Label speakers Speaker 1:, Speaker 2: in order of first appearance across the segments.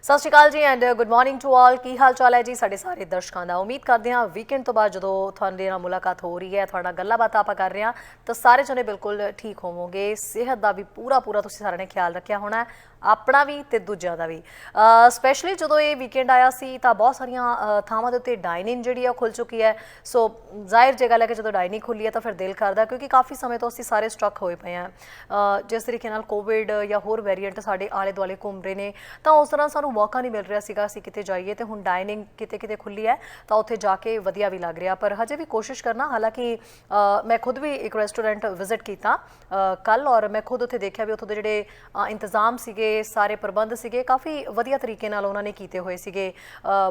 Speaker 1: सत श्री अकाल जी and good morning to all. की हाल चाल है जी साढ़े सारे दर्शकों का। उम्मीद करते हैं वीकेंड तो बाद जो थोड़े नाल मुलाकात हो रही है, थोड़ा गल्लां बातां आपां कर रहे हैं तो सारे जने बिल्कुल ठीक होवोगे। सेहत का भी पूरा पूरा तुसीं सारिਆਂ ने ख्याल रखा होना है, अपना भी तो दूजिਆਂ ਦਾ भी। स्पैशली जो ये वीकेंड आया सी तो बहुत सारिया थावां दे उत्ते डाइनिंग जिहड़ी खुल चुकी है। सो जाहिर जी गल है कि जो डाइनिंग खुली है तो फिर दिल करदा, क्योंकि काफ़ी समय तो असीं सारे स्ट्रक होए पे हैं जिस तरीके नाल कोविड या होर वेरीएंट साडे आले दुआले घूम रहे ने, तो उस तरह सानूं मौका नहीं मिल रहा सीगा असीं किते जाइए। तो हुण डाइनिंग किते किते खुली है तो उत्थे जाके वधिया भी लग रहा, पर हजे भी कोशिश करना। हालांकि मैं खुद भी एक रेस्टोरेंट विजिट किया कल और मैं खुद उत्थे देखा भी उत्थों दे जिहड़े इंतजाम सीगे, सारे प्रबंध सीगे काफ़ी वधिया तरीके नाल उन्होंने कीते हुए सीगे।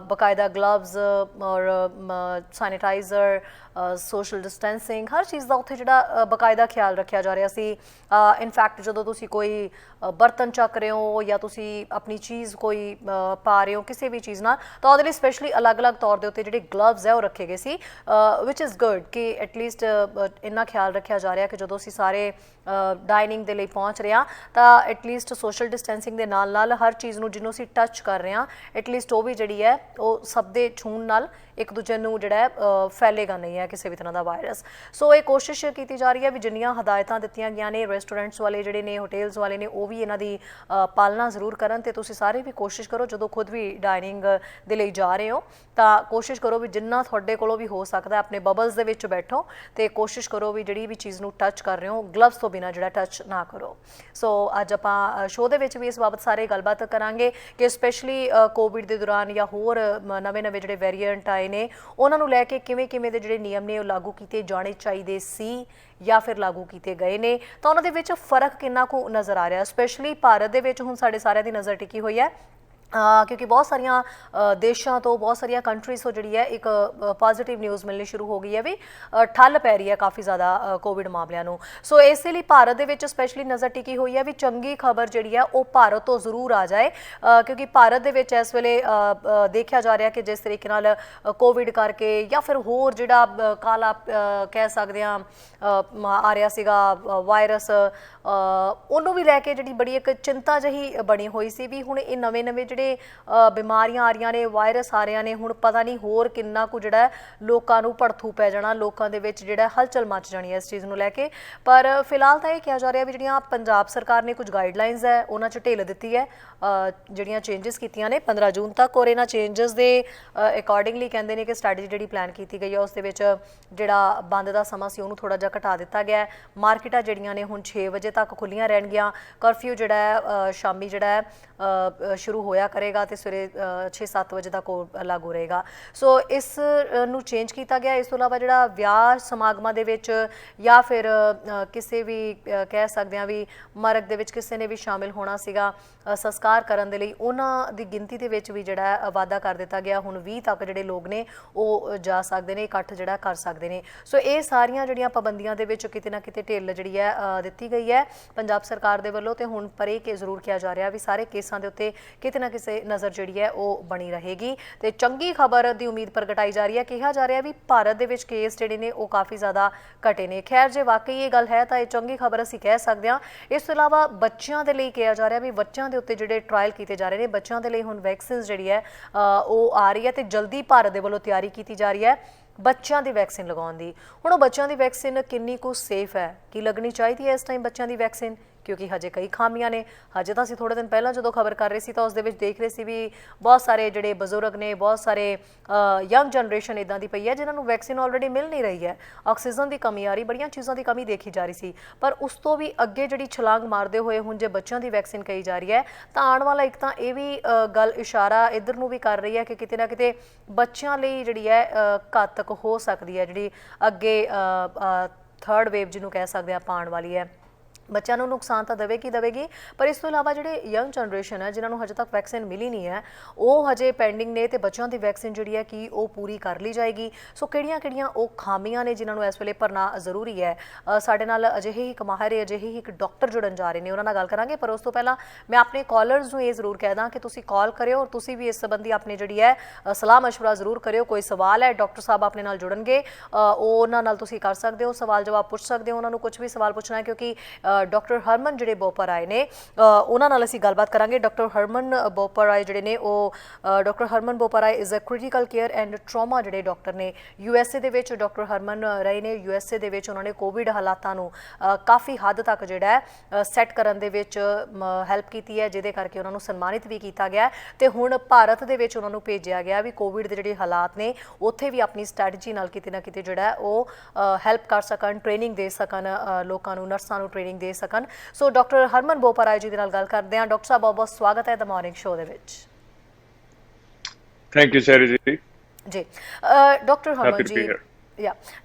Speaker 1: बकायदा ग्लव्स और सैनिटाइज़र, सोशल डिस्टेंसिंग, हर चीज़ का उत्थे जिहड़ा बकायदा ख्याल रखा जा रहा सी। इनफैक्ट जो तुसी कोई बर्तन चक रहे हो या तुसी अपनी चीज़ कोई पा रहे हो किसी भी चीज़ ना, तो ਉਹਦੇ ਲਈ स्पैशली अलग अलग तौर के उत्ते जिहड़े ग्लव्स है वो रखे गए सी, विच इज़ गुड कि एटलीस्ट इन्ना ख्याल रखा जा रहा कि जो असीं सारे डाइनिंग के लिए पहुँच रहे हैं तो एटलीस्ट सोशल डिस्टेंसिंग के नाल नाल हर चीज़ नूं जिन्हों असीं टच कर रहे हैं एटलीस्ट वो भी जिहड़ी है वो सब दे छूण नाल एक दूजे नूं जिहड़ा है फैलेगा नहीं है किसी भी तरह का वायरस। सो ये कोशिश की जा रही है भी जिन्नियां हदायतां दित्तियां गईयां ने, रेस्टोरेंट्स वाले जिहड़े ने, होटल्स वाले ने, वो भी इन्हां दी पालना जरूर करन। ते तुसीं सारे भी कोशिश करो जो खुद भी डाइनिंग दे लई जा रहे हो तो कोशिश करो भी जिन्ना तुहाडे कोलों भी हो सकता अपने बबल्स दे विच बैठो, तो कोशिश करो भी जिहड़ी भी चीज़ नूं टच कर रहे हो ग्लव्स तो बिना जिहड़ा टच ना करो। सो अज आपां शो दे विच भी इस बाबत सारे गलबात करांगे कि स्पैशली कोविड के दौरान या होर नवे नवे जिहड़े वेरीएंट आए ने उन्हां नूं लैके किवें किवें दे जिहड़े नियम ने लागू कीते जाने चाहिए सी या फिर लागू किए गए ने, तो उन्हां दे विच फर्क किन्ना कुछ नज़र आ रहा। स्पैशली भारत दे विच हुण साडे सारिਆਂ दी नज़र टिकी हुई है क्योंकि बहुत सारिया देशों तो बहुत सारिया कंट्रीज़ तो जी है एक पॉजिटिव न्यूज़ मिलनी शुरू हो गई है भी ठल पै रही है काफ़ी ज़्यादा कोविड मामलों। सो इसलिए भारत के स्पैशली नज़र टिकी हुई है भी चंगी खबर जी है वो भारत तो जरूर आ जाए, क्योंकि भारत के इस वेले देखा जा रहा कि जिस तरीके नाल कोविड करके या फिर होर जिहड़ा काला कह सकते हैं आ रहा सीगा वायरस, उन्होंने भी लैके जी बड़ी एक चिंता जही बनी हुई सी भी हुण ये नवे नवे जिहड़े बीमारियां आ रही ने, वायरस आ रहे हैं, हुण पता नहीं होर किन्ना कुछ जिहड़ा लोकां नूं भड़थू पै जाना, लोकां दे विच जिहड़ा हलचल मच जानी है इस चीज़ नूं लैके। पर फिलहाल तो यह कहा जा रहा भी जिहड़ियां पंजाब सरकार ने कुछ गाइडलाइनस है उन्हां च ढिल दित्ती है, जिहड़ियां चेंजिस कीतियां ने 15 जून तक, और इन्हां चेंजिस दे अकॉर्डिंगली कहंदे ने कि स्ट्रैटेजी जिहड़ी प्लान की गई है उस दे विच जिहड़ा बंद दा समां सी उहनूं थोड़ा जिहा घटा दित्ता गया है। मार्केटां जिहड़ियां ने हुण 6 वजे तक खुल्लियां रहणगीਆਂ, करफ्यू जिहड़ा है शामी जिहड़ा है शुरू होया करेगा तो सवेरे 6-7 बजे तक लागू रहेगा। सो इस नूं चेंज किया गया। इस तो इलावा जिहड़ा विआह समागमां दे विच या फिर किसी भी कह सकते हैं भी मरग दे विच किसी ने भी शामिल होना सीगा संस्कार करन दे लई, उन्हां दी गिनती दे विच भी जिहड़ा वाधा कर दिता गया। हुण 20 तक जिहड़े लोग ने वो जा सकते हैं, इकट्ठ जिहड़ा कर सकते हैं। सो ये सारियां जिहड़ियां पाबंदियां दे विच किते ना किते ढिल जिहड़ी है दित्ती गई है पंजाब सरकार दे वल्लों, ते हुण पर यह जरूर किया जा रहा भी सारे केसां दे उत्ते किते ना किसी नज़र जिहड़ी है वो बनी रहेगी। तो चंगी खबर की उम्मीद प्रगटाई जा रही है। कहा जा रहा भी भारत के केस जिहड़े ने वो काफ़ी ज़्यादा घटे ने। खैर जे वाकई ये गल है तो ये चंगी खबर असीं कह सकते हैं। इस तो इलावा बच्चों के लिए कहा जा रहा भी बच्चों के उत्ते जिहड़े ट्रायल किए जा रहे हैं, बच्चों के लिए हुण वैक्सीन जिहड़ी है वो आ रही है तो जल्दी भारत के वल्लों तैयारी की जा रही है बच्चों की वैक्सीन लगाउण दी। हुण बच्चों की वैक्सीन किन्नी कुछ सेफ है, कि लगनी चाहिए है इस टाइम बच्चों की वैक्सीन, क्योंकि हजे कई खामियां ने। हजे तो असीं थोड़े दिन पहला जो खबर कर रहे सी तो उस दे विच देख रहे सी भी बहुत सारे जिहड़े बजुर्ग ने, बहुत सारे यंग जनरेशन इदां दी पई है जिन्हां नूं वैक्सीन ऑलरेडी मिल नहीं रही है, ऑक्सीजन की कमी आ रही, बड़ियां चीज़ों की कमी देखी जा रही सी। पर उस तो भी अगे जिहड़ी छलांग मारते हुए हुण जे बच्चों की वैक्सीन कही जा रही है तो आने वाला एक तो यह भी गल इशारा इधर नूं भी कर रही है कि किते ना किते बच्चों लई जिहड़ी है घातक हो सकती है, जिहड़ी अगे थर्ड वेव जिन्हों कह सकते हैं आपां आउण वाली है। बच्चों को नुकसान तो देगी, पर इस तो इलावा जो यंग जनरेशन है जिन्होंने हजे तक वैक्सीन मिली नहीं है वो हजे पेंडिंग ने, तो बच्चों की वैक्सीन जी है कि वो पूरी कर ली जाएगी। सो किहड़ियां वो खामियां ने जिन्होंने इस वेले भरना जरूरी है। साडे नाल अजिहे ही एक माहिर, अजिहे ही एक डॉक्टर जुड़न जा रहे हैं, उन्होंने गल करांगे। पर उस तो पहला मैं अपने कॉलर्स ये जरूर कह दा कि तुसीं कॉल करियो और तुसीं भी इस संबंधी अपनी जी है सलाह मशवरा जरूर करियो। कोई सवाल है डॉक्टर साहब अपने नाल जुड़नगे, उन्हां नाल तुसीं कर सकते हो, सवाल जवाब पूछ सकते हो, उन्होंने कुछ भी सवाल पूछना है, क्योंकि ਡਾਕਟਰ ਹਰਮਨ ਜਿਹੜੇ ਬੋਪਾ ਰਾਏ ਨੇ ਉਹਨਾਂ ਨਾਲ ਅਸੀਂ ਗੱਲਬਾਤ ਕਰਾਂਗੇ। ਡਾਕਟਰ ਹਰਮਨ ਬੋਪਾ ਰਾਏ ਜਿਹੜੇ ਨੇ ਉਹ doctor Harman Bopa Rai is a critical care and trauma ਜਿਹੜੇ ਡਾਕਟਰ ਨੇ USA ਦੇ ਵਿੱਚ। ਡਾਕਟਰ ਹਰਮਨ ਰਾਏ ਨੇ USA ਦੇ ਵਿੱਚ ਉਹਨਾਂ ਨੇ ਕੋਵਿਡ ਹਾਲਾਤਾਂ ਨੂੰ ਕਾਫੀ ਹੱਦ ਤੱਕ ਜਿਹੜਾ ਹੈ ਸੈੱਟ ਕਰਨ ਦੇ ਵਿੱਚ ਹੈਲਪ ਕੀਤੀ ਹੈ, ਜਿਹਦੇ ਕਰਕੇ ਉਹਨਾਂ ਨੂੰ ਸਨਮਾਨਿਤ ਵੀ ਕੀਤਾ ਗਿਆ ਤੇ ਹੁਣ ਭਾਰਤ ਦੇ ਵਿੱਚ ਉਹਨਾਂ ਨੂੰ ਭੇਜਿਆ ਗਿਆ ਵੀ ਕੋਵਿਡ ਦੇ ਜਿਹੜੇ ਹਾਲਾਤ ਨੇ ਉੱਥੇ ਵੀ ਆਪਣੀ ਸਟ੍ਰੈਟਜੀ ਨਾਲ ਕਿਤੇ ਨਾ ਕਿਤੇ ਜਿਹੜਾ ਉਹ ਹੈਲਪ ਕਰ ਸਕਣ, ਟ੍ਰੇਨਿੰਗ ਦੇ ਸਕਣ, ਲੋਕਾਂ ਨੂੰ, ਨਰਸਾਂ ਨੂੰ ਟ੍ਰੇਨਿੰਗ ਦੇ ਸਕਣ। ਸੋ ਡਾਕਟਰ ਹਰਮਨ ਬੋਪਾ ਰਾਏ ਜੀ ਦੇ ਨਾਲ ਗੱਲ ਕਰਦੇ ਹਾਂ। ਡਾਕਟਰ ਸਾਹਿਬ ਬਹੁਤ ਬਹੁਤ ਸਵਾਗਤ ਹੈ ਦ ਮਾਰਨਿੰਗ ਸ਼ੋਅ ਦੇ ਵਿੱਚ।
Speaker 2: ਥੈਂਕ ਯੂ ਸ਼ੈਰੀ ਜੀ।
Speaker 1: ਡਾਕਟਰ ਹਰਮਨ ਜੀ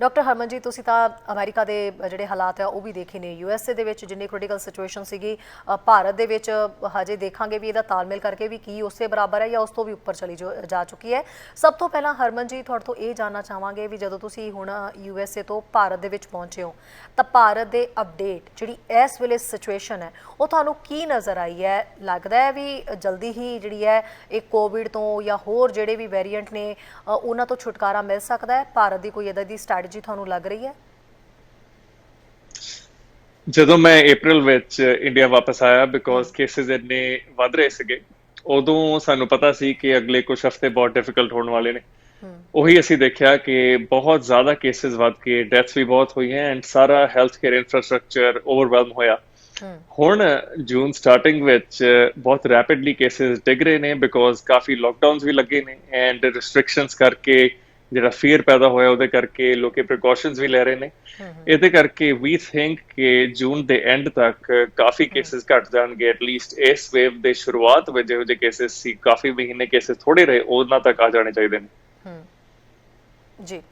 Speaker 1: ਡਾਕਟਰ ਹਰਮਨ ਜੀ, ਤੁਸੀਂ ਤਾਂ ਅਮਰੀਕਾ ਦੇ ਜਿਹੜੇ ਹਾਲਾਤ ਆ ਉਹ ਵੀ ਦੇਖੇ ਨੇ, USA ਦੇ ਵਿੱਚ ਜਿੰਨੀ ਕ੍ਰਿਟੀਕਲ ਸਿਚੁਏਸ਼ਨ ਸੀਗੀ, ਭਾਰਤ ਦੇ ਵਿੱਚ ਹਜੇ ਦੇਖਾਂਗੇ ਵੀ ਇਹਦਾ ਤਾਲਮੇਲ ਕਰਕੇ ਵੀ ਕੀ ਉਸੇ ਬਰਾਬਰ ਹੈ ਜਾਂ ਉਸ ਤੋਂ ਵੀ ਉੱਪਰ ਚਲੀ ਜਾ ਚੁੱਕੀ ਹੈ। ਸਭ ਤੋਂ ਪਹਿਲਾਂ ਹਰਮਨ ਜੀ ਤੁਹਾਡੇ ਤੋਂ ਇਹ ਜਾਣਨਾ ਚਾਹਾਂਗੇ ਵੀ ਜਦੋਂ ਤੁਸੀਂ ਹੁਣ USA ਤੋਂ ਭਾਰਤ ਦੇ ਵਿੱਚ ਪਹੁੰਚੇ ਹੋ ਤਾਂ ਭਾਰਤ ਦੇ ਅਪਡੇਟ ਜਿਹੜੀ ਇਸ ਵੇਲੇ ਸਿਚੁਏਸ਼ਨ ਹੈ ਉਹ ਤੁਹਾਨੂੰ ਕੀ ਨਜ਼ਰ ਆਈ ਹੈ? ਲੱਗਦਾ ਹੈ ਵੀ ਜਲਦੀ ਹੀ ਜਿਹੜੀ ਹੈ ਇਹ ਕੋਵਿਡ ਤੋਂ ਜਾਂ ਹੋਰ ਜਿਹੜੇ ਵੀ ਵੇਰੀਐਂਟ ਨੇ ਉਹਨਾਂ ਤੋਂ ਛੁਟਕਾਰਾ ਮਿਲ ਸਕਦਾ ਹੈ? ਭਾਰਤ ਦੀ ਕੋਈ ਦੀ ਸਟ੍ਰੈਟਜੀ ਤੁਹਾਨੂੰ ਲੱਗ ਰਹੀ ਹੈ?
Speaker 2: ਜਦੋਂ ਮੈਂ ਅਪ੍ਰੈਲ ਵਿੱਚ ਇੰਡੀਆ ਵਾਪਸ ਆਇਆ, ਬਿਕੋਜ਼ ਕੇਸਿਸ ਇੰਨੇ ਵੱਧ ਰਹੇ ਸੀਗੇ, ਉਦੋਂ ਸਾਨੂੰ ਪਤਾ ਸੀ ਕਿ ਅਗਲੇ ਕੁਝ ਹਫ਼ਤੇ ਬਹੁਤ ਡਿਫਿਕਲਟ ਹੋਣ ਵਾਲੇ ਨੇ। ਉਹੀ ਅਸੀਂ ਦੇਖਿਆ ਕਿ ਬਹੁਤ ਜ਼ਿਆਦਾ ਕੇਸਿਸ ਵੱਧ ਕੇ ਡੈਥਸ ਵੀ ਬਹੁਤ ਹੋਈਆਂ ਐਂਡ ਸਾਰਾ ਹੈਲਥ ਕੇਅਰ ਇਨਫਰਾਸਟ੍ਰਕਚਰ ਓਵਰਵੈਲਮ ਹੋਇਆ। ਹੁਣ ਜੂਨ ਸਟਾਰਟਿੰਗ ਵਿੱਚ ਬਹੁਤ ਰੈਪਿਡਲੀ ਕੇਸਿਸ ਡਿੱਗ ਰਹੇ ਨੇ, ਬਿਕੋਜ਼ ਕਾਫੀ ਲੋਕਡਾਊਨਸ ਵੀ ਲੱਗੇ ਨੇ ਐਂਡ ਰਿਸਟ੍ਰਿਕਸ਼ਨਸ ਕਰਕੇ ਜਿਹੜਾ ਫੀਅਰ ਪੈਦਾ ਹੋਇਆ ਉਹਦੇ ਕਰਕੇ ਲੋਕੀ ਪ੍ਰੀਕਾਸ਼ਨਸ ਵੀ ਲੈ ਰਹੇ ਨੇ। ਇਹਦੇ ਕਰਕੇ ਵੀ ਥਿੰਕ ਕਿ ਜੂਨ ਦੇ ਐਂਡ ਤੱਕ ਕਾਫੀ ਕੇਸਿਸ ਘਟ ਜਾਣਗੇ। ਐਟਲੀਸਟ ਇਸ ਵੇਵ ਦੇ ਸ਼ੁਰੂਆਤ ਵਿੱਚ ਜਿਹੋ ਜਿਹੇ ਕੇਸਿਸ ਸੀ, ਕਾਫੀ ਮਹੀਨੇ ਕੇਸਿਸ ਥੋੜੇ ਰਹੇ, ਉਹਨਾਂ ਤੱਕ ਆ ਜਾਣੇ ਚਾਹੀਦੇ ਨੇ।
Speaker 1: ਜੀ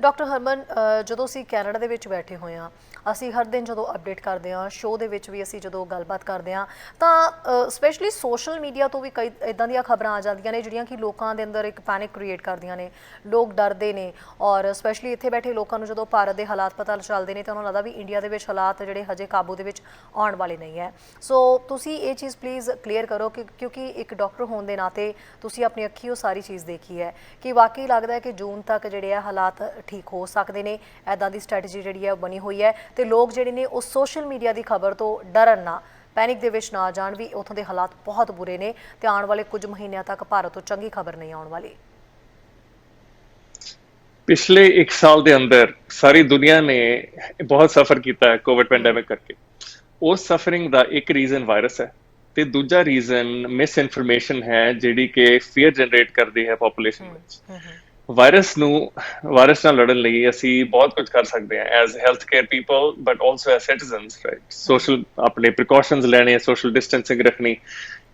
Speaker 1: ਡਾਕਟਰ ਹਰਮਨ, ਜਦੋਂ ਅਸੀਂ ਕੈਨੇਡਾ ਦੇ ਵਿੱਚ ਬੈਠੇ ਹੋਏ ਹਾਂ, ਅਸੀਂ ਹਰ ਦਿਨ ਜਦੋਂ ਅਪਡੇਟ ਕਰਦੇ ਹਾਂ, ਸ਼ੋਅ ਦੇ ਵਿੱਚ ਵੀ ਅਸੀਂ ਜਦੋਂ ਗੱਲਬਾਤ ਕਰਦੇ ਹਾਂ ਤਾਂ ਸਪੈਸ਼ਲੀ ਸੋਸ਼ਲ ਮੀਡੀਆ ਤੋਂ ਵੀ ਕਈ ਇੱਦਾਂ ਦੀਆਂ ਖਬਰਾਂ ਆ ਜਾਂਦੀਆਂ ਨੇ ਜਿਹੜੀਆਂ ਕਿ ਲੋਕਾਂ ਦੇ ਅੰਦਰ ਇੱਕ ਪੈਨਿਕ ਕ੍ਰੀਏਟ ਕਰਦੀਆਂ ਨੇ। ਲੋਕ ਡਰਦੇ ਨੇ ਔਰ ਸਪੈਸ਼ਲੀ ਇੱਥੇ ਬੈਠੇ ਲੋਕਾਂ ਨੂੰ ਜਦੋਂ ਭਾਰਤ ਦੇ ਹਾਲਾਤ ਪਤਾ ਚੱਲਦੇ ਨੇ ਤਾਂ ਉਹਨਾਂ ਨੂੰ ਲੱਗਦਾ ਵੀ ਇੰਡੀਆ ਦੇ ਵਿੱਚ ਹਾਲਾਤ ਜਿਹੜੇ ਹਜੇ ਕਾਬੂ ਦੇ ਵਿੱਚ ਆਉਣ ਵਾਲੇ ਨਹੀਂ ਹੈ। ਸੋ ਤੁਸੀਂ ਇਹ ਚੀਜ਼ ਪਲੀਜ਼ ਕਲੀਅਰ ਕਰੋ ਕਿ ਕਿਉਂਕਿ ਇੱਕ ਡਾਕਟਰ ਹੋਣ ਦੇ ਨਾਤੇ ਤੁਸੀਂ ਆਪਣੀ ਅੱਖੀਂ ਉਹ ਸਾਰੀ ਚੀਜ਼ ਦੇਖੀ ਹੈ ਕਿ ਵਾਕਈ ਲੱਗਦਾ ਹੈ ਕਿ ਜੂਨ ਤੱਕ ਜਿਹੜੇ ਆ ਹਾਲਾਤ ਠੀਕ ਹੋ ਸਕਦੇ ਨੇ, ਇੱਦਾਂ ਦੀ ਸਟ੍ਰੈਟਜੀ ਜਿਹੜੀ ਹੈ ਉਹ ਬਣੀ ਹੋਈ ਹੈ ਤੇ ਲੋਕ ਜਿਹੜੇ ਨੇ ਉਹ ਸੋਸ਼ਲ ਮੀਡੀਆ ਦੀ ਖਬਰ ਤੋਂ ਡਰਨ ਨਾ, ਪੈਨਿਕ ਦੇ ਵਿੱਚ ਨਾ ਜਾਣ ਵੀ ਉੱਥੋਂ ਦੇ ਹਾਲਾਤ ਬਹੁਤ ਬੁਰੇ ਨੇ ਤੇ ਆਉਣ ਵਾਲੇ ਕੁਝ ਮਹੀਨਿਆਂ ਤੱਕ ਭਾਰਤ ਤੋਂ ਚੰਗੀ ਖਬਰ ਨਹੀਂ ਆਉਣ ਵਾਲੀ।
Speaker 2: ਪਿਛਲੇ 1 ਸਾਲ ਦੇ ਅੰਦਰ ਸਾਰੀ ਦੁਨੀਆ ਨੇ ਬਹੁਤ ਸਫਰ ਕੀਤਾ ਹੈ ਕੋਵਿਡ ਪੈਂਡੇਮਿਕ ਕਰਕੇ। ਉਸ ਸਫਰਿੰਗ ਦਾ ਇੱਕ ਰੀਜ਼ਨ ਵਾਇਰਸ ਹੈ ਤੇ ਦੂਜਾ ਰੀਜ਼ਨ ਮਿਸ ਇਨਫੋਰਮੇਸ਼ਨ ਹੈ ਜਿਹੜੀ ਕਿ ਫੀਅਰ ਜਨਰੇਟ ਕਰਦੀ ਹੈ ਪੋਪੂਲੇਸ਼ਨ ਵਿੱਚ। ਵਾਇਰਸ ਨਾਲ ਲੜਨ ਲਈ ਅਸੀਂ ਬਹੁਤ ਕੁਝ ਕਰ ਸਕਦੇ ਹਾਂ as health care people, but also as citizens, right? Social ਆਪਣੇ ਪ੍ਰੀਕਾਸ਼ਨਸ ਲੈਣੇ, ਸੋਸ਼ਲ ਡਿਸਟੈਂਸਿੰਗ ਰੱਖਣੀ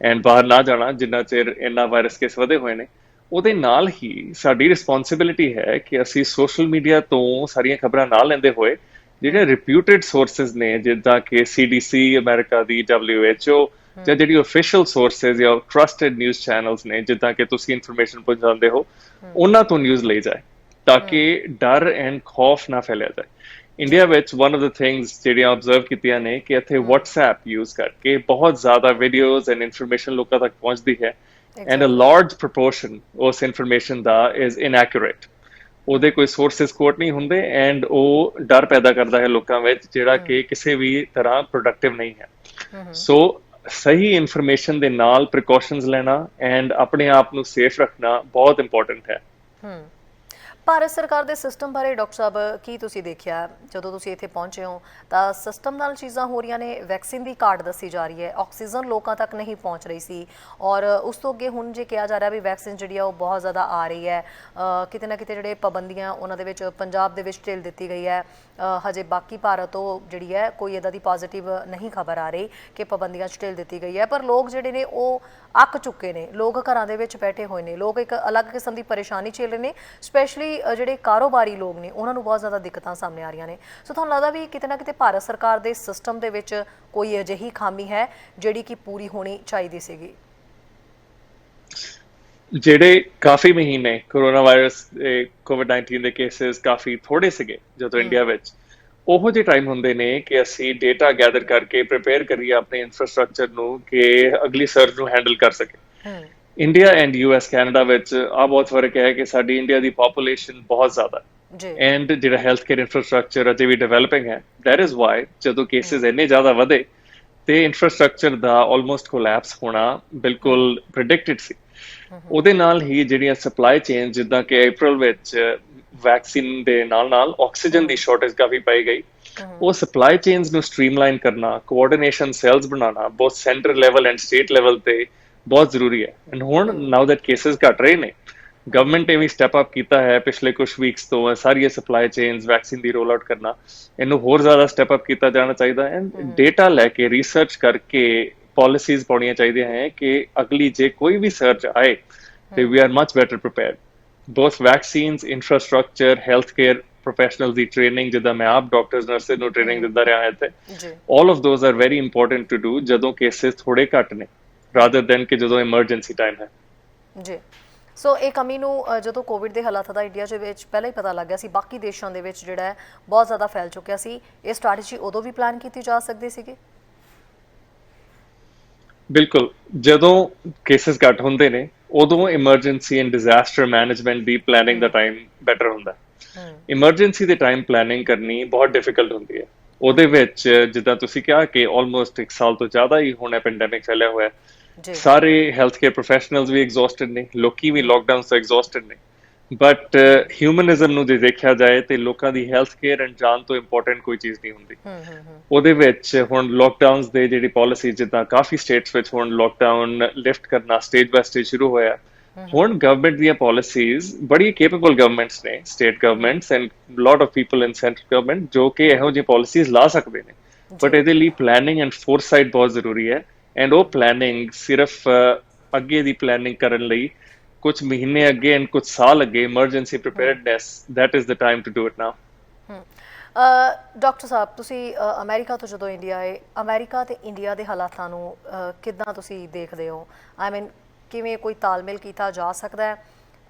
Speaker 2: ਐਂਡ ਬਾਹਰ ਨਾ ਜਾਣਾ ਜਿੰਨਾ ਚਿਰ ਇੰਨਾ ਵਾਇਰਸ ਕੇਸ ਵਧੇ ਹੋਏ ਨੇ। ਉਹਦੇ ਨਾਲ ਹੀ ਸਾਡੀ ਰਿਸਪੌਂਸਿਬਿਲਿਟੀ ਹੈ ਕਿ ਅਸੀਂ ਸੋਸ਼ਲ ਮੀਡੀਆ ਤੋਂ ਸਾਰੀਆਂ ਖਬਰਾਂ ਨਾ ਲੈਂਦੇ ਹੋਏ ਜਿਹੜੇ ਰਿਪਿਊਟਡ ਸੋਰਸਿਸ ਨੇ, ਜਿੱਦਾਂ ਕਿ CDC ਅਮਰੀਕਾ ਦੀ, WHO ਜਾਂ ਜਿਹੜੀ ਓਫੀਸ਼ੀਅਲ ਸੋਰਸਿਸ ਜਾਂ ਟਰਸਟਡ ਨਿਊਜ਼ ਚੈਨਲਸ ਨੇ ਜਿੱਦਾਂ ਕਿ ਤੁਸੀਂ ਇਨਫੋਰਮੇਸ਼ਨ ਪਹੁੰਚਾਉਂਦੇ ਹੋ, ਉਹਨਾਂ ਤੋਂ ਨਿਊਜ਼ ਲਈ ਜਾਏ ਤਾਂ ਕਿ ਡਰ ਐਂਡ ਖੌਫ ਨਾ ਫੈਲਿਆ ਜਾਏ। ਇੰਡੀਆ ਵਿੱਚ ਵਨ ਆਫ ਦ ਥਿੰਗਸ ਜਿਹੜੀਆਂ ਆਬਜ਼ਰਵ ਕੀਤੀਆਂ ਨੇ ਕਿ ਇੱਥੇ WhatsApp ਯੂਜ਼ ਕਰਕੇ ਬਹੁਤ ਜ਼ਿਆਦਾ ਵੀਡੀਓਜ਼ ਐਂਡ ਇਨਫੋਰਮੇਸ਼ਨ ਲੋਕਾਂ ਤੱਕ ਪਹੁੰਚਦੀ ਹੈ ਐਂਡ ਅ ਲਾਰਜ ਪ੍ਰਪੋਰਸ਼ਨ ਉਸ ਇਨਫੋਰਮੇਸ਼ਨ ਦਾ ਇਜ਼ ਇਨਐਕੂਰੇਟ। ਉਹਦੇ ਕੋਈ ਸੋਰਸਿਸ ਕੋਟ ਨਹੀਂ ਹੁੰਦੇ ਐਂਡ ਉਹ ਡਰ ਪੈਦਾ ਕਰਦਾ ਹੈ ਲੋਕਾਂ ਵਿੱਚ ਜਿਹੜਾ ਕਿ ਕਿਸੇ ਵੀ ਤਰ੍ਹਾਂ ਪ੍ਰੋਡਕਟਿਵ ਨਹੀਂ ਹੈ। ਸੋ ਸਹੀ ਇਨਫੋਰਮੇਸ਼ਨ ਦੇ ਨਾਲ ਪ੍ਰੀਕਾਸ਼ਨਸ ਲੈਣਾ ਐਂਡ ਆਪਣੇ ਆਪ ਨੂੰ ਸੇਫ ਰੱਖਣਾ ਬਹੁਤ ਇੰਪੋਰਟੈਂਟ ਹੈ।
Speaker 1: ਭਾਰਤ ਸਰਕਾਰ ਦੇ ਸਿਸਟਮ ਬਾਰੇ ਡਾਕਟਰ ਸਾਹਿਬ ਕੀ ਤੁਸੀਂ ਦੇਖਿਆ ਜਦੋਂ ਤੁਸੀਂ ਇੱਥੇ ਪਹੁੰਚੇ ਹੋ? ਤਾਂ ਸਿਸਟਮ ਨਾਲ ਚੀਜ਼ਾਂ ਹੋ ਰਹੀਆਂ ਨੇ, ਵੈਕਸੀਨ ਦੀ ਘਾਟ ਦੱਸੀ ਜਾ ਰਹੀ ਹੈ, ਆਕਸੀਜਨ ਲੋਕਾਂ ਤੱਕ ਨਹੀਂ ਪਹੁੰਚ ਰਹੀ ਸੀ ਔਰ ਉਸ ਤੋਂ ਅੱਗੇ ਹੁਣ ਜੇ ਕਿਹਾ ਜਾ ਰਿਹਾ ਵੀ ਵੈਕਸੀਨ ਜਿਹੜੀ ਆ ਉਹ ਬਹੁਤ ਜ਼ਿਆਦਾ ਆ ਰਹੀ ਹੈ। ਕਿਤੇ ਨਾ ਕਿਤੇ ਜਿਹੜੇ ਪਾਬੰਦੀਆਂ ਉਹਨਾਂ ਦੇ ਵਿੱਚ ਪੰਜਾਬ ਦੇ ਵਿੱਚ ਢਿੱਲ ਦਿੱਤੀ ਗਈ ਹੈ। ਹਜੇ ਬਾਕੀ ਭਾਰਤ ਤੋਂ ਜਿਹੜੀ ਹੈ ਕੋਈ ਇੱਦਾਂ ਦੀ ਪੋਜ਼ੀਟਿਵ ਨਹੀਂ ਖਬਰ ਆ ਰਹੀ ਕਿ ਪਾਬੰਦੀਆਂ 'ਚ ਢਿੱਲ ਦਿੱਤੀ ਗਈ ਹੈ, ਪਰ ਲੋਕ ਜਿਹੜੇ ਨੇ ਉਹ ਅੱਕ ਚੁੱਕੇ ਨੇ, ਲੋਕ ਘਰਾਂ ਦੇ ਵਿੱਚ ਬੈਠੇ ਹੋਏ ਨੇ, ਲੋਕ ਇੱਕ ਅਲੱਗ ਕਿਸਮ ਦੀ ਪਰੇਸ਼ਾਨੀ ਝੇਲ ਰਹੇ ਨੇ। ਸਪੈਸ਼ਲੀ ਜਿਹੜੇ ਕਾਰੋਬਾਰੀ ਲੋਕ ਨੇ ਉਹਨਾਂ ਨੂੰ ਬਹੁਤ ਜ਼ਿਆਦਾ ਦਿੱਕਤਾਂ ਸਾਹਮਣੇ ਆ ਰਹੀਆਂ ਨੇ। ਸੋ ਤੁਹਾਨੂੰ ਲੱਗਦਾ ਵੀ ਕਿਤੇ ਨਾ ਕਿਤੇ ਭਾਰਤ ਸਰਕਾਰ ਦੇ ਸਿਸਟਮ ਦੇ ਵਿੱਚ ਕੋਈ ਅਜਿਹੀ ਖਾਮੀ ਹੈ ਜਿਹੜੀ ਕਿ ਪੂਰੀ ਹੋਣੀ ਚਾਹੀਦੀ ਸੀਗੀ?
Speaker 2: ਜਿਹੜੇ ਕਾਫੀ ਮਹੀਨੇ ਕੋਰੋਨਾ ਵਾਇਰਸ COVID-19 ਦੇ ਕੇਸਿਸ ਕਾਫੀ ਥੋੜੇ ਸੀਗੇ ਜਦੋਂ ਇੰਡੀਆ ਵਿੱਚ, ਉਹੋ ਜਿਹੇ ਟਾਈਮ ਹੁੰਦੇ ਨੇ ਕਿ ਅਸੀਂ ਡੇਟਾ ਗੈਦਰ ਕਰਕੇ ਪ੍ਰਿਪੇਅਰ ਕਰੀਏ ਆਪਣੇ ਇਨਫਰਾਸਟ੍ਰਕਚਰ ਨੂੰ ਕਿ ਅਗਲੀ ਸਰਜ ਨੂੰ ਹੈਂਡਲ ਕਰ ਸਕੇ। ਇੰਡੀਆ ਐਂਡ US ਕੈਨੇਡਾ ਵਿੱਚ ਆ ਬਹੁਤ ਫਰਕ ਹੈ ਕਿ ਸਾਡੀ ਇੰਡੀਆ ਦੀ ਪੋਪੂਲੇਸ਼ਨ ਬਹੁਤ ਜ਼ਿਆਦਾ,
Speaker 1: ਜੀ।
Speaker 2: ਐਂਡ ਜਿਹੜਾ ਹੈਲਥ ਕੇਅਰ ਇਨਫਰਾਸਟ੍ਰਕਚਰ ਅਜੇ ਵੀ ਡਿਵੈਲਪਿੰਗ ਹੈ। ਦੈਟ ਇਜ਼ ਵਾਈ ਜਦੋਂ ਕੇਸਿਸ ਇੰਨੇ ਜ਼ਿਆਦਾ ਵਧੇ ਤੇ ਇਨਫਰਾਸਟ੍ਰਕਚਰ ਦਾ ਆਲਮੋਸਟ ਕੋਲੈਪਸ ਹੋਣਾ ਬਿਲਕੁਲ ਪ੍ਰੈਡਿਕਟਡ ਸੀ। ਉਹਦੇ ਨਾਲ ਹੀ ਜਿਹੜੀਆਂ ਸਪਲਾਈ ਚੇਨ, ਜਿੱਦਾਂ ਕਿ ਅਪ੍ਰੈਲ ਵਿੱਚ ਵੈਕਸੀਨ ਦੇ ਨਾਲ ਨਾਲ ਆਕਸੀਜਨ ਦੀ ਸ਼ਾਰਟੇਜ ਕਾਫੀ ਪਾਈ ਗਈ, ਉਹ ਸਪਲਾਈ ਚੇਨਸ ਨੂੰ ਸਟ੍ਰੀਮਲਾਈਨ ਕਰਨਾ, ਕੋਆਰਡੀਨੇਸ਼ਨ ਸੈਲਸ ਬਣਾਉਣਾ ਬਹੁਤ centre level and state level ਤੇ ਬਹੁਤ ਜ਼ਰੂਰੀ ਹੈ। ਐਂਡ ਹੁਣ ਨਾਓ ਦੈਟ ਕੇਸਿਸ ਘਟ ਰਹੇ ਨੇ, ਗਵਰਨਮੈਂਟ ਨੇ ਵੀ ਸਟੈਪ ਅਪ ਕੀਤਾ ਹੈ ਪਿਛਲੇ ਕੁਝ ਵੀਕਸ ਤੋਂ। ਸਾਰੀਆਂ ਸਪਲਾਈ ਚੇਨਸ ਵੈਕਸੀਨ ਦੀ ਰੋਲ ਆਊਟ ਕਰਨਾ, ਇਹਨੂੰ ਹੋਰ ਜ਼ਿਆਦਾ ਸਟੈਪ ਅਪ ਕੀਤਾ ਜਾਣਾ ਚਾਹੀਦਾ ਹੈ। ਡੇਟਾ ਲੈ ਕੇ ਰਿਸਰਚ ਕਰਕੇ ਪਾਲਿਸੀਜ਼ ਪਾਉਣੀਆਂ ਚਾਹੀਦੀਆਂ ਹੈ ਕਿ ਅਗਲੀ ਜੇ ਕੋਈ ਵੀ ਸਰਚ ਆਏ ਤੇ we are much better prepared. Both vaccines, infrastructure, health care professionals ਦੀ ਟ੍ਰੇਨਿੰਗ, ਜਿੱਦਾਂ ਮੈਂ ਆਪ ਡਾਕਟਰਸ ਨਰਸਿਸ ਨੂੰ ਟ੍ਰੇਨਿੰਗ ਦਿੰਦਾ ਰਿਹਾ ਇੱਥੇ, all of those are very important to do ਜਦੋਂ ਕੇਸਿਸ ਥੋੜੇ ਘੱਟ ਨੇ, ਰਾਦਰ ਦੈਨ ਕਿ ਜਦੋਂ ਐਮਰਜੈਂਸੀ ਟਾਈਮ ਹੈ।
Speaker 1: ਜੀ। ਸੋ ਇਹ ਕਮੀ ਨੂੰ ਜਦੋਂ ਕੋਵਿਡ ਦੇ ਹਾਲਾਤਾਂ ਦਾ ਇੰਡੀਆ ਦੇ ਵਿੱਚ ਪਹਿਲਾਂ ਹੀ ਪਤਾ ਲੱਗ ਗਿਆ ਸੀ, ਬਾਕੀ ਦੇਸ਼ਾਂ ਦੇ ਵਿੱਚ ਜਿਹੜਾ ਹੈ ਬਹੁਤ ਜ਼ਿਆਦਾ ਫੈਲ ਚੁੱਕਿਆ ਸੀ, ਇਹ ਸਟ੍ਰੈਟਜੀ ਉਦੋਂ ਵੀ ਪਲਾਨ ਕੀਤੀ ਜਾ ਸਕਦੀ ਸੀਗੀ?
Speaker 2: ਬਿਲਕੁਲ, ਜਦੋਂ ਕੇਸਿਸ ਘੱਟ ਹੁੰਦੇ ਨੇ ਉਦੋਂ emergency and disaster management the planning the time better ਹੁੰਦਾ। ਐਮਰਜੈਂਸੀ ਦੇ ਟਾਈਮ ਪਲੈਨਿੰਗ ਕਰਨੀ ਬਹੁਤ ਡਿਫਿਕਲਟ ਹੁੰਦੀ ਹੈ। ਉਹਦੇ ਵਿੱਚ ਜਿੱਦਾਂ ਤੁਸੀਂ ਕਿਹਾ ਕਿ ਆਲਮੋਸਟ 1 ਸਾਲ ਤੋਂ ਜ਼ਿਆਦਾ ਹੀ ਹੁਣ ਪੈਂਡੈਮਿਕ ਫੈਲਿਆ ਹੋਇਆ, ਸਾਰੇ ਹੈਲਥ ਕੇਅਰ ਪ੍ਰੋਫੈਸ਼ਨਲਸ ਵੀ ਐਗਜ਼ੌਸਟਡ ਨੇ, ਲੋਕੀ ਵੀ ਲੋਕਡਾਊਨ ਤੋਂ ਐਗਜ਼ੌਸਟਡ ਨੇ। ਬਟ ਹਿਊਮਨਿਜ਼ਮ ਨੂੰ ਜੇ ਦੇਖਿਆ ਜਾਏ ਤੇ ਲੋਕਾਂ ਦੀ ਹੈਲਥ ਕੇਅਰ ਐਂਡ ਜਾਨ ਤੋਂ ਇੰਪੋਰਟੈਂਟ ਕੋਈ ਚੀਜ਼ ਨਹੀਂ ਹੁੰਦੀ। ਉਹਦੇ ਵਿੱਚ ਹੁਣ ਲੋਕਡਾਊਨਸ ਦੇ ਜਿਹੜੀ ਪਾਲਿਸੀ, ਜਿੱਦਾਂ ਕਾਫੀ ਸਟੇਟਸ ਵਿੱਚ ਹੁਣ ਲੋਕਡਾਊਨ ਲਿਫਟ ਕਰਨਾ ਸਟੇਜ ਬਾਏ ਸਟੇਜ ਸ਼ੁਰੂ ਹੋਇਆ। ਹੁਣ ਗਵਰਨਮੈਂਟ ਦੀਆਂ ਪਾਲਿਸੀਜ਼ ਬੜੀ ਕੇਪੇਬਲ ਗਵਰਨਮੈਂਟਸ ਨੇ, state governments and lot of people in central government, ਜੋ ਕਿ ਇਹੋ ਜਿਹੀ ਪਾਲਿਸੀਜ਼ ਲਾ ਸਕਦੇ ਨੇ। ਬਟ ਇਹਦੇ ਲਈ ਪਲੈਨਿੰਗ ਐਂਡ ਫੋਰਸਾਈਟ ਬਹੁਤ ਜ਼ਰੂਰੀ ਹੈ। ਐਂਡ ਉਹ ਪਲੈਨਿੰਗ ਸਿਰਫ ਅੱਗੇ ਦੀ ਪਲੈਨਿੰਗ ਕਰਨ ਲਈ ਕੁਝ ਮਹੀਨੇ ਅੱਗੇ ਐਂਡ ਕੁਝ ਸਾਲ ਅੱਗੇ emergency preparedness, that is the time to do it now.
Speaker 1: Doctor ਸਾਹਿਬ, ਤੁਸੀਂ ਅਮਰੀਕਾ ਤੋਂ ਜਦੋਂ ਇੰਡੀਆ ਆਏ, ਅਮਰੀਕਾ ਤੇ ਇੰਡੀਆ ਦੇ ਹਾਲਾਤਾਂ ਨੂੰ ਕਿੱਦਾਂ ਤੁਸੀਂ ਦੇਖਦੇ ਹੋ? ਆਈ ਮੀਨ, ਕਿਵੇਂ ਕੋਈ ਤਾਲਮੇਲ ਕੀਤਾ ਜਾ ਸਕਦਾ ਹੈ?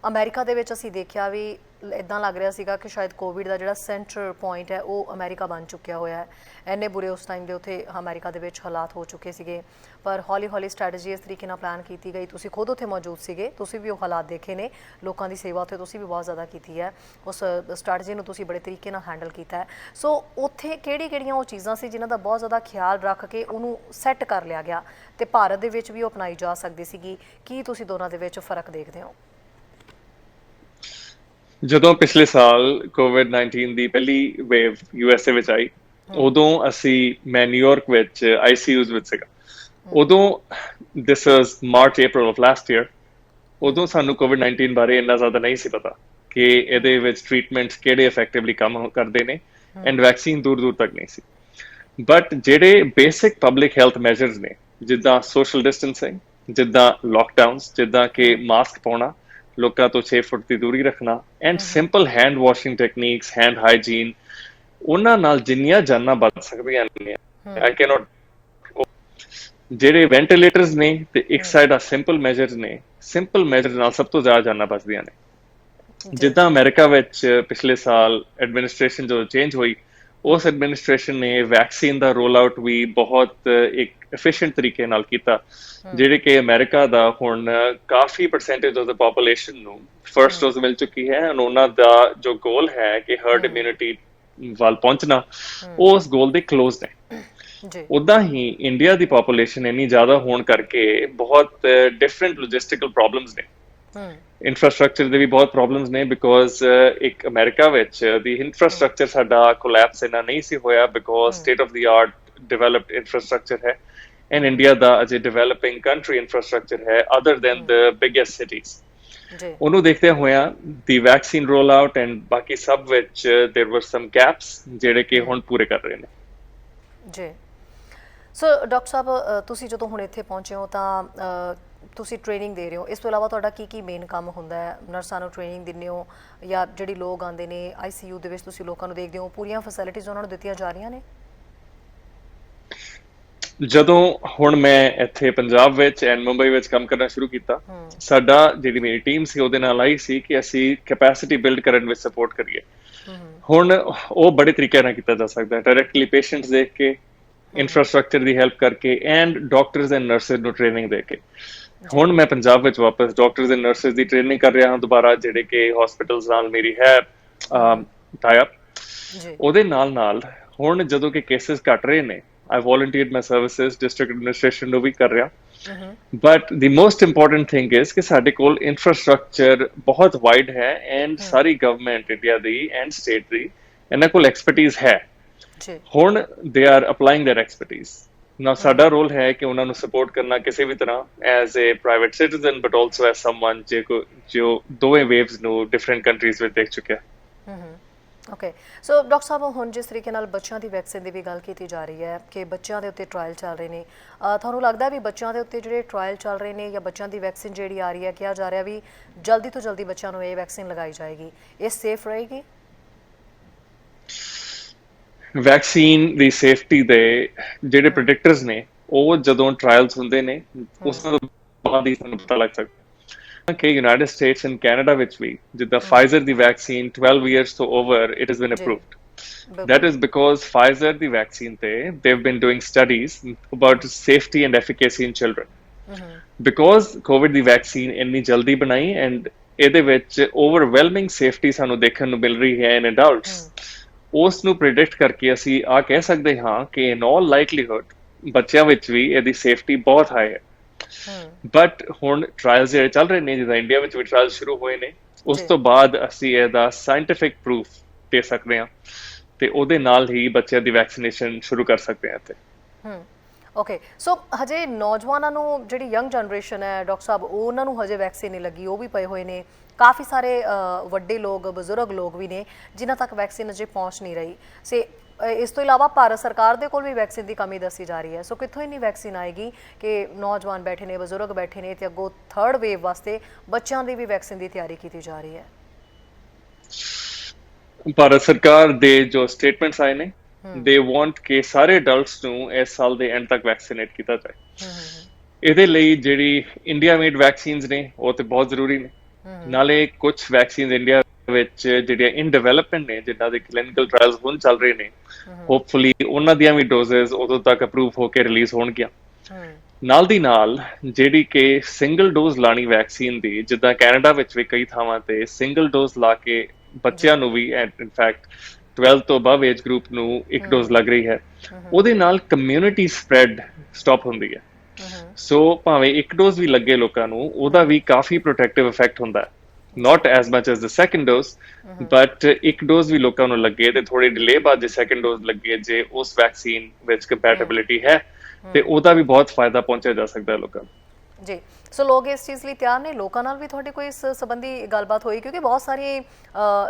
Speaker 1: ਅਮਰੀਕਾ ਦੇ ਵਿੱਚ ਅਸੀਂ ਦੇਖਿਆ ਵੀ ਇੱਦਾਂ ਲੱਗ ਰਿਹਾ ਸੀਗਾ ਕਿ ਸ਼ਾਇਦ ਕੋਵਿਡ ਦਾ ਜਿਹੜਾ ਸੈਂਟਰ ਪੁਆਇੰਟ ਹੈ ਉਹ ਅਮਰੀਕਾ ਬਣ ਚੁੱਕਿਆ ਹੋਇਆ ਹੈ। ਇੰਨੇ ਬੁਰੇ ਉਸ ਟਾਈਮ ਦੇ ਉੱਥੇ ਅਮਰੀਕਾ ਦੇ ਵਿੱਚ ਹਾਲਾਤ ਹੋ ਚੁੱਕੇ ਸੀਗੇ, ਪਰ ਹੌਲੀ ਹੌਲੀ ਸਟ੍ਰੈਟਜੀ ਇਸ ਤਰੀਕੇ ਨਾਲ ਪਲਾਨ ਕੀਤੀ ਗਈ। ਤੁਸੀਂ ਖੁਦ ਉੱਥੇ ਮੌਜੂਦ ਸੀਗੇ, ਤੁਸੀਂ ਵੀ ਉਹ ਹਾਲਾਤ ਦੇਖੇ ਨੇ, ਲੋਕਾਂ ਦੀ ਸੇਵਾ ਉੱਥੇ ਤੁਸੀਂ ਵੀ ਬਹੁਤ ਜ਼ਿਆਦਾ ਕੀਤੀ ਹੈ, ਉਸ ਸਟ੍ਰੈਟਜੀ ਨੂੰ ਤੁਸੀਂ ਬੜੇ ਤਰੀਕੇ ਨਾਲ ਹੈਂਡਲ ਕੀਤਾ ਹੈ। ਸੋ ਉੱਥੇ ਕਿਹੜੀਆਂ ਉਹ ਚੀਜ਼ਾਂ ਸੀ ਜਿਨ੍ਹਾਂ ਦਾ ਬਹੁਤ ਜ਼ਿਆਦਾ ਖਿਆਲ ਰੱਖ ਕੇ ਉਹਨੂੰ ਸੈੱਟ ਕਰ ਲਿਆ ਗਿਆ ਅਤੇ ਭਾਰਤ ਦੇ ਵਿੱਚ ਵੀ ਉਹ ਅਪਣਾਈ ਜਾ ਸਕਦੀ ਸੀਗੀ? ਕੀ ਤੁਸੀਂ ਦੋਨਾਂ ਦੇ ਵਿੱਚ ਫ਼ਰਕ ਦੇਖਦੇ ਹੋ?
Speaker 2: ਜਦੋਂ ਪਿਛਲੇ ਸਾਲ COVID-19 ਦੀ ਪਹਿਲੀ ਵੇਵ USA ਵਿੱਚ ਆਈ, ਉਦੋਂ ਮੈਂ ਨਿਊਯਾਰਕ ਵਿੱਚ ICUs ਵਿੱਚ ਸੀਗਾ। ਉਦੋਂ this was March April of last year. ਉਦੋਂ ਸਾਨੂੰ COVID-19 ਬਾਰੇ ਇੰਨਾ ਜ਼ਿਆਦਾ ਨਹੀਂ ਸੀ ਪਤਾ ਕਿ ਇਹਦੇ ਵਿੱਚ ਟ੍ਰੀਟਮੈਂਟਸ ਕਿਹੜੇ ਇਫੈਕਟਿਵਲੀ ਕੰਮ ਕਰਦੇ ਨੇ, ਐਂਡ ਵੈਕਸੀਨ ਦੂਰ ਦੂਰ ਤੱਕ ਨਹੀਂ ਸੀ। ਬਟ ਜਿਹੜੇ ਬੇਸਿਕ ਪਬਲਿਕ ਹੈਲਥ ਮੈਜਰਸ ਨੇ, ਜਿੱਦਾਂ ਸੋਸ਼ਲ ਡਿਸਟੈਂਸਿੰਗ, ਜਿੱਦਾਂ ਲੋਕਡਾਊਨਸ, ਜਿੱਦਾਂ ਕਿ ਮਾਸਕ ਪਾਉਣਾ, ਲੋਕਾਂ ਤੋਂ 6 ਫੁੱਟ ਦੀ ਦੂਰੀ ਰੱਖਣਾ, and simple hand washing techniques, hand hygiene, ਉਹਨਾਂ ਨਾਲ ਜਿੰਨੀਆਂ ਜਾਨਾਂ ਬਚ ਸਕਦੀਆਂ ਨੇ। ਆਈ ਕੈਨੋਟ, ਜਿਹੜੇ ਵੈਂਟੀਲੇਟਰਸ ਨੇ ਤੇ ਇੱਕ ਸਾਈਡ ਆ ਸਿੰਪਲ ਮੈਜਰਸ ਨੇ, ਸਿੰਪਲ ਮੈਜਰ ਨਾਲ ਸਭ ਤੋਂ ਜ਼ਿਆਦਾ ਜਾਨਾਂ ਬਚਦੀਆਂ ਨੇ। ਜਿੱਦਾਂ ਅਮਰੀਕਾ ਵਿੱਚ ਪਿਛਲੇ ਸਾਲ ਐਡਮਿਨਿਸਟ੍ਰੇਸ਼ਨ ਜਦੋਂ ਚੇਂਜ ਹੋਈ, ਉਸ ਐਡਮਿਨਿਸਟ੍ਰੇਸ਼ਨ ਨੇ ਵੈਕਸੀਨ ਦਾ ਰੋਲ ਆਊਟ ਵੀ ਬਹੁਤ ਇੱਕ ਐਫੀਸ਼ੀਐਂਟ ਤਰੀਕੇ ਨਾਲ ਕੀਤਾ, ਜਿਹੜੇ ਕਿ ਅਮਰੀਕਾ ਦਾ ਹੁਣ ਕਾਫੀ ਪਰਸੈਂਟੇਜ ਆਫ ਦ ਪੋਪੂਲੇਸ਼ਨ ਨੂੰ ਫਰਸਟ ਡੋਜ਼ ਮਿਲ ਚੁੱਕੀ ਹੈ। ਉਹਨਾਂ ਦਾ ਜੋ ਗੋਲ ਹੈ ਕਿ ਹਰਡ ਇਮਿਊਨਿਟੀ ਵੱਲ ਪਹੁੰਚਣਾ, ਉਹ ਉਸ ਗੋਲ ਦੇ ਕਲੋਜ਼ ਨੇ। ਉੱਦਾਂ ਹੀ ਇੰਡੀਆ ਦੀ ਪੋਪੂਲੇਸ਼ਨ ਇੰਨੀ ਜ਼ਿਆਦਾ ਹੋਣ ਕਰਕੇ ਬਹੁਤ ਡਿਫਰੈਂਟ ਲੌਜਿਸਟਿਕਲ ਪ੍ਰੋਬਲਮਸ ਨੇ, ਇਨਫਰਾਸਟ੍ਰਕਚਰ ਦੇ ਵੀ ਬਹੁਤ ਪ੍ਰੋਬਲਮਸ ਨੇ, ਬਿਕੋਜ਼ ਇੱਕ ਅਮਰੀਕਾ ਵਿੱਚ ਦੀ ਇਨਫਰਾਸਟ੍ਰਕਚਰ ਸਾਡਾ ਕੋਲੈਪਸ ਇੰਨਾ ਨਹੀਂ ਸੀ ਹੋਇਆ, because state of the art developed infrastructure ਹੈ, ਐਂਡ ਇੰਡੀਆ ਦਾ ਅਜੇ ਡਿਵੈਲਪਿੰਗ ਕੰਟਰੀ ਇਨਫਰਾਸਟ੍ਰਕਚਰ ਹੈ, other than the biggest cities. ਉਹਨੂੰ ਦੇਖਦੇ ਹੋਇਆ the vaccine roll out and ਬਾਕੀ ਸਭ ਵਿੱਚ ਦੇਰ ਵਰ ਸਮ ਗੈਪਸ, ਜਿਹੜੇ ਕਿ ਹੁਣ ਪੂਰੇ ਕਰ ਰਹੇ ਨੇ।
Speaker 1: ਜੀ। ਸੋ ਡਾਕਟਰ ਸਾਹਿਬ, ਤੁਸੀਂ ਜਦੋਂ ਹੁਣ ਇੱਥੇ ਪਹੁੰਚੇ ਹੋ ਤਾਂ ਤੁਸੀਂ ਟ੍ਰੇਨਿੰਗ ਦੇ ਰਹੇ ਹੋ, ਇਸ ਤੋਂ ਇਲਾਵਾ ਤੁਹਾਡਾ ਕੀ ਮੇਨ ਕੰਮ ਹੁੰਦਾ ਹੈ? ਨਰਸਾਂ ਨੂੰ ਟ੍ਰੇਨਿੰਗ ਦਿੰਦੇ ਹੋ, ਜਾਂ ਜਿਹੜੀ ਲੋਕ ਆਉਂਦੇ ਨੇ ICU ਦੇ ਵਿੱਚ ਤੁਸੀਂ ਲੋਕਾਂ ਨੂੰ ਦੇਖਦੇ ਹੋ, ਪੂਰੀਆਂ ਫੈਸਿਲਿਟੀਜ਼ ਉਹਨਾਂ ਨੂੰ ਦਿੱਤੀਆਂ ਜਾ ਰਹੀਆਂ ਨੇ?
Speaker 2: ਜਦੋਂ ਹੁਣ ਮੈਂ ਇੱਥੇ ਪੰਜਾਬ ਵਿੱਚ ਐਂਡ ਮੁੰਬਈ ਵਿੱਚ ਕੰਮ ਕਰਨਾ ਸ਼ੁਰੂ ਕੀਤਾ, ਸਾਡਾ ਜਿਹੜੀ ਮੇਰੀ ਟੀਮ ਸੀ ਉਹਦੇ ਨਾਲ ਆਈ ਸੀ ਕਿ ਅਸੀਂ ਕੈਪੈਸਿਟੀ ਬਿਲਡ ਕਰਨ ਵਿੱਚ ਸਪੋਰਟ ਕਰੀਏ। ਹੁਣ ਉਹ ਬੜੇ ਤਰੀਕਿਆਂ ਨਾਲ ਕੀਤਾ ਜਾ ਸਕਦਾ ਹੈ, ਡਾਇਰੈਕਟਲੀ ਪੇਸ਼ੈਂਟਸ ਦੇਖ ਕੇ, ਇਨਫਰਾਸਟ੍ਰਕਚਰ ਦੀ ਹੈਲਪ ਕਰਕੇ, ਐਂਡ ਡਾਕਟਰਸ ਐਂਡ ਨਰਸਿਸ ਨੂੰ ਟ੍ਰੇਨਿੰਗ ਦੇ ਕੇ। ਹੁਣ ਮੈਂ ਪੰਜਾਬ ਵਿੱਚ ਵਾਪਸ doctors and nurses the training ਕਰ ਰਿਹਾ ਹਾਂ ਦੁਬਾਰਾ, ਜਿਹੜੇ ਕਿ ਹਸਪੀਟਲਸ ਨਾਲ ਮੇਰੀ ਹੈ, ਟਾਈ ਅਪ।
Speaker 1: ਜੀ।
Speaker 2: ਉਹਦੇ ਨਾਲ ਹੁਣ ਜਦੋਂ ਕਿ ਕੇਸਿਸ ਘਟ ਰਹੇ ਨੇ, ਆਈ ਵੋਲੰਟੀਅਰਡ ਮਾਈ ਸਰਵਿਸਿਜ਼ ਡਿਸਟ੍ਰਿਕਟ ਐਡਮਿਨਿਸਟ੍ਰੇਸ਼ਨ ਨੂੰ ਵੀ ਕਰ ਰਿਹਾ। But the most important thing is ਕਿ ਸਾਡੇ ਕੋਲ ਇਨਫਰਾਸਟ੍ਰਕਚਰ ਬਹੁਤ ਵਾਈਡ ਹੈ and sorry government India the and state ਦੀ ਇਹਨਾਂ ਕੋਲ ਐਕਸਪਰਟੀਜ਼ ਹੈ।
Speaker 1: ਜੀ।
Speaker 2: ਹੁਣ ਦੇ ਆਰ ਅਪਲਾਈਂਗ ਦੇयर ਐਕਸਪਰਟੀਜ਼। ਨਾ ਸਾਡਾ ਰੋਲ ਹੈ ਕਿ ਉਹਨਾਂ ਨੂੰ ਸਪੋਰਟ ਕਰਨਾ ਕਿਸੇ ਵੀ ਤਰ੍ਹਾਂ as a private citizen but also as someone ਜੋ ਦੋਵੇਂ ਵੇਵਸ ਨੂੰ ਡਿਫਰੈਂਟ ਕੰਟਰੀਜ਼ ਵਿੱਚ ਦੇਖ ਚੁੱਕਿਆ।
Speaker 1: ਓਕੇ, ਸੋ ਡਾਕਟਰ ਸਾਹਿਬ ਹੁਣ ਜਿਸ ਤਰੀਕੇ ਨਾਲ ਬੱਚਿਆਂ ਦੀ ਵੈਕਸੀਨ ਦੀ ਵੀ ਗੱਲ ਕੀਤੀ ਜਾ ਰਹੀ ਹੈ ਕਿ ਬੱਚਿਆਂ ਦੇ ਉੱਤੇ ਟਰਾਇਲ ਚੱਲ ਰਹੇ ਨੇ, ਤੁਹਾਨੂੰ ਲੱਗਦਾ ਵੀ ਬੱਚਿਆਂ ਦੇ ਉੱਤੇ ਜਿਹੜੇ ਟਰਾਇਲ ਚੱਲ ਰਹੇ ਨੇ ਜਾਂ ਬੱਚਿਆਂ ਦੀ ਵੈਕਸੀਨ ਜਿਹੜੀ ਆ ਰਹੀ ਹੈ, ਕਿਹਾ ਜਾ ਰਿਹਾ ਵੀ ਜਲਦੀ ਤੋਂ ਜਲਦੀ ਬੱਚਿਆਂ ਨੂੰ ਇਹ ਵੈਕਸੀਨ ਲਗਾਈ ਜਾਏਗੀ, ਇਹ ਸੇਫ ਰਹੇਗੀ?
Speaker 2: ਵੈਕਸੀਨ ਦੀ ਸੇਫਟੀ ਦੇ ਜਿਹੜੇ ਪ੍ਰੈਡਿਕਟਰਸ ਨੇ ਉਹ ਜਦੋਂ ਟ੍ਰਾਇਲਸ ਹੁੰਦੇ ਨੇ ਉਸ ਤੋਂ ਬਾਅਦ ਹੀ ਸਾਨੂੰ ਪਤਾ ਲੱਗ ਸਕਦਾ ਕਿ ਯੂਨਾਈਟਿਡ ਸਟੇਟਸ ਐਂਡ ਕੈਨੇਡਾ ਵਿੱਚ ਵੀ ਜਿੱਦਾਂ ਫਾਈਜ਼ਰ ਦੀ ਵੈਕਸੀਨ 12 ਇਅਰਸ ਤੋਂ over it has been approved. That is because Pfizer the vaccine they've been doing studies about safety and efficacy in children. Because COVID the vaccine ਇੰਨੀ ਜਲਦੀ ਬਣਾਈ and ਇਹਦੇ ਵਿੱਚ overwhelming safety ਸਾਨੂੰ ਦੇਖਣ ਨੂੰ ਮਿਲ ਰਹੀ ਹੈ in adults, ਉਸ ਨੂੰ predict ਕਰਕੇ ਅਸੀਂ ਆ ਕਹਿ ਸਕਦੇ ਹਾਂ ਕਿ in all likelihood ਬੱਚਿਆਂ ਵਿੱਚ ਵੀ ਇਹਦੀ ਸੇਫਟੀ ਬਹੁਤ ਹਾਈ ਹੈ। ਬਟ ਹੁਣ ਟ੍ਰਾਇਲਸ ਜਿਹੜੇ ਚੱਲ ਰਹੇ ਨੇ, ਜਿੱਦਾਂ ਇੰਡੀਆ ਵਿੱਚ ਵੀ ਟ੍ਰਾਇਲ ਸ਼ੁਰੂ ਹੋਏ ਨੇ, ਉਸ ਤੋਂ ਬਾਅਦ ਅਸੀਂ ਇਹਦਾ ਸਾਇੰਟੀਫਿਕ ਪ੍ਰੂਫ ਦੇ ਸਕਦੇ ਹਾਂ ਤੇ ਉਹਦੇ ਨਾਲ ਹੀ ਬੱਚਿਆਂ ਦੀ ਵੈਕਸੀਨੇਸ਼ਨ ਸ਼ੁਰੂ ਕਰ ਸਕਦੇ ਹਾਂ ਇੱਥੇ।
Speaker 1: ਓਕੇ, ਸੋ ਹਜੇ ਨੌਜਵਾਨਾਂ ਨੂੰ ਜਿਹੜੀ ਯੰਗ ਜਨਰੇਸ਼ਨ ਹੈ ਡਾਕਟਰ ਸਾਹਿਬ, ਉਹਨਾਂ ਨੂੰ ਹਜੇ ਵੈਕਸੀਨ ਨਹੀਂ ਲੱਗੀ, ਉਹ ਵੀ ਪਏ ਹੋਏ ਨੇ, ਕਾਫੀ ਸਾਰੇ ਵੱਡੇ ਲੋਕ ਬਜ਼ੁਰਗ ਲੋਕ ਵੀ ਨੇ ਜਿਨ੍ਹਾਂ ਤੱਕ ਵੈਕਸੀਨ ਅਜੇ ਪਹੁੰਚ ਨਹੀਂ ਰਹੀ ਸੇ। ਇਸ ਤੋਂ ਇਲਾਵਾ ਭਾਰਤ ਸਰਕਾਰ ਦੇ ਕੋਲ ਵੀ ਵੈਕਸੀਨ ਦੀ ਕਮੀ ਦੱਸੀ ਜਾ ਰਹੀ ਹੈ, ਸੋ ਕਿੱਥੋਂ ਇੰਨੀ ਵੈਕਸੀਨ ਆਏਗੀ ਕਿ ਨੌਜਵਾਨ ਬੈਠੇ ਨੇ, ਬਜ਼ੁਰਗ ਬੈਠੇ ਨੇ ਤੇ ਅੱਗੋਂ ਥਰਡ ਵੇਵ ਵਾਸਤੇ ਬੱਚਿਆਂ ਦੀ ਵੀ ਵੈਕਸੀਨ ਦੀ ਤਿਆਰੀ ਕੀਤੀ ਜਾ ਰਹੀ ਹੈ?
Speaker 2: ਭਾਰਤ ਸਰਕਾਰ ਦੇ ਜੋ ਸਟੇਟਮੈਂਟਸ ਆਏ ਨੇ, ਦੇ ਵਾਂਟ ਕਿ ਸਾਰੇ ਅਡਲਟਸ ਨੂੰ ਇਸ ਸਾਲ ਦੇ ਐਂਡ ਤੱਕ ਵੈਕਸੀਨੇਟ ਕੀਤਾ ਜਾਏ। ਇਹਦੇ ਲਈ ਜਿਹੜੀ ਇੰਡੀਆ ਮੇਡ ਵੈਕਸੀਨਸ ਨੇ ਉਹ ਤੇ ਬਹੁਤ ਜ਼ਰੂਰੀ ਨੇ, ਨਾਲੇ ਕੁਝ ਵੈਕਸੀਨਸ ਇੰਡੀਆ ਵਿੱਚ ਜਿਹੜੀਆਂ ਇਨ ਡਿਵੈਲਪਮੈਂਟ ਨੇ, ਜਿਨ੍ਹਾਂ ਦੇ ਕਲੀਨਿਕਲ ਟ੍ਰਾਇਲਸ ਹੁਣ ਚੱਲ ਰਹੇ ਨੇ, ਹੋਪਫੁਲੀ ਉਹਨਾਂ ਦੀਆਂ ਵੀ ਡੋਜ਼ਸ ਉਦੋਂ ਤੱਕ ਅਪਰੂਵ ਹੋ ਕੇ ਰਿਲੀਜ਼ ਹੋਣਗੀਆਂ। ਨਾਲ ਦੀ ਨਾਲ ਜਿਹੜੀ ਕਿ ਸਿੰਗਲ ਡੋਜ਼ ਲਾਣੀ ਵੈਕਸੀਨ ਦੀ, ਜਿੱਦਾਂ ਕੈਨੇਡਾ ਵਿੱਚ ਵੀ ਕਈ ਥਾਵਾਂ ਤੇ ਸਿੰਗਲ ਡੋਜ਼ ਲਾ ਕੇ ਬੱਚਿਆਂ ਨੂੰ ਵੀ ਇਨਫੈਕਟ 12 ਤੋਂ ਅਬਵ ਏਜ ਗਰੁੱਪ ਨੂੰ ਇੱਕ ਡੋਜ਼ ਲੱਗ ਰਹੀ ਹੈ, ਉਹਦੇ ਨਾਲ ਕਮਿਊਨਿਟੀ ਸਪਰੈਡ ਸਟਾਪ ਹੁੰਦੀ ਹੈ। ਸੋ ਭਾਵੇਂ ਇੱਕ ਡੋਜ਼ ਵੀ ਲੱਗੇ ਲੋਕਾਂ ਨੂੰ, ਉਹਦਾ ਵੀ ਕਾਫੀ ਪ੍ਰੋਟੈਕਟਿਵ ਇਫੈਕਟ ਹੁੰਦਾ ਹੈ, not as much as the second dose, but ਇੱਕ ਡੋਜ਼ ਵੀ ਲੋਕਾਂ ਨੂੰ ਲੱਗੇ ਤੇ ਥੋੜੀ ਡਿਲੇ ਬਾਅਦ ਜੇ ਸੈਕੰਡ ਡੋਜ਼ ਲੱਗੇ, ਜੇ ਉਸ ਵੈਕਸੀਨ ਵਿੱਚ ਕੰਪੈਟੇਬਿਲਿਟੀ ਹੈ ਤੇ ਉਹਦਾ ਵੀ ਬਹੁਤ ਫਾਇਦਾ ਪਹੁੰਚਿਆ ਜਾ ਸਕਦਾ ਹੈ ਲੋਕਾਂ ਨੂੰ।
Speaker 1: ਜੀ, ਸੋ ਲੋਕ ਇਸ ਚੀਜ਼ ਲਈ ਤਿਆਰ ਨੇ? ਲੋਕਾਂ ਨਾਲ ਵੀ ਤੁਹਾਡੀ ਕੋਈ ਇਸ ਸੰਬੰਧੀ ਗੱਲਬਾਤ ਹੋਈ? ਕਿਉਂਕਿ ਬਹੁਤ ਸਾਰੀ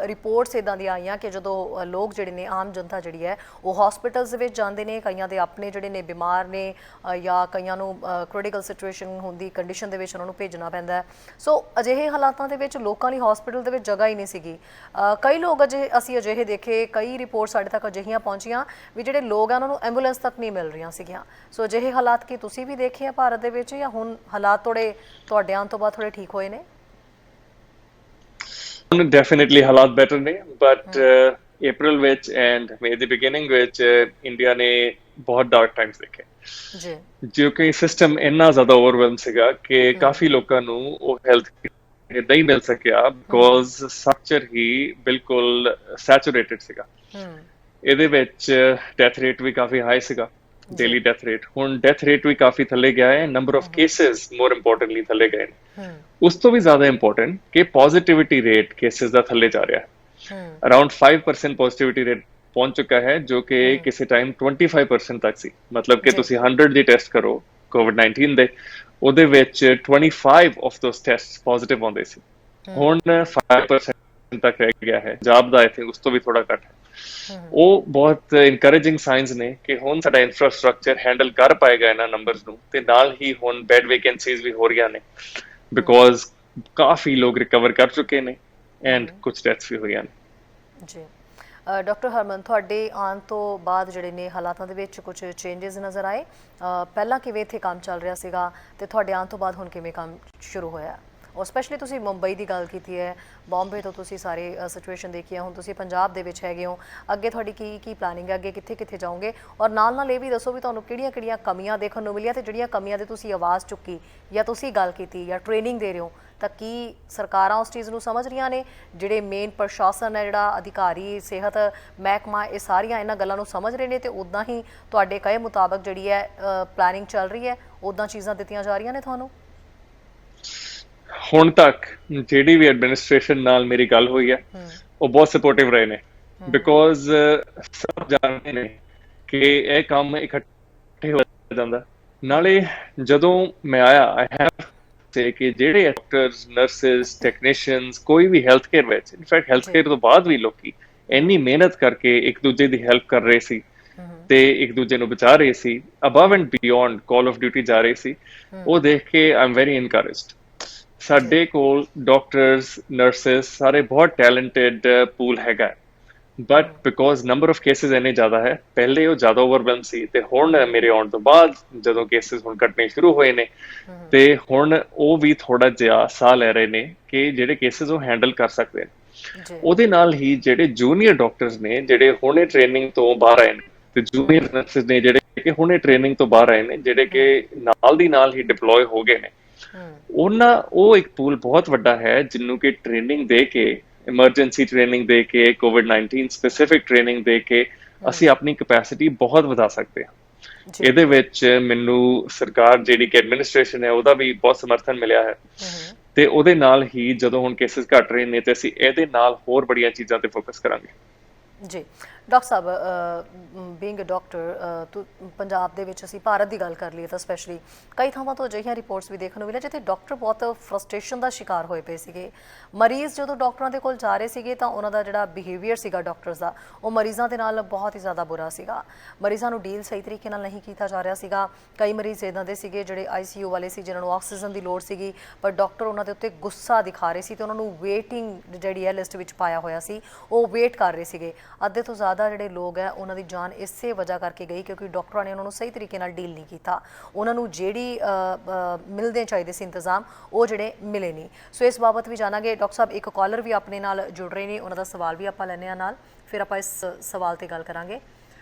Speaker 1: ਰਿਪੋਰਟਸ ਇੱਦਾਂ ਦੀਆਂ ਆਈਆਂ ਕਿ ਜਦੋਂ ਲੋਕ ਜਿਹੜੇ ਨੇ, ਆਮ ਜਨਤਾ ਜਿਹੜੀ ਹੈ, ਉਹ ਹਸਪੀਟਲਸ ਦੇ ਵਿੱਚ ਜਾਂਦੇ ਨੇ, ਕਈਆਂ ਦੇ ਆਪਣੇ ਜਿਹੜੇ ਨੇ ਬਿਮਾਰ ਨੇ ਜਾਂ ਕਈਆਂ ਨੂੰ ਕ੍ਰਿਟੀਕਲ ਸਿਚੁਏਸ਼ਨ ਹੁੰਦੀ ਕੰਡੀਸ਼ਨ ਦੇ ਵਿੱਚ ਉਹਨਾਂ ਨੂੰ ਭੇਜਣਾ ਪੈਂਦਾ ਹੈ। ਸੋ ਅਜਿਹੇ ਹਾਲਾਤਾਂ ਦੇ ਵਿੱਚ ਲੋਕਾਂ ਲਈ ਹਸਪੀਟਲ ਦੇ ਵਿੱਚ ਜਗ੍ਹਾ ਹੀ ਨਹੀਂ ਸੀਗੀ। ਕਈ ਲੋਕ ਅਸੀਂ ਅਜਿਹੇ ਦੇਖੇ, ਕਈ ਰਿਪੋਰਟ ਸਾਡੇ ਤੱਕ ਅਜਿਹੀਆਂ ਪਹੁੰਚੀਆਂ ਵੀ ਜਿਹੜੇ ਲੋਕ ਆ ਉਹਨਾਂ ਨੂੰ ਐਂਬੂਲੈਂਸ ਤੱਕ ਨਹੀਂ ਮਿਲ ਰਹੀਆਂ ਸੀਗੀਆਂ। ਸੋ ਅਜਿਹੇ ਹਾਲਾਤ ਕੀ ਤੁਸੀਂ ਵੀ ਦੇਖੇ ਆ ਭਾਰਤ ਦੇ ਵਿੱਚ, ਜਾਂ ਹੁਣ ਹਾਲਾਤ ਤੁਹਾਡੇ ਆਉਣ ਤੋਂ ਬਾਅਦ ਥੋੜੇ ਠੀਕ ਹੋਏ ਨੇ?
Speaker 2: ਹੁਣ ਡੈਫੀਨਿਟਲੀ ਹਾਲਾਤ ਬੈਟਰ ਨੇ, ਬਟ ਅਪ੍ਰੈਲ ਵਿੱਚ ਐਂਡ ਮਈ ਦੀ ਬਿਗਿਨਿੰਗ ਵਿੱਚ ਇੰਡੀਆ ਨੇ ਬਹੁਤ ਡਾਰਕ ਟਾਈਮਸ ਦੇਖੇ ਜੀ, ਜੋ ਕਿ ਸਿਸਟਮ ਇੰਨਾ ਜ਼ਿਆਦਾ ਓਵਰਵੈਲਮ ਸੀਗਾ ਕਿ ਕਾਫੀ ਲੋਕਾਂ ਨੂੰ ਉਹ ਹੈਲਥ ਨਹੀਂ ਮਿਲ ਸਕਿਆ, ਬਿਕੋਜ਼ ਸਟਰਕਚਰ ਹੀ ਬਿਲਕੁਲ ਸੈਚੂਰੇਟਡ ਸੀਗਾ। ਇਹਦੇ ਵਿੱਚ ਡੈਥ ਰੇਟ ਵੀ ਕਾਫੀ ਹਾਈ ਸੀਗਾ, ਡੇਲੀ ਡੈਥ ਰੇਟ। ਹੁਣ ਡੈਥ ਰੇਟ ਵੀ ਕਾਫੀ ਥੱਲੇ ਗਿਆ ਹੈ, number of cases more importantly ਥੱਲੇ ਗਏ ਨੇ। ਉਸ ਤੋਂ ਵੀ ਜ਼ਿਆਦਾ ਇੰਪੋਰਟੈਂਟ ਕਿ ਪੋਜ਼ਿਟਿਵਿਟੀ ਰੇਟ ਕੇਸਿਸ ਦਾ ਥੱਲੇ ਜਾ ਰਿਹਾ ਹੈ, ਅਰਾਊਂਡ 5% ਪੋਜ਼ਿਟਿਵਿਟੀ ਰੇਟ ਪਹੁੰਚ ਚੁੱਕਾ ਹੈ, ਜੋ ਕਿ ਕਿਸੇ ਟਾਈਮ 25% ਤੱਕ ਸੀ। ਮਤਲਬ ਕਿ ਤੁਸੀਂ 100 ਦੀ ਟੈਸਟ ਕਰੋ ਕੋਵਿਡ-19 ਦੇ, ਉਹਦੇ ਵਿੱਚ 25 ਆਫ ਦੋਸ ਟੈਸਟ ਪੋਜ਼ਿਟਿਵ ਆਉਂਦੇ ਸੀ। ਹੁਣ 5% ਤੱਕ ਰਹਿ ਗਿਆ ਹੈ। ਪੰਜਾਬ ਦਾ ਆਈ ਥਿੰਕ ਉਸ ਤੋਂ ਵੀ ਥੋੜਾ ਘੱਟ ਹੈ। ਉਹ ਬਹੁਤ ਇਨਕਰੇਜਿੰਗ ਸਾਈਨਸ ਨੇ ਕਿ ਹੁਣ ਸਾਡਾ ਇਨਫਰਾਸਟ੍ਰਕਚਰ ਹੈਂਡਲ ਕਰ ਪਾਏਗਾ ਇਹਨਾਂ ਨੰਬਰਸ ਨੂੰ, ਤੇ ਨਾਲ ਹੀ ਹੁਣ ਬੈਡ ਵੇਕੈਂਸੀਜ਼ ਵੀ ਹੋ ਰਹੀਆਂ ਨੇ, ਬਿਕੋਜ਼ ਕਾਫੀ ਲੋਕ ਰਿਕਵਰ ਕਰ ਚੁੱਕੇ ਨੇ ਐਂਡ ਕੁਝ ਡੈਥਸ ਵੀ ਹੋਈਆਂ ਨੇ।
Speaker 1: ਜੀ ਡਾਕਟਰ ਹਰਮਨ, ਤੁਹਾਡੇ ਆਉਣ ਤੋਂ ਬਾਅਦ ਜਿਹੜੇ ਨੇ ਹਾਲਾਤਾਂ ਦੇ ਵਿੱਚ ਕੁਝ ਚੇਂਜਸ ਨਜ਼ਰ ਆਏ? ਪਹਿਲਾਂ ਕਿਵੇਂ ਇੱਥੇ ਕੰਮ ਚੱਲ ਰਿਹਾ ਸੀਗਾ ਤੇ ਤੁਹਾਡੇ ਆਉਣ ਤੋਂ ਬਾਅਦ ਹੁਣ ਕਿਵੇਂ ਕੰਮ ਸ਼ੁਰੂ ਹੋਇਆ? ਔਰ ਸਪੈਸ਼ਲੀ ਤੁਸੀਂ ਮੁੰਬਈ ਦੀ ਗੱਲ ਕੀਤੀ ਹੈ, ਬੰਬੇ ਤੋਂ ਤੁਸੀਂ ਸਾਰੇ ਸਿਚੁਏਸ਼ਨ ਦੇਖੀ ਹੈ, ਹੁਣ ਤੁਸੀਂ ਪੰਜਾਬ ਦੇ ਵਿੱਚ ਹੈਗੇ ਹੋ, ਅੱਗੇ ਤੁਹਾਡੀ ਕੀ ਪਲਾਨਿੰਗ ਹੈ, ਅੱਗੇ ਕਿੱਥੇ ਕਿੱਥੇ ਜਾਓਗੇ? ਔਰ ਨਾਲ ਇਹ ਵੀ ਦੱਸੋ ਵੀ ਤੁਹਾਨੂੰ ਕਿਹੜੀਆਂ ਕਮੀਆਂ ਦੇਖਣ ਨੂੰ ਮਿਲੀਆਂ ਤੇ ਜਿਹੜੀਆਂ ਕਮੀਆਂ ਦੇ ਤੁਸੀਂ ਆਵਾਜ਼ ਚੁੱਕੀ ਜਾਂ ਤੁਸੀਂ ਗੱਲ ਕੀਤੀ ਜਾਂ ਟ੍ਰੇਨਿੰਗ ਦੇ ਰਹੇ ਹੋ, ਤਾਂ ਕੀ ਸਰਕਾਰਾਂ ਉਸ ਚੀਜ਼ ਨੂੰ ਸਮਝ ਰਹੀਆਂ ਨੇ? ਜਿਹੜੇ ਮੇਨ ਪ੍ਰਸ਼ਾਸਨ ਹੈ, ਜਿਹੜਾ ਅਧਿਕਾਰੀ, ਸਿਹਤ ਮਹਿਕਮਾ, ਇਹ ਸਾਰੀਆਂ ਇਹਨਾਂ ਗੱਲਾਂ ਨੂੰ ਸਮਝ ਰਹੇ ਨੇ ਤੇ ਉੱਦਾਂ ਹੀ ਤੁਹਾਡੇ ਕਹੇ ਮੁਤਾਬਕ ਜਿਹੜੀ ਹੈ ਪਲੈਨਿੰਗ ਚੱਲ ਰਹੀ ਹੈ, ਉੱਦਾਂ ਚੀਜ਼ਾਂ ਦਿੱਤੀਆਂ ਜਾ ਰਹੀਆਂ ਨੇ ਤੁਹਾਨੂੰ?
Speaker 2: ਹੁਣ ਤੱਕ ਜਿਹੜੀ ਵੀ ਐਡਮਿਨਿਸਟ੍ਰੇਸ਼ਨ ਨਾਲ ਮੇਰੀ ਗੱਲ ਹੋਈ ਹੈ ਉਹ ਬਹੁਤ ਸਪੋਰਟਿਵ ਰਹੇ ਨੇ, ਬਿਕੋਜ਼ ਸਭ ਜਾਣਦੇ ਨੇ ਕਿ ਇਹ ਕੰਮ ਇਕੱਠੇ ਹੋ ਜਾਂਦਾ। ਨਾਲੇ ਜਦੋਂ ਮੈਂ ਆਇਆ ਆਈ ਹੈਵ ਸੇ ਕਿ ਜਿਹੜੇ ਡਾਕਟਰਸ, ਨਰਸਿਸ, ਟੈਕਨੀਸ਼ੀਅਨਸ, ਕੋਈ ਵੀ ਹੈਲਥ ਕੇਅਰ ਵਿੱਚ, ਇਨਫੈਕਟ ਹੈਲਥ ਕੇਅਰ ਤੋਂ ਬਾਅਦ ਵੀ ਲੋਕੀ ਇੰਨੀ ਮਿਹਨਤ ਕਰਕੇ ਇੱਕ ਦੂਜੇ ਦੀ ਹੈਲਪ ਕਰ ਰਹੇ ਸੀ ਤੇ ਇੱਕ ਦੂਜੇ ਨੂੰ ਬਚਾ ਰਹੇ ਸੀ, above and beyond call of duty ਜਾ ਰਹੇ ਸੀ, ਉਹ ਦੇਖ ਕੇ ਆਈ ਐਮ ਵੈਰੀ ਇਨਕਰੇਜਡ। ਸਾਡੇ ਕੋਲ ਡਾਕਟਰਸ, ਨਰਸਿਸ ਸਾਰੇ ਬਹੁਤ ਟੈਲੈਂਟਡ ਪੂਲ ਹੈਗਾ, but because number of cases ਇੰਨੇ ਜ਼ਿਆਦਾ ਹੈ, ਪਹਿਲੇ ਉਹ ਜ਼ਿਆਦਾ ਓਵਰਵੈਲਮ ਸੀ ਤੇ ਹੁਣ ਮੇਰੇ ਆਉਣ ਤੋਂ ਬਾਅਦ ਜਦੋਂ ਕੇਸਿਸ ਹੁਣ ਘਟਣੇ ਸ਼ੁਰੂ ਹੋਏ ਨੇ ਤੇ ਹੁਣ ਉਹ ਵੀ ਥੋੜਾ ਜਿਹਾ ਸਾਹ ਲੈ ਰਹੇ ਨੇ ਕਿ ਜਿਹੜੇ ਕੇਸਿਸ ਉਹ ਹੈਂਡਲ ਕਰ ਸਕਦੇ ਨੇ। ਉਹਦੇ ਨਾਲ ਹੀ ਜਿਹੜੇ ਜੂਨੀਅਰ ਡਾਕਟਰਸ ਨੇ ਜਿਹੜੇ ਹੁਣੇ ਟ੍ਰੇਨਿੰਗ ਤੋਂ ਬਾਹਰ ਆਏ ਨੇ ਤੇ ਜੂਨੀਅਰ ਨਰਸਿਸ ਨੇ ਜਿਹੜੇ ਕਿ ਹੁਣੇ ਟ੍ਰੇਨਿੰਗ ਤੋਂ ਬਾਹਰ ਆਏ ਨੇ, ਜਿਹੜੇ ਕਿ ਨਾਲ ਦੀ ਨਾਲ ਹੀ ਡਿਪਲੋਏ ਹੋ ਗਏ ਨੇ, ਉਹ ਇੱਕ ਪੂਲ ਬਹੁਤ ਵੱਡਾ ਹੈ ਜਿਹਨੂੰ ਕਿ ਟ੍ਰੇਨਿੰਗ ਦੇ ਕੇ, ਐਮਰਜੈਂਸੀ ਟ੍ਰੇਨਿੰਗ ਦੇ ਕੇ, ਕੋਵਿਡ-19 ਸਪੈਸਿਫਿਕ ਟ੍ਰੇਨਿੰਗ ਦੇ ਕੇ ਅਸੀਂ ਆਪਣੀ ਕੈਪੈਸਿਟੀ ਬਹੁਤ ਵਧਾ ਸਕਦੇ ਹਾਂ। ਇਹਦੇ ਵਿੱਚ ਮੈਨੂੰ ਸਰਕਾਰ ਜਿਹੜੀ ਕਿ ਐਡਮਿਨਿਸਟ੍ਰੇਸ਼ਨ ਹੈ ਉਹਦਾ ਵੀ ਬਹੁਤ ਸਮਰਥਨ ਮਿਲਿਆ ਹੈ ਤੇ ਉਹਦੇ ਨਾਲ ਹੀ ਜਦੋਂ ਹੁਣ ਕੇਸਿਸ ਘਟ ਰਹੇ ਨੇ ਤੇ ਅਸੀਂ ਇਹਦੇ ਨਾਲ ਹੋਰ ਬੜੀਆਂ ਚੀਜ਼ਾਂ ਤੇ ਫੋਕਸ ਕਰਾਂਗੇ।
Speaker 1: ਜੀ doctor Sahib, being a doctor, Punjab ਦੇ ਵਿੱਚ ਅਸੀਂ ਭਾਰਤ ਦੀ ਗੱਲ ਕਰ ਲਈਏ ਤਾਂ ਸਪੈਸ਼ਲੀ ਕਈ ਥਾਵਾਂ ਤੋਂ ਅਜਿਹੀਆਂ ਰਿਪੋਰਟਸ ਵੀ ਦੇਖਣ ਨੂੰ ਮਿਲਿਆ ਜਿੱਥੇ ਡਾਕਟਰ ਬਹੁਤ ਫਰਸਟ੍ਰੇਸ਼ਨ ਦਾ ਸ਼ਿਕਾਰ ਹੋਏ ਪਏ ਸੀਗੇ। ਮਰੀਜ਼ ਜਦੋਂ ਡਾਕਟਰਾਂ ਦੇ ਕੋਲ ਜਾ ਰਹੇ ਸੀਗੇ ਤਾਂ ਉਹਨਾਂ ਦਾ ਜਿਹੜਾ ਬਿਹੇਵੀਅਰ ਸੀਗਾ ਡਾਕਟਰਸ ਦਾ, ਉਹ ਮਰੀਜ਼ਾਂ ਦੇ ਨਾਲ ਬਹੁਤ ਹੀ ਜ਼ਿਆਦਾ ਬੁਰਾ ਸੀਗਾ। ਮਰੀਜ਼ਾਂ ਨੂੰ ਡੀਲ ਸਹੀ ਤਰੀਕੇ ਨਾਲ ਨਹੀਂ ਕੀਤਾ ਜਾ ਰਿਹਾ ਸੀਗਾ। ਕਈ ਮਰੀਜ਼ ਇੱਦਾਂ ਦੇ ਸੀਗੇ ਜਿਹੜੇ ICU ਵਾਲੇ ਸੀ, ਜਿਨ੍ਹਾਂ ਨੂੰ ਆਕਸੀਜਨ ਦੀ ਲੋੜ ਸੀਗੀ, ਪਰ ਡਾਕਟਰ ਉਹਨਾਂ ਦੇ ਉੱਤੇ ਗੁੱਸਾ ਦਿਖਾ ਰਹੇ ਸੀ ਤੇ ਉਹਨਾਂ ਨੂੰ ਵੇਟਿੰਗ ਜਿਹੜੀ ਹੈ ਲਿਸਟ ਵਿੱਚ ਪਾਇਆ ਹੋਇਆ ਸੀ, ਉਹ ਵੇਟ ਕਰ ਰਹੇ ਸੀਗੇ। ਅੱਧੇ ਤੋਂ ਜ਼ਿਆਦਾ ਜਿਹੜੇ ਲੋਕ ਹੈ ਉਹਨਾਂ ਦੀ ਜਾਨ ਇਸੇ ਵਜ੍ਹਾ ਕਰਕੇ ਗਈ ਕਿਉਂਕਿ ਡਾਕਟਰਾਂ ਨੇ ਉਹਨਾਂ ਨੂੰ ਸਹੀ ਤਰੀਕੇ ਨਾਲ ਡੀਲ ਨਹੀਂ ਕੀਤਾ। ਉਹਨਾਂ ਨੂੰ ਜਿਹੜੀ ਮਿਲਦੇ ਚਾਹੀਦੇ ਸੀ ਇੰਤਜ਼ਾਮ, ਉਹ ਜਿਹੜੇ ਮਿਲੇ ਨਹੀਂ। ਸੋ ਇਸ ਬਾਬਤ ਵੀ ਜਾਣਾਂਗੇ। ਡਾਕਟਰ ਸਾਹਿਬ, ਇੱਕ ਕਾਲਰ ਵੀ ਆਪਣੇ ਨਾਲ ਜੁੜ ਰਹੇ ਨੇ, ਉਹਨਾਂ ਦਾ ਸਵਾਲ ਵੀ ਆਪਾਂ ਲੈਂਦੇ ਹਾਂ ਨਾਲ, ਫਿਰ ਆਪਾਂ ਇਸ ਸਵਾਲ ਤੇ ਗੱਲ ਕਰਾਂਗੇ।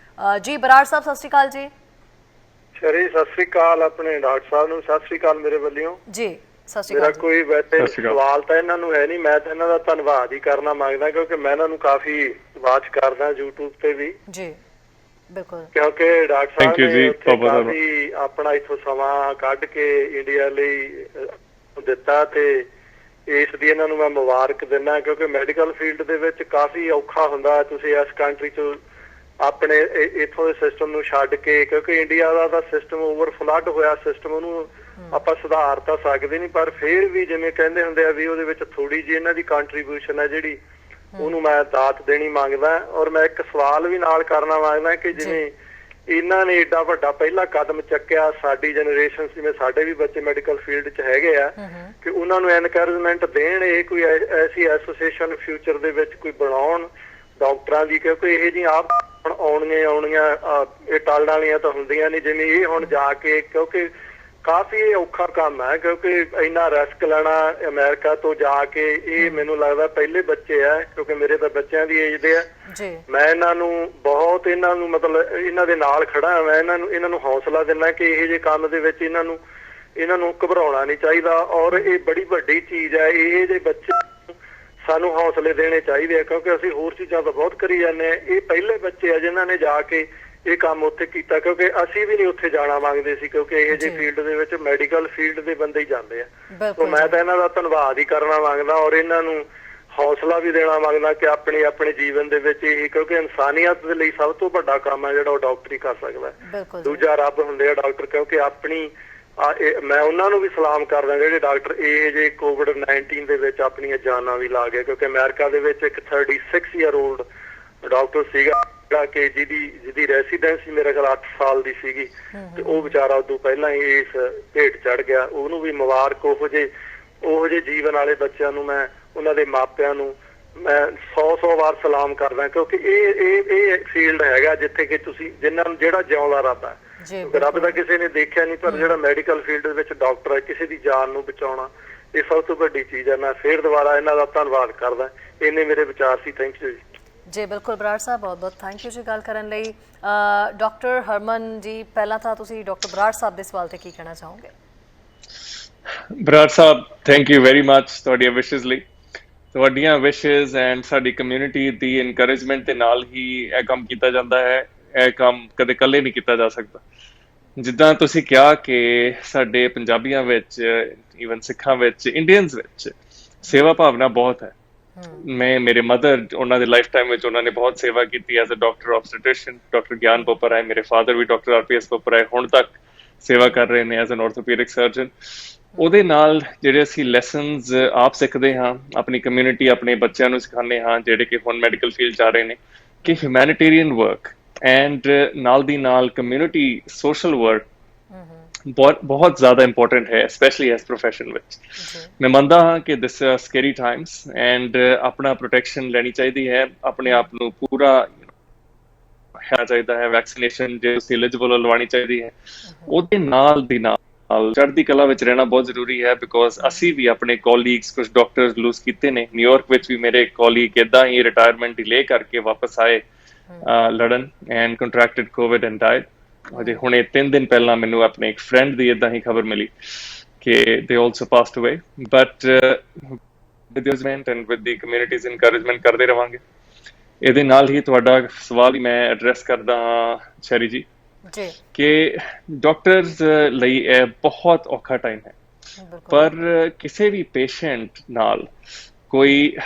Speaker 1: ਜੀ ਬਰਾੜ ਸਾਹਿਬ, ਸਤਿ ਸ਼੍ਰੀ ਅਕਾਲ ਜੀ।
Speaker 3: ਸ਼ਰੀ, ਸਤਿ ਸ਼੍ਰੀ ਅਕਾਲ। ਆਪਣੇ ਡਾਕਟਰ ਸਾਹਿਬ ਨੂੰ ਸਤਿ ਸ਼੍ਰੀ ਅਕਾਲ ਮੇਰੇ ਵੱਲੋਂ
Speaker 1: ਜੀ।
Speaker 3: ਮੇਰਾ ਕੋਈ ਵੈਸੇ ਸਵਾਲ ਤਾਂ ਇਹਨਾਂ ਨੂੰ ਹੈ ਨਹੀਂ, ਮੈਂ ਤਾਂ ਇਹਨਾਂ ਦਾ ਧੰਨਵਾਦ ਹੀ ਕਰਨਾ ਮੰਗਦਾ ਕਿਉਂਕਿ ਮੈਂ ਇਹਨਾਂ ਨੂੰ ਕਾਫੀ ਵਾਚ ਕਰਦਾ YouTube ਤੇ ਵੀ।
Speaker 1: ਜੀ ਬਿਲਕੁਲ।
Speaker 3: ਕਿਉਂਕਿ ਡਾਕਟਰ ਸਾਹਿਬ ਨੇ ਕਾਫੀ ਆਪਣਾ ਇੱਥੋਂ ਸਮਾਂ ਕੱਢ ਕੇ ਇੰਡੀਆ ਲਈ ਦਿੱਤਾ ਤੇ ਇਸ ਦੀ ਇਹਨਾਂ ਨੂੰ ਮੈਂ ਮੁਬਾਰਕ ਦਿੰਦਾ ਕਿਉਂਕਿ ਮੈਡੀਕਲ ਫੀਲਡ ਦੇ ਵਿੱਚ ਕਾਫੀ ਔਖਾ ਹੁੰਦਾ। ਤੁਸੀਂ ਇਸ ਕੰਟਰੀ 'ਚ ਆਪਣੇ ਇੱਥੋਂ ਦੇ ਸਿਸਟਮ ਨੂੰ ਛੱਡ ਕੇ, ਕਿਉਂਕਿ ਇੰਡੀਆ ਦਾ ਸਿਸਟਮ ਓਵਰ ਫਲੱਡ ਹੋਇਆ ਸਿਸਟਮ, ਉਹਨੂੰ ਆਪਾਂ ਸੁਧਾਰ ਤਾਂ ਸਕਦੇ ਨਹੀਂ, ਪਰ ਫਿਰ ਵੀ ਜਿਵੇਂ ਕਹਿੰਦੇ ਹੁੰਦੇ ਆ ਵੀ ਉਹਦੇ ਵਿੱਚ ਥੋੜੀ ਜਿਹੀ ਇਹਨਾਂ ਦੀ ਕੰਟਰੀਬਿਊਸ਼ਨ ਹੈ ਜਿਹੜੀ, ਉਹਨੂੰ ਮੈਂ ਦਾਤ ਦੇਣੀ ਮੰਗਦਾ। ਔਰ ਮੈਂ ਇੱਕ ਸਵਾਲ ਵੀ ਨਾਲ ਕਰਨਾ ਮੰਗਦਾ ਕਿ ਜਿਵੇਂ ਇਹਨਾਂ ਨੇ ਏਡਾ ਵੱਡਾ ਪਹਿਲਾ ਕਦਮ ਚੱਕਿਆ, ਸਾਡੀ ਜਨਰੇਸ਼ਨ, ਜਿਵੇਂ ਸਾਡੇ ਵੀ ਬੱਚੇ ਮੈਡੀਕਲ ਫੀਲਡ 'ਚ ਹੈਗੇ ਆ, ਕਿ ਉਹਨਾਂ ਨੂੰ ਐਨਕਰੇਜਮੈਂਟ ਦੇਣ, ਇਹ ਕੋਈ ਐਸੀ ਐਸੋਸੀਏਸ਼ਨ ਫਿਊਚਰ ਦੇ ਵਿੱਚ ਕੋਈ ਬਣਾਉਣ ਡਾਕਟਰਾਂ ਦੀ, ਕਿਉਂਕਿ ਇਹ ਜੀ ਆਪ ਹੁਣ ਆਉਣੀਆਂ ਇਹ ਟਲਣ ਵਾਲੀਆਂ ਤਾਂ ਹੁੰਦੀਆਂ ਨਹੀਂ। ਜਿਵੇਂ ਇਹ ਹੁਣ ਜਾ ਕੇ, ਕਿਉਂਕਿ ਕਾਫੀ ਇਹ ਔਖਾ ਕੰਮ ਹੈ ਕਿਉਂਕਿ ਇੰਨਾ ਰਿਸਕ ਲੈਣਾ ਅਮਰੀਕਾ ਤੋਂ ਜਾ ਕੇ, ਇਹ ਮੈਨੂੰ ਲੱਗਦਾ ਪਹਿਲੇ ਬੱਚੇ ਆ ਕਿਉਂਕਿ ਮੇਰੇ ਤਾਂ ਬੱਚਿਆਂ ਦੀ ਏਜ ਦੇ ਆ। ਮੈਂ ਇਹਨਾਂ ਨੂੰ ਬਹੁਤ, ਇਹਨਾਂ ਨੂੰ ਮਤਲਬ ਇਹਨਾਂ ਦੇ ਨਾਲ ਖੜਾ, ਮੈਂ ਇਹਨਾਂ ਨੂੰ ਹੌਸਲਾ ਦਿੰਦਾ ਕਿ ਇਹੋ ਜਿਹੇ ਕੰਮ ਦੇ ਵਿੱਚ ਇਹਨਾਂ ਨੂੰ ਘਬਰਾਉਣਾ ਨਹੀਂ ਚਾਹੀਦਾ। ਔਰ ਇਹ ਬੜੀ ਵੱਡੀ ਚੀਜ਼ ਹੈ, ਇਹੋ ਜਿਹੇ ਬੱਚੇ ਸਾਨੂੰ ਹੌਸਲੇ ਦੇਣੇ ਚਾਹੀਦੇ ਆ ਕਿਉਂਕਿ ਅਸੀਂ ਹੋਰ ਚੀਜ਼ਾਂ ਤਾਂ ਬਹੁਤ ਕਰੀ ਜਾਂਦੇ ਆ। ਇਹ ਪਹਿਲੇ ਬੱਚੇ ਆ ਜਿਨ੍ਹਾਂ ਨੇ ਜਾ ਕੇ ਇਹ ਕੰਮ ਉੱਥੇ ਕੀਤਾ ਕਿਉਂਕਿ ਅਸੀਂ ਵੀ ਨਹੀਂ ਉੱਥੇ ਜਾਣਾ ਮੰਗਦੇ ਸੀ ਕਿਉਂਕਿ ਇਹ ਜਿਹੇ ਫੀਲਡ ਦੇ ਵਿੱਚ ਮੈਡੀਕਲ ਫੀਲਡ ਦੇ ਬੰਦੇ ਹੀ ਜਾਂਦੇ ਆ। ਸੋ ਮੈਂ ਤਾਂ ਇਹਨਾਂ ਦਾ ਧੰਨਵਾਦ ਹੀ ਕਰਨਾ ਮੰਗਦਾ ਔਰ ਇਹਨਾਂ ਨੂੰ ਹੌਸਲਾ ਵੀ ਦੇਣਾ ਮੰਗਦਾ ਕਿ ਆਪਣੇ ਜੀਵਨ ਦੇ ਵਿੱਚ ਇਹ, ਕਿਉਂਕਿ ਇਨਸਾਨੀਅਤ ਦੇ ਲਈ ਸਭ ਤੋਂ ਵੱਡਾ ਕੰਮ ਹੈ ਜਿਹੜਾ ਉਹ ਡਾਕਟਰ ਹੀ ਕਰ ਸਕਦਾ। ਦੂਜਾ ਰੱਬ ਹੁੰਦੇ ਆ ਡਾਕਟਰ, ਕਿਉਂਕਿ ਆਪਣੀ ਮੈਂ ਉਹਨਾਂ ਨੂੰ ਵੀ ਸਲਾਮ ਕਰਦਾ ਜਿਹੜੇ ਡਾਕਟਰ ਇਹ ਜਿਹੇ ਕੋਵਿਡ-19 ਦੇ ਵਿੱਚ ਆਪਣੀਆਂ ਜਾਨਾਂ ਵੀ ਲਾ ਗਏ ਕਿਉਂਕਿ ਅਮਰੀਕਾ ਦੇ ਵਿੱਚ ਇੱਕ 36 ਈਅਰ ਓਲਡ ਡਾਕਟਰ ਸੀਗਾ ਕਿ ਜਿਹਦੀ ਰੈਸੀਡੈਂਸੀ ਮੇਰੇ ਖਿਆਲ 8 ਸਾਲ ਦੀ ਸੀਗੀ ਤੇ ਉਹ ਵਿਚਾਰਾ ਉਦੋਂ ਪਹਿਲਾਂ ਹੀ ਇਸ ਭੇਟ ਚੜ ਗਿਆ। ਉਹਨੂੰ ਵੀ ਮੁਬਾਰਕ। ਉਹੋ ਜਿਹੇ ਜੀਵਨ ਵਾਲੇ ਬੱਚਿਆਂ ਨੂੰ, ਮੈਂ ਉਹਨਾਂ ਦੇ ਮਾਪਿਆਂ ਨੂੰ ਮੈਂ 100 ਵਾਰ ਸਲਾਮ ਕਰਦਾ ਕਿਉਂਕਿ ਇਹ ਫੀਲਡ ਹੈਗਾ ਜਿੱਥੇ ਕਿ ਤੁਸੀਂ ਜਿਹੜਾ ਜਿਉਂਦਾ ਰੱਬ ਹੈ, ਰੱਬ ਦਾ ਕਿਸੇ ਨੇ ਦੇਖਿਆ ਨਹੀਂ, ਪਰ ਜਿਹੜਾ ਮੈਡੀਕਲ ਫੀਲਡ ਦੇ ਵਿੱਚ ਡਾਕਟਰ ਹੈ, ਕਿਸੇ ਦੀ ਜਾਨ ਨੂੰ ਬਚਾਉਣਾ, ਇਹ ਸਭ ਤੋਂ ਵੱਡੀ ਚੀਜ਼ ਹੈ। ਮੈਂ ਫੇਰ ਦੁਬਾਰਾ ਇਹਨਾਂ ਦਾ ਧੰਨਵਾਦ ਕਰਦਾ। ਇੰਨੇ ਮੇਰੇ ਵਿਚਾਰ ਸੀ। ਥੈਂਕ ਯੂ ਜੀ।
Speaker 1: ਜੀ ਬਿਲਕੁਲ ਬਰਾੜ ਸਾਹਿਬ, ਬਹੁਤ ਬਹੁਤ ਥੈਂਕ ਯੂ ਜੀ ਗੱਲ ਕਰਨ ਲਈ। ਡਾਕਟਰ ਹਰਮਨ ਜੀ, ਪਹਿਲਾਂ ਤਾਂ ਤੁਸੀਂ ਡਾਕਟਰ ਬਰਾੜ ਸਾਹਿਬ ਦੇ ਸਵਾਲ ਤੇ ਕੀ ਕਹਿਣਾ ਚਾਹੋਗੇ?
Speaker 2: ਬਰਾੜ ਸਾਹਿਬ, ਥੈਂਕ ਯੂ ਵੈਰੀ ਮਚ ਤੁਹਾਡੀਆਂ ਵਿਸ਼ੇਸ ਲਈ। ਤੁਹਾਡੀਆਂ ਵਿਸ਼ੇਸ ਐਂਡ ਸਾਡੀ ਕਮਿਊਨਿਟੀ ਦੀ ਇਨਕਰੇਜਮੈਂਟ ਦੇ ਨਾਲ ਹੀ ਇਹ ਕੰਮ ਕੀਤਾ ਜਾਂਦਾ ਹੈ। ਇਹ ਕੰਮ ਕਦੇ ਇਕੱਲੇ ਨਹੀਂ ਕੀਤਾ ਜਾ ਸਕਦਾ। ਜਿੱਦਾਂ ਤੁਸੀਂ ਕਿਹਾ ਕਿ ਸਾਡੇ ਪੰਜਾਬੀਆਂ ਵਿੱਚ, ਈਵਨ ਸਿੱਖਾਂ ਵਿੱਚ, ਇੰਡੀਅਨਸ ਵਿੱਚ ਸੇਵਾ ਭਾਵਨਾ ਬਹੁਤ ਹੈ। ਮੇਰੇ ਮਦਰ, ਉਹਨਾਂ ਦੇ ਲਾਈਫ ਟਾਈਮ ਵਿੱਚ ਉਹਨਾਂ ਨੇ ਬਹੁਤ ਸੇਵਾ ਕੀਤੀ ਐਜ਼ ਅ ਡਾਕਟਰ ਆਬਸਟੇਟ੍ਰੀਸ਼ੀਅਨ। ਡਾਕਟਰ ਗਿਆਨ ਬੋਪਰ ਹੈ, ਮੇਰੇ ਫਾਦਰ ਵੀ ਡਾਕਟਰ RPS ਬੋਪਰ ਹੈ, ਹੁਣ ਤੱਕ ਸੇਵਾ ਕਰ ਰਹੇ ਨੇ ਐਜ਼ ਐਨ ਆਰਥੋਪੈਡਿਕ ਸਰਜਨ। ਉਹਦੇ ਨਾਲ ਜਿਹੜੇ ਅਸੀਂ ਲੈਸਨਸ ਆਪ ਸਿੱਖਦੇ ਹਾਂ, ਆਪਣੀ ਕਮਿਊਨਿਟੀ, ਆਪਣੇ ਬੱਚਿਆਂ ਨੂੰ ਸਿਖਾਉਂਦੇ ਹਾਂ ਜਿਹੜੇ ਕਿ ਹੁਣ ਮੈਡੀਕਲ ਫੀਲਡ 'ਚ ਆ ਰਹੇ ਨੇ, ਕਿ ਹਿਊਮੈਨਿਟੇਰੀਅਨ ਵਰਕ ਐਂਡ ਨਾਲ ਦੀ ਨਾਲ ਕਮਿਊਨਿਟੀ ਸੋਸ਼ਲ ਵਰਕ ਬਹੁਤ ਜ਼ਿਆਦਾ ਇੰਪੋਰਟੈਂਟ ਹੈ, ਸਪੈਸ਼ਲੀ ਐਸ ਪ੍ਰੋਫੈਸ਼ਨ ਵਿੱਚ। ਮੈਂ ਮੰਨਦਾ ਹਾਂ ਕਿ ਦਿਸ ਆਰ ਸਕੈਰੀ ਟਾਈਮਸ ਐਂਡ ਆਪਣਾ ਪ੍ਰੋਟੈਕਸ਼ਨ ਲੈਣੀ ਚਾਹੀਦੀ ਹੈ, ਆਪਣੇ ਆਪ ਨੂੰ ਪੂਰਾ ਹੋਣਾ ਚਾਹੀਦਾ ਹੈ। ਵੈਕਸੀਨੇਸ਼ਨ ਜੇ ਤੁਸੀਂ ਐਲੀਜੀਬਲ ਹੋ ਲਵਾਉਣੀ ਚਾਹੀਦੀ ਹੈ। ਉਹਦੇ ਨਾਲ ਦੀ ਨਾਲ ਚੜ੍ਹਦੀ ਕਲਾ ਵਿੱਚ ਰਹਿਣਾ ਬਹੁਤ ਜ਼ਰੂਰੀ ਹੈ, ਬਿਕੋਜ਼ ਅਸੀਂ ਵੀ ਆਪਣੇ ਕੋਲੀਗਸ, ਕੁਝ ਡਾਕਟਰਸ ਲੂਜ਼ ਕੀਤੇ ਨੇ। ਨਿਊਯਾਰਕ ਵਿੱਚ ਵੀ ਮੇਰੇ ਕੋਲੀਗ ਏਦਾਂ ਹੀ ਰਿਟਾਇਰਮੈਂਟ ਡਿਲੇ ਕਰਕੇ ਵਾਪਸ ਆਏ ਲੜਨ ਐਂਡ ਕੰਟਰੈਕਟਡ ਕੋਵਿਡ ਐਂਡ ਡਾਈਡ। ਅਜੇ ਹੁਣੇ 3 ਦਿਨ ਪਹਿਲਾਂ ਮੈਨੂੰ ਆਪਣੇ ਇੱਕ ਫਰੈਂਡ ਦੀ ਏਦਾਂ ਹੀ ਖਬਰ ਮਿਲੀ ਕਿ they also passed away, but with the encouragement and with the community's encouragement ਕਰਦੇ ਰਵਾਂਗੇ। ਇਹਦੇ ਨਾਲ ਹੀ ਤੁਹਾਡਾ ਸਵਾਲ ਮੈਂ ਐਡਰੈਸ ਕਰਦਾ ਹਾਂ ਸ਼ੈਰੀ ਜੀ, ਕਿ ਡਾਕਟਰਸ ਲਈ ਇਹ ਬਹੁਤ ਔਖਾ ਟਾਈਮ ਹੈ, ਪਰ ਕਿਸੇ ਵੀ ਪੇਸ਼ੈਂਟ ਨਾਲ ਕੋਈ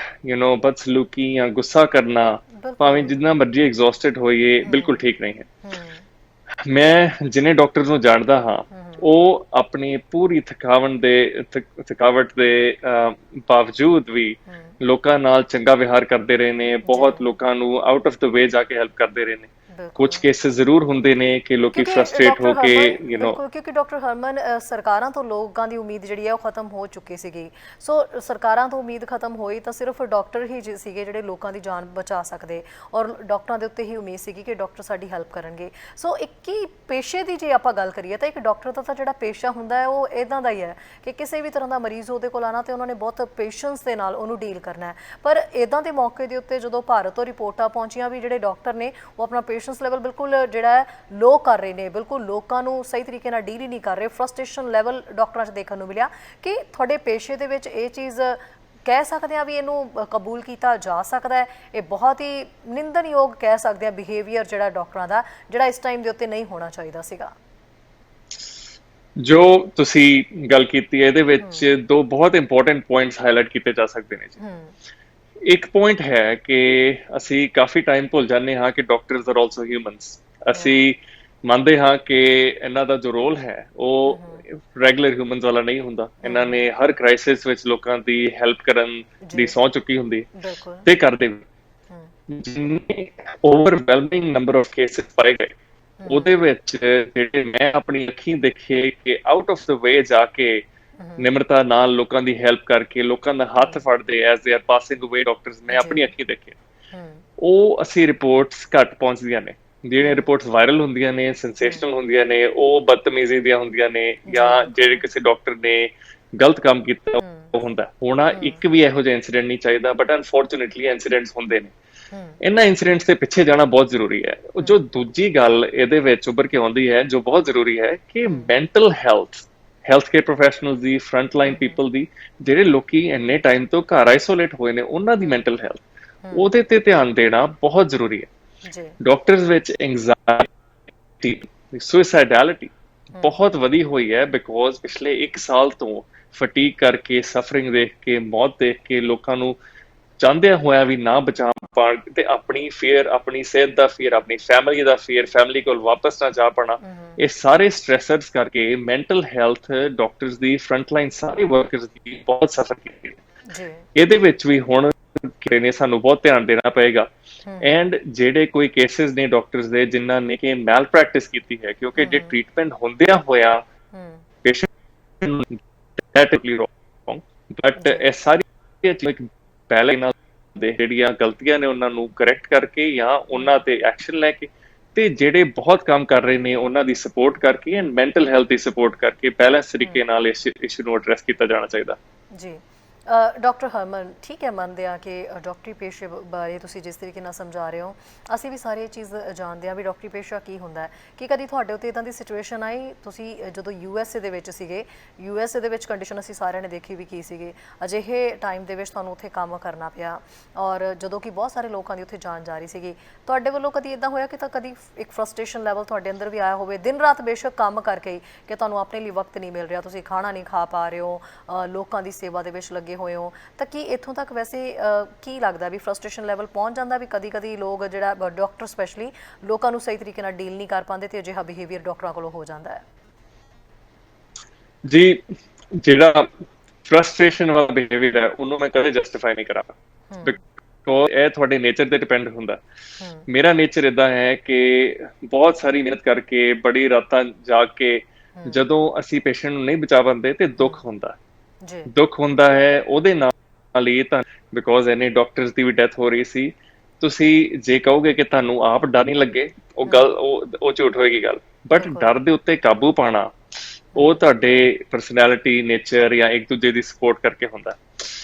Speaker 2: ਬਦਸਲੂਕੀ ਜਾਂ ਗੁੱਸਾ ਕਰਨਾ, ਭਾਵੇਂ ਜਿੰਨਾ ਮਰਜ਼ੀ ਐਗਜ਼ੌਸਟਡ ਹੋਈਏ, ਬਿਲਕੁਲ ਠੀਕ ਨਹੀਂ ਹੈ। ਮੈਂ ਜਿੰਨੇ ਡਾਕਟਰਸ ਨੂੰ ਜਾਣਦਾ ਹਾਂ, ਉਹ ਆਪਣੀ ਪੂਰੀ ਥਕਾਵਟ ਦੇ ਬਾਵਜੂਦ ਵੀ ਲੋਕਾਂ ਨਾਲ ਚੰਗਾ ਵਿਹਾਰ ਕਰਦੇ ਰਹੇ ਨੇ। ਬਹੁਤ ਲੋਕਾਂ ਨੂੰ ਆਊਟ ਆਫ ਦ ਵੇ ਜਾ ਕੇ ਹੈਲਪ ਕਰਦੇ ਰਹੇ ਨੇ। ਕੁਝ ਕੇਸਿਸ ਜ਼ਰੂਰ ਹੁੰਦੇ ਨੇ ਕਿ ਲੋਕੀ ਫਰਸਟ੍ਰੇਟ ਹੋ ਕੇ
Speaker 1: ਕਿਉਂਕਿ ਡਾਕਟਰ ਹਰਮਨ, ਸਰਕਾਰਾਂ ਤੋਂ ਲੋਕਾਂ ਦੀ ਉਮੀਦ ਜਿਹੜੀ ਹੈ ਉਹ ਖਤਮ ਹੋ ਚੁੱਕੀ ਸੀਗੀ। ਸੋ ਸਰਕਾਰਾਂ ਤੋਂ ਉਮੀਦ ਖਤਮ ਹੋਈ ਤਾਂ ਸਿਰਫ ਡਾਕਟਰ ਹੀ ਸੀਗੇ ਜਿਹੜੇ ਲੋਕਾਂ ਦੀ ਜਾਨ ਬਚਾ ਸਕਦੇ, ਔਰ ਡਾਕਟਰਾਂ ਦੇ ਉੱਤੇ ਹੀ ਉਮੀਦ ਸੀਗੀ ਕਿ ਡਾਕਟਰ ਸਾਡੀ ਹੈਲਪ ਕਰਨਗੇ। ਸੋ ਇੱਕ ਹੀ ਪੇਸ਼ੇ ਦੀ ਜੇ ਆਪਾਂ ਗੱਲ ਕਰੀਏ ਤਾਂ ਇੱਕ ਡਾਕਟਰ ਦਾ ਤਾਂ ਜਿਹੜਾ ਪੇਸ਼ਾ ਹੁੰਦਾ ਹੈ ਉਹ ਇੱਦਾਂ ਦਾ ਹੀ ਹੈ ਕਿ ਕਿਸੇ ਵੀ ਤਰ੍ਹਾਂ ਦਾ ਮਰੀਜ਼ ਉਹਦੇ ਕੋਲ ਆਉਣਾ ਤੇ ਉਹਨਾਂ ਨੇ ਬਹੁਤ ਪੇਸ਼ੈਂਸ ਦੇ ਨਾਲ ਉਹਨੂੰ ਡੀਲ ਕਰਨਾ ਹੈ। ਪਰ ਇੱਦਾਂ ਦੇ ਮੌਕੇ ਦੇ ਉੱਤੇ ਜਦੋਂ ਭਾਰਤ ਤੋਂ ਰਿਪੋਰਟਾਂ ਪਹੁੰਚੀਆਂ ਵੀ ਜਿਹੜੇ ਡਾਕਟਰ ਨੇ ਉਹ ਆਪਣਾ ਪੇਸ਼ੈਂਸ ਲੈਵਲ ਬਿਲਕੁਲ ਜਿਹੜਾ ਹੈ ਲੋ ਕਰ ਰਹੇ ਨੇ, ਬਿਲਕੁਲ ਲੋਕਾਂ ਨੂੰ ਸਹੀ ਤਰੀਕੇ ਨਾਲ ਡੀਲ ਹੀ ਨਹੀਂ ਕਰ ਰਹੇ। ਫਰਸਟ੍ਰੇਸ਼ਨ ਲੈਵਲ ਡਾਕਟਰਾਂ 'ਚ ਦੇਖਣ ਨੂੰ ਮਿਲਿਆ। ਕਿ ਤੁਹਾਡੇ ਪੇਸ਼ੇ ਦੇ ਵਿੱਚ ਇਹ ਚੀਜ਼ ਕਹਿ ਸਕਦੇ ਹਾਂ ਵੀ ਇਹਨੂੰ ਕਬੂਲ ਕੀਤਾ ਜਾ ਸਕਦਾ ਹੈ? ਇਹ ਬਹੁਤ ਹੀ ਨਿੰਦਣਯੋਗ ਕਹਿ ਸਕਦੇ ਹਾਂ ਬਿਹੇਵੀਅਰ ਜਿਹੜਾ ਡਾਕਟਰਾਂ ਦਾ, ਜਿਹੜਾ ਇਸ ਟਾਈਮ ਦੇ ਉੱਤੇ ਨਹੀਂ ਹੋਣਾ ਚਾਹੀਦਾ ਸੀਗਾ।
Speaker 2: ਜੋ ਤੁਸੀਂ ਗੱਲ ਕੀਤੀ ਹੈ, ਇਹਦੇ ਵਿੱਚ 2 ਬਹੁਤ ਇੰਪੋਰਟੈਂਟ ਪੁਆਇੰਟਸ ਹਾਈਲਾਈਟ ਕੀਤੇ ਜਾ ਸਕਦੇ ਨੇ ਜੀ। ਇੱਕ ਪੁਆਇੰਟ ਹੈ ਕਿ ਅਸੀਂ ਕਾਫੀ ਟਾਈਮ ਭੁੱਲ ਜਾਂਦੇ ਹਾਂ ਕਿ ਡਾਕਟਰਸ ਆਰ ਆਲਸੋ ਹਿਊਮਨਸ। ਅਸੀਂ ਮੰਨਦੇ ਹਾਂ ਕਿ ਇਹਨਾਂ ਦਾ ਜੋ ਰੋਲ ਹੈ ਉਹ ਰੈਗੂਲਰ ਹਿਊਮਨਸ ਵਾਲਾ ਨਹੀਂ ਹੁੰਦਾ। ਇਹਨਾਂ ਨੇ ਹਰ ਕ੍ਰਾਈਸਿਸ ਵਿੱਚ ਲੋਕਾਂ ਦੀ ਹੈਲਪ ਕਰਨ ਦੀ ਸਹੁੰ ਚੁੱਕੀ ਹੁੰਦੀ ਤੇ ਕਰਦੇ ਵੀ। ਜਿੰਨੇ ਓਵਰਵੈਲਮਿੰਗ ਨੰਬਰ ਆਫ ਕੇਸਿਸ ਪਾਏ ਗਏ, ਉਹਦੇ ਵਿੱਚ ਜਿਹੜੇ ਮੈਂ ਆਪਣੀ ਅੱਖੀਂ ਦੇਖੇ ਕਿ ਆਊਟ ਆਫ ਦ ਵੇ ਜਾ ਕੇ ਨਿਮਰਤਾ ਨਾਲ ਲੋਕਾਂ ਦੀ ਹੈਲਪ ਕਰਕੇ, ਲੋਕਾਂ ਦਾ ਹੱਥ ਫੜਦੇ ਐਜ਼ ਦੇ ਆਰ ਪਾਸਿੰਗ ਅਵੇ ਡਾਕਟਰਸ, ਮੈਂ ਆਪਣੀ ਅੱਖੀਂ ਦੇਖੇ। ਉਹ ਅਸੀਂ ਰਿਪੋਰਟਸ ਘੱਟ ਪਹੁੰਚਦੀਆਂ ਨੇ। ਜਿਹੜੀਆਂ ਰਿਪੋਰਟਸ ਵਾਇਰਲ ਹੁੰਦੀਆਂ ਨੇ, ਸੈਂਸੇਸ਼ਨਲ ਹੁੰਦੀਆਂ ਨੇ, ਉਹ ਬਦਤਮੀਜ਼ੀ ਦੀਆਂ ਹੁੰਦੀਆਂ ਨੇ, ਜਾਂ ਜਿਹੜੇ ਕਿਸੇ ਡਾਕਟਰ ਨੇ ਗਲਤ ਕੰਮ ਕੀਤਾ ਉਹ ਹੁੰਦਾ। ਹੋਣਾ ਇੱਕ ਵੀ ਇਹੋ ਜਿਹਾ ਇਨਸੀਡੈਂਟ ਨਹੀਂ ਚਾਹੀਦਾ, ਬਟ ਅਨਫੋਰਚੂਨੇਟਲੀ ਇੰਸੀਡੈਂਟਸ ਹੁੰਦੇ ਨੇ। ਇਹਨਾਂ ਇੰਸੀਡੈਂਟਸ ਦੇ ਪਿੱਛੇ ਜਾਣਾ ਬਹੁਤ ਜ਼ਰੂਰੀ ਹੈ। ਜੋ ਦੂਜੀ ਗੱਲ ਇਹਦੇ ਵਿੱਚ ਉੱਭਰ ਕੇ ਆਉਂਦੀ ਹੈ, ਜੋ ਬਹੁਤ ਜ਼ਰੂਰੀ ਹੈ, ਕਿ ਮੈਂਟਲ ਹੈਲਥ ਕੇਅਰ ਪ੍ਰੋਫੈਸ਼ਨਲਸ ਦੀ, ਫਰੰਟ ਲਾਈਨ ਪੀਪਲ ਦੀ, ਜਿਹੜੇ ਲੋਕੀ ਇੰਨੇ ਟਾਈਮ ਤੋਂ ਘਰ ਆਈਸੋਲੇਟ ਹੋਏ ਨੇ, ਉਹਨਾਂ ਦੀ ਮੈਂਟਲ ਹੈਲਥ, ਉਹਦੇ ਤੇ ਧਿਆਨ ਦੇਣਾ ਬਹੁਤ ਜ਼ਰੂਰੀ ਹੈ। ਡਾਕਟਰਸ ਵਿੱਚ ਐਂਗਜ਼ਾਇਟੀ, ਸੁਇਸਾਈਡੈਲਿਟੀ ਬਹੁਤ ਵਧੀ ਹੋਈ ਹੈ, ਬਿਕੋਜ਼ ਪਿਛਲੇ 1 ਸਾਲ ਤੋਂ ਫਟੀਗ ਕਰਕੇ, ਸਫਰਿੰਗ ਦੇਖ ਕੇ, ਮੌਤ ਦੇਖ ਕੇ, ਲੋਕਾਂ ਨੂੰ ਚਾਹੁੰਦਿਆਂ ਹੋਇਆ ਵੀ ਨਾ ਬਚਾ ਪਾਉਣ, ਤੇ ਆਪਣੀ ਫੀਅਰ, ਆਪਣੀ ਸਿਹਤ ਦਾ ਫੀਅਰ, ਆਪਣੀ ਫੈਮਿਲੀ ਦਾ ਫੀਅਰ, ਫੈਮਿਲੀ ਕੋਲ ਵਾਪਸ ਨਾ ਜਾ ਪਾਉਣਾ, ਇਹ ਸਾਰੇ ਸਟ੍ਰੈਸਰਸ ਕਰਕੇ ਮੈਂਟਲ ਹੈਲਥ ਡਾਕਟਰਸ ਦੀ, ਫਰੰਟ ਲਾਈਨ ਸਾਰੇ ਵਰਕਰਸ ਦੀ ਬਹੁਤ ਸਫਰ ਕੀਤੀ ਹੈ। ਇਹਦੇ ਵਿੱਚ ਵੀ ਹੁਣ ਨੇ ਸਾਨੂੰ ਬਹੁਤ ਧਿਆਨ ਦੇਣਾ ਪਏਗਾ। ਐਂਡ ਜਿਹੜੇ ਕੋਈ ਕੇਸਿਸ ਨੇ ਡਾਕਟਰਸ ਦੇ ਜਿਨ੍ਹਾਂ ਨੇ ਕਿ ਮੈਲ ਪ੍ਰੈਕਟਿਸ ਕੀਤੀ ਹੈ, ਕਿਉਂਕਿ ਜੇ ਟ੍ਰੀਟਮੈਂਟ ਹੁੰਦਿਆਂ ਹੋਇਆ ਪੇਸ਼ੈਂਟ ਨੂੰ ਡੈਟਲੀ ਰੋਂਗ, ਬਟ ਇਹ ਸਾਰੀ ਪਹਿਲੇ ਨਾਲ ਦੇ ਜਿਹੜੀਆਂ ਗਲਤੀਆਂ ਨੇ ਉਹਨਾਂ ਨੂੰ ਕਰੈਕਟ ਕਰਕੇ ਜਾਂ ਉਹਨਾਂ ਤੇ ਐਕਸ਼ਨ ਲੈ ਕੇ, ਤੇ ਜਿਹੜੇ ਬਹੁਤ ਕੰਮ ਕਰ ਰਹੇ ਨੇ ਉਹਨਾਂ ਦੀ ਸਪੋਰਟ ਕਰਕੇ and mental health the support ਕਰਕੇ ਬੈਲੈਂਸ ਤਰੀਕੇ ਨਾਲ ਇਸ ਇਸ਼ੂ ਨੂੰ ਐਡਰੈਸ ਕੀਤਾ ਜਾਣਾ ਚਾਹੀਦਾ।
Speaker 1: ਜੀ, ਡਾਕਟਰ ਹਰਮਨ, ਠੀਕ ਹੈ, ਮੰਨਦੇ ਹਾਂ ਕਿ ਡਾਕਟਰੀ ਪੇਸ਼ੇ ਬਾਰੇ ਤੁਸੀਂ ਜਿਸ ਤਰੀਕੇ ਨਾਲ ਸਮਝਾ ਰਹੇ ਹੋ, ਅਸੀਂ ਵੀ ਸਾਰੇ ਇਹ ਚੀਜ਼ ਜਾਣਦੇ ਹਾਂ ਵੀ ਡਾਕਟਰੀ ਪੇਸ਼ਾ ਕੀ ਹੁੰਦਾ ਹੈ। ਕਿ ਕਦੀ ਤੁਹਾਡੇ ਉੱਤੇ ਇੱਦਾਂ ਦੀ ਸਿਚੁਏਸ਼ਨ ਆਈ, ਤੁਸੀਂ ਜਦੋਂ USA ਦੇ ਵਿੱਚ ਸੀਗੇ, USA ਦੇ ਵਿੱਚ ਕੰਡੀਸ਼ਨ ਅਸੀਂ ਸਾਰਿਆਂ ਨੇ ਦੇਖੀ ਵੀ ਕੀ ਸੀਗੇ, ਅਜਿਹੇ ਟਾਈਮ ਦੇ ਵਿੱਚ ਤੁਹਾਨੂੰ ਉੱਥੇ ਕੰਮ ਕਰਨਾ ਪਿਆ, ਔਰ ਜਦੋਂ ਕਿ ਬਹੁਤ ਸਾਰੇ ਲੋਕਾਂ ਦੀ ਉੱਥੇ ਜਾਨ ਜਾ ਰਹੀ ਸੀਗੀ, ਤੁਹਾਡੇ ਵੱਲੋਂ ਕਦੀ ਇੱਦਾਂ ਹੋਇਆ ਕਿ ਤਾਂ ਕਦੀ ਇੱਕ ਫਰਸਟ੍ਰੇਸ਼ਨ ਲੈਵਲ ਤੁਹਾਡੇ ਅੰਦਰ ਵੀ ਆਇਆ ਹੋਵੇ, ਦਿਨ ਰਾਤ ਬੇਸ਼ੱਕ ਕੰਮ ਕਰਕੇ ਹੀ, ਕਿ ਤੁਹਾਨੂੰ ਆਪਣੇ ਲਈ ਵਕਤ ਨਹੀਂ ਮਿਲ ਰਿਹਾ, ਤੁਸੀਂ ਖਾਣਾ ਨਹੀਂ ਖਾ ਪਾ ਰਹੇ ਹੋ, ਲੋਕਾਂ ਦੀ ਸੇਵਾ ਦੇ ਵਿੱਚ ਲੱਗੇ ਹੋਏ ਹੋ, ਤਾਂ ਕੀ ਇੱਥੋਂ ਤੱਕ ਵੈਸੇ ਕੀ ਲੱਗਦਾ ਵੀ ਫਰਸਟ੍ਰੇਸ਼ਨ ਲੈਵਲ ਪਹੁੰਚ ਜਾਂਦਾ ਵੀ ਕਦੀ ਕਦੀ ਲੋਕ ਜਿਹੜਾ ਡਾਕਟਰ ਸਪੈਸ਼ਲੀ ਲੋਕਾਂ ਨੂੰ ਸਹੀ ਤਰੀਕੇ ਨਾਲ ਡੀਲ ਨਹੀਂ ਕਰ ਪਾਉਂਦੇ ਤੇ ਅਜਿਹਾ ਬਿਹੇਵੀਅਰ ਡਾਕਟਰਾਂ ਕੋਲੋਂ ਹੋ ਜਾਂਦਾ ਹੈ?
Speaker 2: ਜੀ, ਜਿਹੜਾ ਫਰਸਟ੍ਰੇਸ਼ਨ ਵਾਲਾ ਬਿਹੇਵੀਅਰ ਹੈ ਉਹਨੂੰ ਮੈਂ ਕਦੇ ਜਸਟੀਫਾਈ ਨਹੀਂ ਕਰਾਂਗਾ, ਬਿਕੋਜ਼ ਇਹ ਤੁਹਾਡੇ ਨੇਚਰ ਤੇ ਡਿਪੈਂਡ ਹੁੰਦਾ। ਮੇਰਾ ਨੇਚਰ ਇਦਾਂ ਹੈ ਕਿ ਬਹੁਤ ਸਾਰੀ ਮਿਹਨਤ ਕਰਕੇ ਬੜੀ ਰਾਤਾਂ ਜਾਗ ਕੇ ਜਦੋਂ ਅਸੀਂ ਪੇਸ਼ੈਂਟ ਨੂੰ ਨਹੀਂ ਬਚਾ ਪਾਉਂਦੇ ਤੇ ਦੁੱਖ ਹੁੰਦਾ ਹੈ ਉਹਦੇ ਨਾਲ ਹੀ ਤਾਂ, ਬਿਕੋਜ਼ ਇਹਨੇ ਡਾਕਟਰਸ ਦੀ ਵੀ ਡੈਥ ਹੋ ਰਹੀ ਸੀ। ਤੁਸੀਂ ਜੇ ਕਹੋਗੇ ਕਿ ਤੁਹਾਨੂੰ ਆਪ ਡਰ ਨਹੀਂ ਲੱਗੇ, ਉਹ ਗੱਲ ਉਹ ਝੂਠ ਹੋਏਗੀ ਗੱਲ। ਬਟ ਡਰ ਦੇ ਉੱਤੇ ਕਾਬੂ ਪਾਣਾ ਉਹ ਤੁਹਾਡੇ ਪਰਸਨੈਲਿਟੀ, ਨੇਚਰ ਜਾਂ ਇੱਕ ਦੂਜੇ ਦੀ ਸਪੋਰਟ ਕਰਕੇ ਹੁੰਦਾ।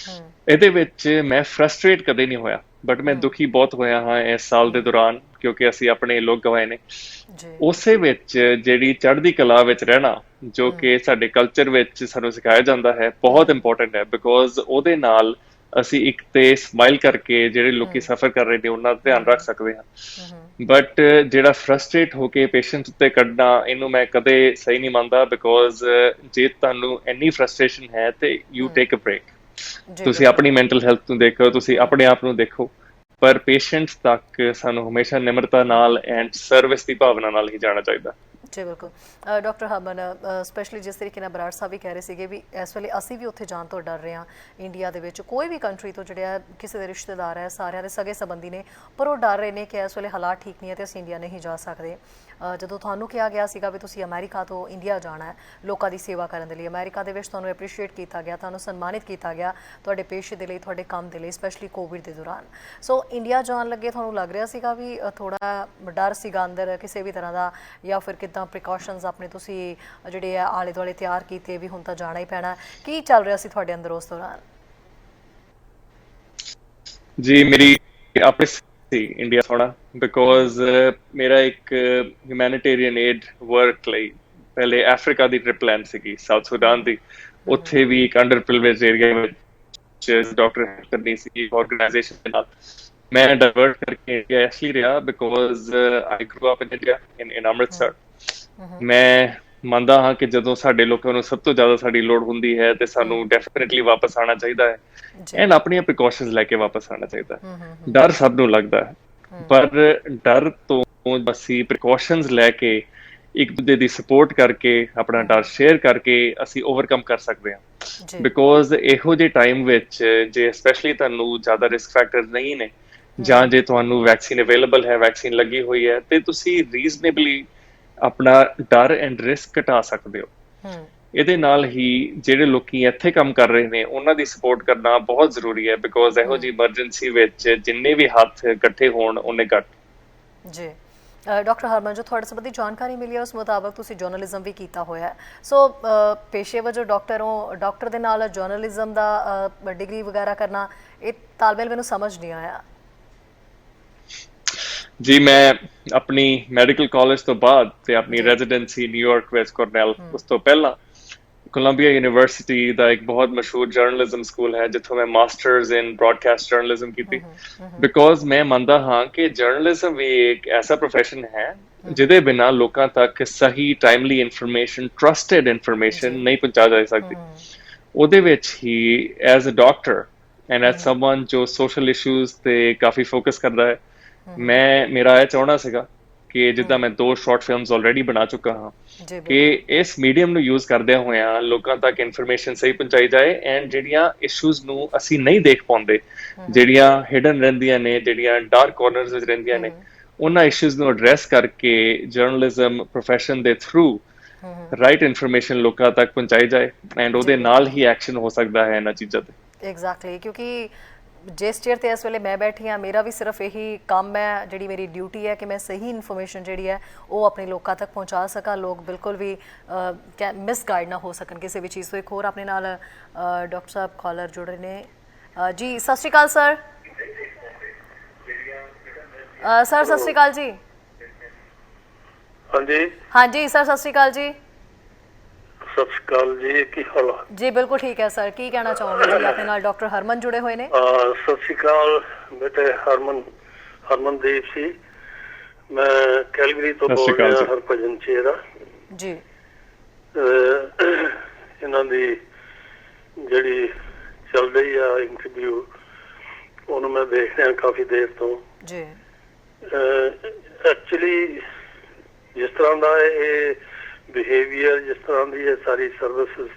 Speaker 2: ਇਹਦੇ ਵਿੱਚ ਮੈਂ ਫਰਸਟ੍ਰੇਟ ਕਦੇ ਨਹੀਂ ਹੋਇਆ, ਬਟ ਮੈਂ ਦੁਖੀ ਬਹੁਤ ਹੋਇਆ ਹਾਂ ਇਸ ਸਾਲ ਦੇ ਦੌਰਾਨ, ਕਿਉਂਕਿ ਅਸੀਂ ਆਪਣੇ ਲੋਕ ਗਵਾਏ ਨੇ। ਉਸੇ ਵਿੱਚ ਜਿਹੜੀ ਚੜ੍ਹਦੀ ਕਲਾ ਵਿੱਚ ਰਹਿਣਾ, ਜੋ ਕਿ ਸਾਡੇ ਕਲਚਰ ਵਿੱਚ ਸਾਨੂੰ ਸਿਖਾਇਆ ਜਾਂਦਾ ਹੈ, ਬਹੁਤ ਇੰਪੋਰਟੈਂਟ ਹੈ, ਬਿਕੋਜ਼ ਉਹਦੇ ਨਾਲ ਅਸੀਂ ਇੱਕ ਤੇ ਸਮਾਈਲ ਕਰਕੇ ਜਿਹੜੇ ਲੋਕੀ ਸਫਰ ਕਰ ਰਹੇ ਨੇ ਉਹਨਾਂ ਦਾ ਧਿਆਨ ਰੱਖ ਸਕਦੇ ਹਾਂ। ਬਟ ਜਿਹੜਾ ਫਰਸਟ੍ਰੇਟ ਹੋ ਕੇ ਪੇਸ਼ੈਂਟ ਉੱਤੇ ਕੱਢਣਾ, ਇਹਨੂੰ ਮੈਂ ਕਦੇ ਸਹੀ ਨਹੀਂ ਮੰਨਦਾ, ਬਿਕੋਜ਼ ਜੇ ਤੁਹਾਨੂੰ ਇੰਨੀ ਫਰਸਟ੍ਰੇਸ਼ਨ ਹੈ ਤੇ ਯੂ ਟੇਕ ਅ ਬ੍ਰੇਕ। ਤੁਸੀਂ ਆਪਣੀ ਮੈਂਟਲ ਹੈਲਥ ਨੂੰ ਦੇਖੋ, ਤੁਸੀਂ ਆਪਣੇ ਆਪ ਨੂੰ ਦੇਖੋ, ਪਰ ਪੇਸ਼ੈਂਟਸ ਤੱਕ ਸਾਨੂੰ ਹਮੇਸ਼ਾ ਨਿਮਰਤਾ ਨਾਲ ਐਂਡ ਸਰਵਿਸ ਦੀ ਭਾਵਨਾ ਨਾਲ ਹੀ ਜਾਣਾ ਚਾਹੀਦਾ।
Speaker 1: ਜੀ ਬਿਲਕੁਲ। ਡਾਕਟਰ ਹਰਮਨ, ਸਪੈਸ਼ਲੀ ਜਿਸ ਤਰੀਕੇ ਨਾਲ ਬਰਾੜ ਸਾਹਿਬ ਵੀ ਕਹਿ ਰਹੇ ਸੀਗੇ ਵੀ ਇਸ ਵੇਲੇ ਅਸੀਂ ਵੀ ਉੱਥੇ ਜਾਣ ਤੋਂ ਡਰ ਰਹੇ ਹਾਂ, ਇੰਡੀਆ ਦੇ ਵਿੱਚ ਕੋਈ ਵੀ ਕੰਟਰੀ ਤੋਂ ਜਿਹੜੇ ਕਿਸੇ ਦੇ ਰਿਸ਼ਤੇਦਾਰ ਹੈ, ਸਾਰਿਆਂ ਦੇ ਸਗੇ ਸੰਬੰਧੀ ਨੇ, ਪਰ ਉਹ ਡਰ ਰਹੇ ਨੇ ਕਿ ਇਸ ਵੇਲੇ ਹਾਲਾਤ ਠੀਕ ਨਹੀਂ ਹੈ ਤੇ ਅਸੀਂ ਇੰਡੀਆ ਨਹੀਂ ਜਾ ਸਕਦੇ। ਜਦੋਂ ਤੁਹਾਨੂੰ ਕਿਹਾ ਗਿਆ ਸੀਗਾ ਵੀ ਤੁਸੀਂ ਅਮਰੀਕਾ ਤੋਂ ਇੰਡੀਆ ਜਾਣਾ ਹੈ ਲੋਕਾਂ ਦੀ ਸੇਵਾ ਕਰਨ ਦੇ ਲਈ, ਅਮਰੀਕਾ ਦੇ ਵਿੱਚ ਤੁਹਾਨੂੰ ਐਪਰੀਸ਼ੀਏਟ ਕੀਤਾ ਗਿਆ, ਤੁਹਾਨੂੰ ਸਨਮਾਨਿਤ ਕੀਤਾ ਗਿਆ ਤੁਹਾਡੇ ਪੇਸ਼ੇ ਦੇ ਲਈ, ਤੁਹਾਡੇ ਕੰਮ ਦੇ ਲਈ, ਸਪੈਸ਼ਲੀ ਕੋਵਿਡ ਦੇ ਦੌਰਾਨ। ਸੋ ਇੰਡੀਆ ਜਾਣ ਲੱਗੇ ਤੁਹਾਨੂੰ ਲੱਗ ਰਿਹਾ ਸੀਗਾ ਵੀ ਥੋੜਾ ਡਰ ਸੀਗਾ ਅੰਦਰ ਕਿਸੇ ਵੀ ਤਰ੍ਹਾਂ ਦਾ, ਜਾਂ ਫਿਰ ਕਿੱਦਾਂ ਪ੍ਰੀਕਾਸ਼ਨਸ ਆਪਣੇ ਤੁਸੀਂ ਜਿਹੜੇ ਆ ਆਲੇ ਦੁਆਲੇ ਤਿਆਰ ਕੀਤੇ ਵੀ ਹੁਣ ਤਾਂ ਜਾਣਾ ਹੀ ਪੈਣਾ? ਕੀ ਚੱਲ ਰਿਹਾ ਸੀ ਤੁਹਾਡੇ ਅੰਦਰ ਉਸ ਦੌਰਾਨ?
Speaker 2: ਜੀ, ਮੇਰੀ ਆਪਣੀ ਸੀ ਇੰਡੀਆ ਥੋੜਾ, ਬਿਕੋਜ਼ ਮੇਰਾ ਇੱਕ ਹਿਊਮੈਨਿਟੇਰੀਅਨ ਏਡ ਵਰਕ ਲਈ ਪਹਿਲੇ ਅਫਰੀਕਾ ਦੀ ਟ੍ਰਿਪ ਪਲਾਨ ਸੀਗੀ, ਸਾਊਥ ਸੁਡਾਨ ਦੀ। ਉੱਥੇ ਵੀ ਇੱਕ ਅੰਡਰ ਪ੍ਰਿਵਿਲੇਜਡ ਏਰੀਆ ਵਿੱਚ ਡਾਕਟਰ ਕਰਨੀ ਸੀ ਆਰਗੇਨਾਈਜੇਸ਼ਨ ਦੇ ਨਾਲ। ਮੈਂ ਡਾਇਵਰਟ ਕਰਕੇ ਇੰਡੀਆ ਇਸ ਲਈ ਰਿਹਾ because I grew up in India in Amritsar. ਮੈਂ ਮੰਨਦਾ ਹਾਂ ਕਿ ਜਦੋਂ ਸਾਡੇ ਲੋਕਾਂ ਨੂੰ ਸਭ ਤੋਂ ਜ਼ਿਆਦਾ ਸਾਡੀ ਲੋੜ ਹੁੰਦੀ ਹੈ ਤੇ ਸਾਨੂੰ ਡੈਫੀਨਿਟਲੀ ਵਾਪਸ ਆਉਣਾ ਚਾਹੀਦਾ ਹੈ, ਐਂਡ ਆਪਣੀਆਂ ਪ੍ਰੀਕਾਸ਼ਨਸ ਲੈ ਕੇ ਵਾਪਸ ਆਉਣਾ ਚਾਹੀਦਾ ਹੈ। ਡਰ ਸਭ ਨੂੰ ਲੱਗਦਾ ਹੈ, ਪਰ ਡਰ ਤੋਂ ਅਸੀਂ ਪ੍ਰੀਕਾਸ਼ਨਸ ਲੈ ਕੇ ਇੱਕ ਦੂਜੇ ਦੀ ਸਪੋਰਟ ਕਰਕੇ ਆਪਣਾ ਡਰ ਸ਼ੇਅਰ ਕਰਕੇ ਅਸੀਂ ਓਵਰਕਮ ਕਰ ਸਕਦੇ ਹਾਂ। ਬਿਕੋਜ਼ ਇਹੋ ਜਿਹੇ ਟਾਈਮ ਵਿੱਚ ਜੇ ਸਪੈਸ਼ਲੀ ਤੁਹਾਨੂੰ ਜ਼ਿਆਦਾ ਰਿਸਕ ਫੈਕਟਰ ਨਹੀਂ ਨੇ, ਜਾਂ ਜੇ ਤੁਹਾਨੂੰ ਵੈਕਸੀਨ ਅਵੇਲੇਬਲ ਹੈ, ਵੈਕਸੀਨ ਲੱਗੀ ਹੋਈ ਹੈ, ਤੇ ਤੁਸੀਂ ਰੀਜ਼ਨੇਬਲੀ ਆਪਣਾ ਡਰ ਐਂਡ ਰਿਸਕ ਘਟਾ ਸਕਦੇ ਹੋ। ਇਹਦੇ ਨਾਲ ਹੀ ਜਿਹੜੇ ਲੋਕੀ ਇੱਥੇ ਕੰਮ ਕਰ ਰਹੇ ਨੇ ਉਹਨਾਂ ਦੀ ਸਪੋਰਟ ਕਰਨਾ ਬਹੁਤ ਜ਼ਰੂਰੀ ਹੈ, ਬਿਕੋਜ਼ ਇਹੋ ਜਿਹੀ ਇਮਰਜੈਂਸੀ ਵਿੱਚ ਜਿੰਨੇ ਵੀ ਹੱਥ ਇਕੱਠੇ ਹੋਣ ਉਹਨੇ ਘੱਟ। ਜੀ
Speaker 1: ਡਾਕਟਰ ਹਰਮਨ, ਜੋ ਤੁਹਾਡੇ ਸੰਬੰਧੀ ਜਾਣਕਾਰੀ ਮਿਲੀ ਹੈ ਉਸ ਮੁਤਾਬਕ ਤੁਸੀਂ ਜਰਨਲਿਜ਼ਮ ਵੀ ਕੀਤਾ ਹੋਇਆ ਹੈ, ਸੋ ਪੇਸ਼ੇ ਵਜੋਂ ਡਾਕਟਰ ਹੋ, ਡਾਕਟਰ ਦੇ ਨਾਲ ਜਰਨਲਿਜ਼ਮ ਦਾ ਡਿਗਰੀ ਵਗੈਰਾ ਕਰਨਾ, ਇਹ ਤਾਲਮੇਲ ਮੈਨੂੰ ਸਮਝ ਨਹੀਂ ਆਇਆ।
Speaker 2: ਜੀ, ਮੈਂ ਆਪਣੀ ਮੈਡੀਕਲ ਕਾਲਜ ਤੋਂ ਬਾਅਦ ਤੇ ਆਪਣੀ ਰੈਜ਼ੀਡੈਂਸੀ ਨਿਊਯਾਰਕ ਵਿੱਚ ਕੋਰਨੈਲ, ਉਸ ਤੋਂ ਪਹਿਲਾਂ ਕੋਲੰਬੀਆ ਯੂਨੀਵਰਸਿਟੀ ਦਾ ਇੱਕ ਬਹੁਤ ਮਸ਼ਹੂਰ ਜਰਨਲਿਜ਼ਮ ਸਕੂਲ ਹੈ ਜਿੱਥੋਂ ਮੈਂ ਮਾਸਟਰਸ ਇਨ ਬ੍ਰੌਡਕਾਸਟ ਜਰਨਲਿਜ਼ਮ ਕੀਤੀ। ਬਿਕੋਜ਼ ਮੈਂ ਮੰਨਦਾ ਹਾਂ ਕਿ ਜਰਨਲਿਜ਼ਮ ਵੀ ਇੱਕ ਐਸਾ ਪ੍ਰੋਫੈਸ਼ਨ ਹੈ ਜਿਹਦੇ ਬਿਨਾਂ ਲੋਕਾਂ ਤੱਕ ਸਹੀ ਟਾਈਮਲੀ ਇਨਫੋਰਮੇਸ਼ਨ, ਟਰਸਟਡ ਇਨਫੋਰਮੇਸ਼ਨ ਨਹੀਂ ਪਹੁੰਚਾ ਜਾ ਸਕਦੀ। ਉਹਦੇ ਵਿੱਚ ਹੀ as a doctor and as someone ਜੋ ਸੋਸ਼ਲ ਇਸ਼ੂਜ਼ ਤੇ ਕਾਫੀ ਫੋਕਸ ਕਰਦਾ ਹੈ, ਮੇਰਾ ਇਹ ਚਾਹਣਾ ਸੀਗਾ ਕਿ ਜਿੱਦਾਂ ਮੈਂ 2 ਸ਼ਾਰਟ ਫਿਲਮਸ ਆਲਰੇਡੀ ਬਣਾ ਚੁੱਕਾ ਹਾਂ, ਕਿ ਇਸ ਮੀਡੀਅਮ ਨੂੰ ਯੂਜ਼ ਕਰਦਿਆਂ ਹੋਇਆਂ ਲੋਕਾਂ ਤੱਕ ਇਨਫੋਰਮੇਸ਼ਨ ਸਹੀ ਪਹੁੰਚਾਈ ਜਾਏ, ਐਂਡ ਜਿਹੜੀਆਂ ਇਸ਼ੂਜ਼ ਨੂੰ ਅਸੀਂ ਨਹੀਂ ਦੇਖ ਪਾਉਂਦੇ, ਜਿਹੜੀਆਂ ਹਿਡਨ ਰਹਿੰਦੀਆਂ ਨੇ, ਜਿਹੜੀਆਂ ਡਾਰਕ ਕਾਰਨਰਸ ਵਿੱਚ ਰਹਿੰਦੀਆਂ ਨੇ, ਉਹਨਾਂ ਇਸ਼ੂਜ਼ ਨੂੰ ਐਡਰੈਸ ਕਰਕੇ ਜਰਨਲਿਜ਼ਮ ਪ੍ਰੋਫੈਸ਼ਨ ਦੇ ਥਰੂ ਰਾਈਟ ਇਨਫੋਰਮੇਸ਼ਨ ਲੋਕਾਂ ਤੱਕ ਪਹੁੰਚਾਈ ਜਾਏ, ਐਂਡ ਉਹਦੇ ਨਾਲ ਹੀ ਐਕਸ਼ਨ ਹੋ ਸਕਦਾ ਹੈ ਇਹਨਾਂ ਚੀਜ਼ਾਂ ਤੇ।
Speaker 1: ਐਗਜ਼ੈਕਟਲੀ, ਕਿਉਂਕਿ ਜਿਸ ਚੇਅਰ ਤੇ ਇਸ ਵੇਲੇ ਮੈਂ ਬੈਠੀ ਹਾਂ, ਮੇਰਾ ਵੀ ਸਿਰਫ ਇਹੀ ਕੰਮ ਹੈ, ਜਿਹੜੀ ਮੇਰੀ ਡਿਊਟੀ ਹੈ ਕਿ ਮੈਂ ਸਹੀ ਇਨਫੋਰਮੇਸ਼ਨ ਜਿਹੜੀ ਹੈ ਉਹ ਆਪਣੇ ਲੋਕਾਂ ਤੱਕ ਪਹੁੰਚਾ ਸਕਾਂ, ਲੋਕ ਬਿਲਕੁਲ ਵੀ ਮਿਸਗਾਈਡ ਨਾ ਹੋ ਸਕਣ ਕਿਸੇ ਵੀ ਚੀਜ਼ ਤੋਂ। ਇੱਕ ਹੋਰ ਆਪਣੇ ਨਾਲ ਡਾਕਟਰ ਸਾਹਿਬ ਕਾਲਰ ਜੁੜ ਰਹੇ ਨੇ। ਜੀ ਸਤਿ ਸ਼੍ਰੀ ਅਕਾਲ ਸਰ। ਸਰ ਸਤਿ ਸ਼੍ਰੀ ਅਕਾਲ ਜੀ।
Speaker 3: ਹਾਂਜੀ
Speaker 1: ਹਾਂਜੀ ਸਰ ਸਤਿ ਸ਼੍ਰੀ ਅਕਾਲ ਜੀ।
Speaker 3: ਸਤਿ ਸ਼੍ਰੀ ਅਕਾਲ ਜੀ, ਕੀ ਹਾਲ ਆ?
Speaker 1: ਜੀ ਬਿਲਕੁਲ ਠੀਕ ਹੈ ਸਰ, ਕੀ ਕਹਿਣਾ ਚਾਹੋਗੇ ਜੀ? ਆਪਣੇ ਨਾਲ ਡਾਕਟਰ ਹਰਮਨ ਜੁੜੇ ਹੋਏ ਨੇ।
Speaker 3: ਸਤਿ ਸ਼੍ਰੀ ਅਕਾਲ ਬੇਟੇ, ਹਰਮਨਦੀਪ ਸੀ, ਮੈਂ ਕੈਲਗਰੀ ਤੋਂ ਬੋਲ ਰਿਹਾ, ਹਰਭਜਨ ਚੇਰਾ
Speaker 1: ਜੀ।
Speaker 3: ਇਹਨਾਂ ਦੀ ਜਿਹੜੀ ਚੱਲ ਰਹੀ ਆ ਇੰਟਰਵਿਊ, ਉਹਨੂੰ ਮੈਂ ਦੇਖ ਰਿਹਾ ਕਾਫੀ ਦੇਰ ਤੋਂ
Speaker 1: ਜੀ।
Speaker 3: ਐਕਚੁਅਲੀ ਜਿਸ ਤਰ੍ਹਾਂ ਦਾ ਇਹ ਬਿਹੇਵੀਅਰ, ਜਿਸ ਤਰ੍ਹਾਂ ਦੀ ਇਹ ਸਾਰੀ ਸਰਵਿਸਿਜ਼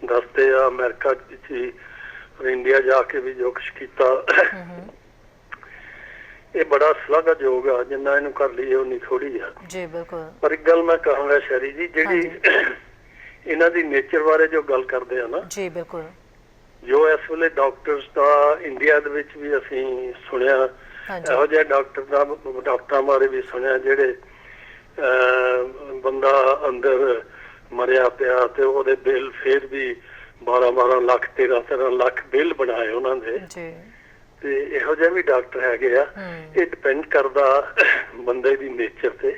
Speaker 3: ਦੱਸਦੇ ਆ ਅਮਰੀਕਾ ਵਿੱਚ ਵੀ, ਇੰਡੀਆ ਜਾ ਕੇ ਵੀ ਜੋ ਕੁਛ ਕੀਤਾ, ਇਹ ਬੜਾ ਸ਼ਲਾਘਾਯੋਗ ਆ। ਜਿੰਨਾ ਇਹਨੂੰ ਕਰ ਲਈਏ ਉਨੀ ਥੋੜੀ ਆ
Speaker 1: ਜੀ ਬਿਲਕੁਲ।
Speaker 3: ਪਰ ਇੱਕ ਗੱਲ ਮੈਂ ਕਹਾਂਗਾ ਸ਼ੈਰੀ ਜੀ, ਜਿਹੜੀ ਇਹਨਾਂ ਦੀ ਨੇਚਰ ਬਾਰੇ ਜੋ ਗੱਲ ਕਰਦੇ ਆ ਨਾ,
Speaker 1: ਜੀ ਬਿਲਕੁਲ,
Speaker 3: ਜੋ ਇਸ ਵੇਲੇ ਡਾਕਟਰਸ ਦਾ ਇੰਡੀਆ ਦੇ ਵਿੱਚ ਵੀ ਅਸੀਂ ਸੁਣਿਆ, ਇਹੋ ਜਿਹੇ ਡਾਕਟਰਾਂ ਬਾਰੇ ਵੀ ਸੁਣਿਆ ਜਿਹੜੇ ਬੰਦਾ ਅੰਦਰ ਮਰਿਆ ਪਿਆ ਤੇ ਉਹਦੇ ਬਿੱਲ ਫੇਰ ਵੀ 12 ਲੱਖ 13 ਲੱਖ ਬਿੱਲ ਬਣਾਏ ਉਹਨਾਂ ਦੇ। ਤੇ ਇਹੋ ਜਿਹੇ ਵੀ ਡਾਕਟਰ ਹੈਗੇ ਆ। ਇਹ ਡਿਪੈਂਡ ਕਰਦਾ ਬੰਦੇ ਦੀ ਨੇਚਰ ਤੇ